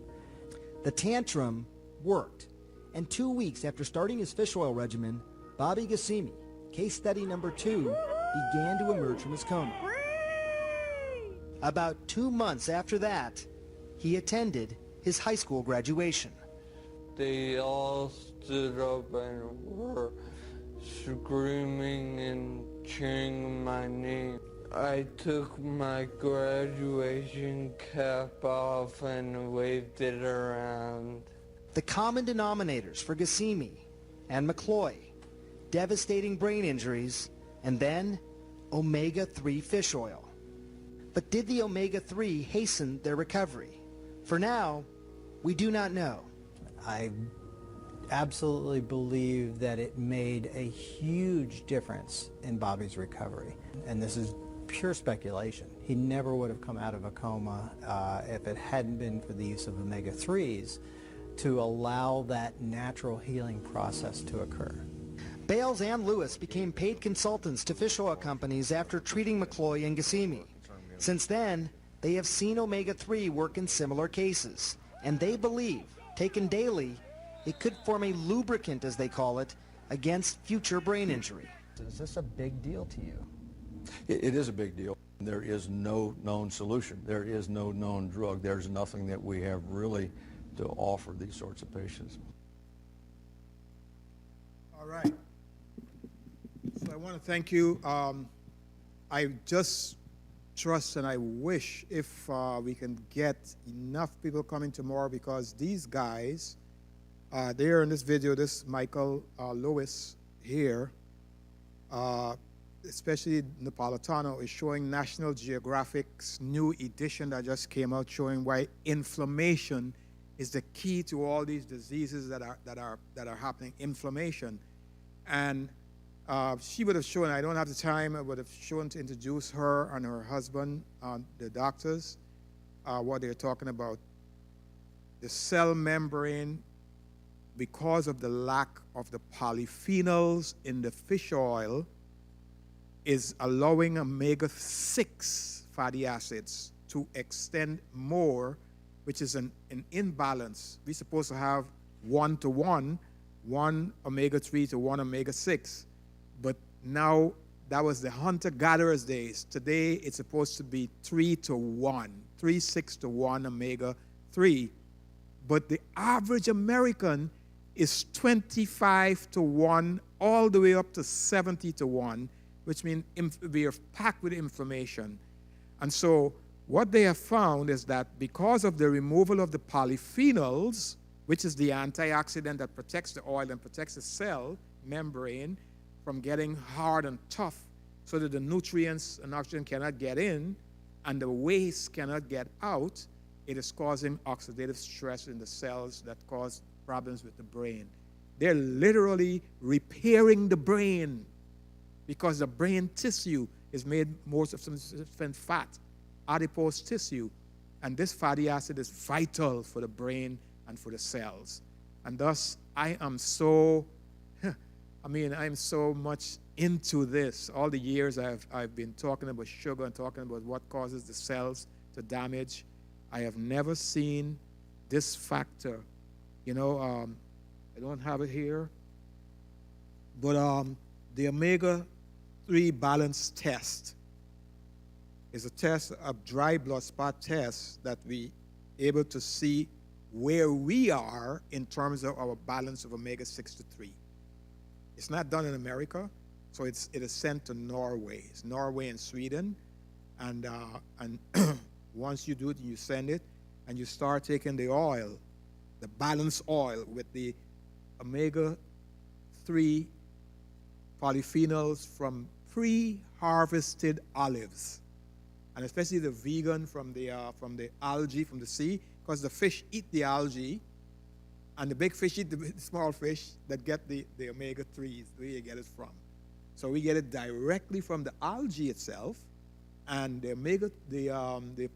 The tantrum worked, and 2 weeks after starting his fish oil regimen, Bobby Gassimi, case study number 2, began to emerge from his coma. About 2 months after that, he attended his high school graduation. They all stood up and were screaming and cheering my name. I took my graduation cap off and waved it around. The common denominators for Gassimi and McCloy: devastating brain injuries, and then omega-3 fish oil. But did the omega-3 hasten their recovery? For now, we do not know. I absolutely believe that it made a huge difference in Bobby's recovery. And this is pure speculation. He never would have come out of a coma if it hadn't been for the use of omega-3s to allow that natural healing process to occur. Bales and Lewis became paid consultants to fish oil companies after treating McCloy and Gassimi. Since then, they have seen omega-3 work in similar cases, and they believe, taken daily, it could form a lubricant, as they call it, against future brain injury. Is this a big deal to you? It is a big deal. There is no known solution. There is no known drug. There's nothing that we have really to offer these sorts of patients. All right. So I want to thank you. I just trust and I wish if we can get enough people coming tomorrow, because these guys, there in this video, this Michael Lewis here, especially Napolitano, is showing National Geographic's new edition that just came out, showing why inflammation is the key to all these diseases that are happening. Inflammation, and she would have shown. I don't have the time. I would have shown to introduce her and her husband, the doctors, what they're talking about. The cell membrane, because of the lack of the polyphenols in the fish oil, is allowing omega-6 fatty acids to extend more, which is an imbalance. We're supposed to have 1-to-1, one omega-3 to one omega-6. But now, that was the hunter-gatherers days. Today, it's supposed to be 3-to-1, 3-6-to-1 omega-3. But the average American is 25-to-1, all the way up to 70-to-1, which means we are packed with inflammation. And so what they have found is that because of the removal of the polyphenols, which is the antioxidant that protects the oil and protects the cell membrane from getting hard and tough so that the nutrients and oxygen cannot get in and the waste cannot get out, it is causing oxidative stress in the cells that cause problems with the brain. They're literally repairing the brain, because the brain tissue is made most of from fat, adipose tissue, and this fatty acid is vital for the brain and for the cells. And thus, I am so, I'm so much into this. All the years I've been talking about sugar and talking about what causes the cells to damage, I have never seen this factor. I don't have it here, but the omega-3 balance test is a test, a dry blood spot test that we able to see where we are in terms of our balance of omega-6 to 3. It's not done in America, so it is sent to Norway. It's Norway and Sweden, and once you do it, you send it, and you start taking the oil, the balanced oil with the omega-3 polyphenols from pre-harvested olives, and especially the vegan from the algae from the sea, because the fish eat the algae, and the big fish eat the small fish that get the omega-3s, where you get it from. So we get it directly from the algae itself, and the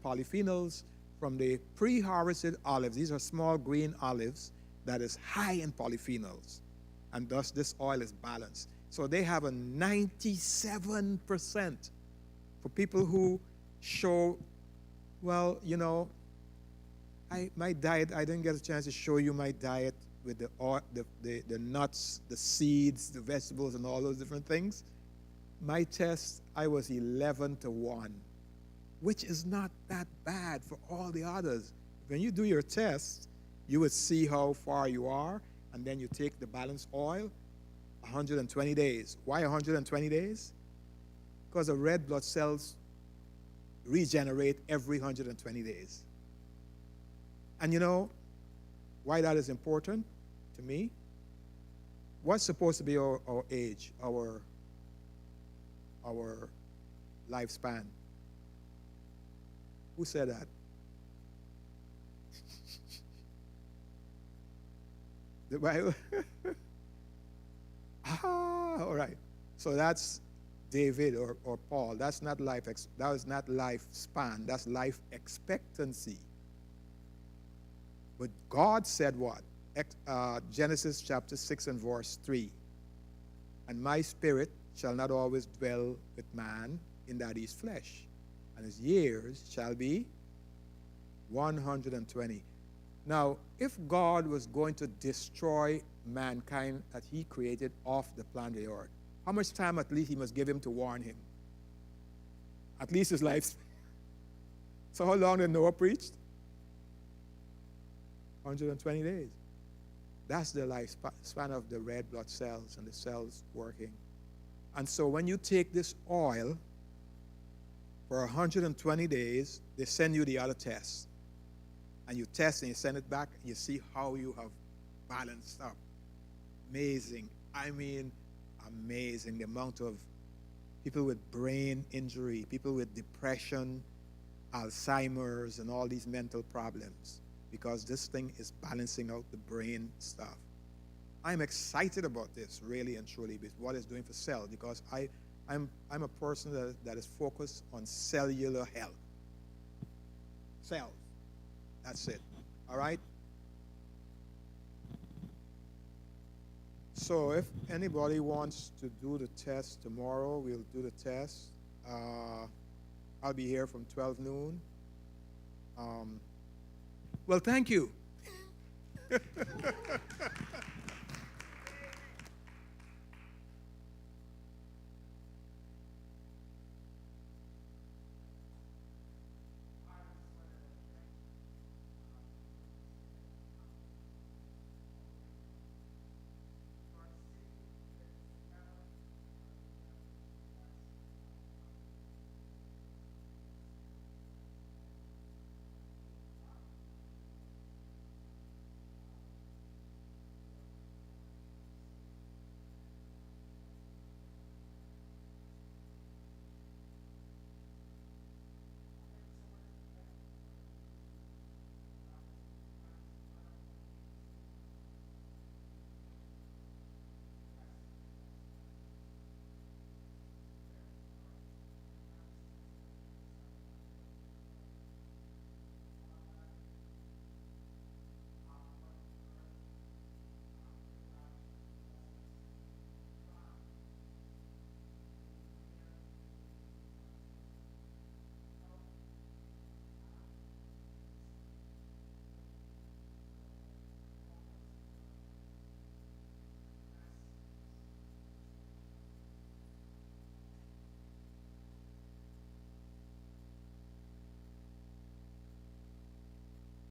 polyphenols from the pre-harvested olives. These are small green olives that is high in polyphenols, and thus this oil is balanced. So they have a 97% for people who show, well, my diet, I didn't get a chance to show you my diet with the nuts, the seeds, the vegetables, and all those different things. My test, I was 11 to 1, which is not that bad for all the others. When you do your test, you would see how far you are, and then you take the balanced oil, 120 days. Why 120 days? Because the red blood cells regenerate every 120 days. And you know why that is important to me? What's supposed to be our age, our lifespan? Who said that? The Bible? All right. So that's David or Paul. That's not life. That is not lifespan. That's life expectancy. But God said what? Genesis chapter 6 and verse 3. And my spirit shall not always dwell with man in that his flesh, and his years shall be 120. Now, if God was going to destroy mankind that he created off the planet of the earth, how much time at least he must give him to warn him? At least his life. So how long did Noah preach? 120 days. That's the lifespan of the red blood cells and the cells working. And so when you take this oil for 120 days, they send you the other tests. And you test and you send it back, and you see how you have balanced up. Amazing. I mean, amazing. The amount of people with brain injury, people with depression, Alzheimer's, and all these mental problems, because this thing is balancing out the brain stuff. I'm excited about this, really and truly, with what it's doing for cells, because I'm a person that is focused on cellular health. Cells. That's it. All right? So if anybody wants to do the test tomorrow, we'll do the test. I'll be here from 12 noon. Well, thank you.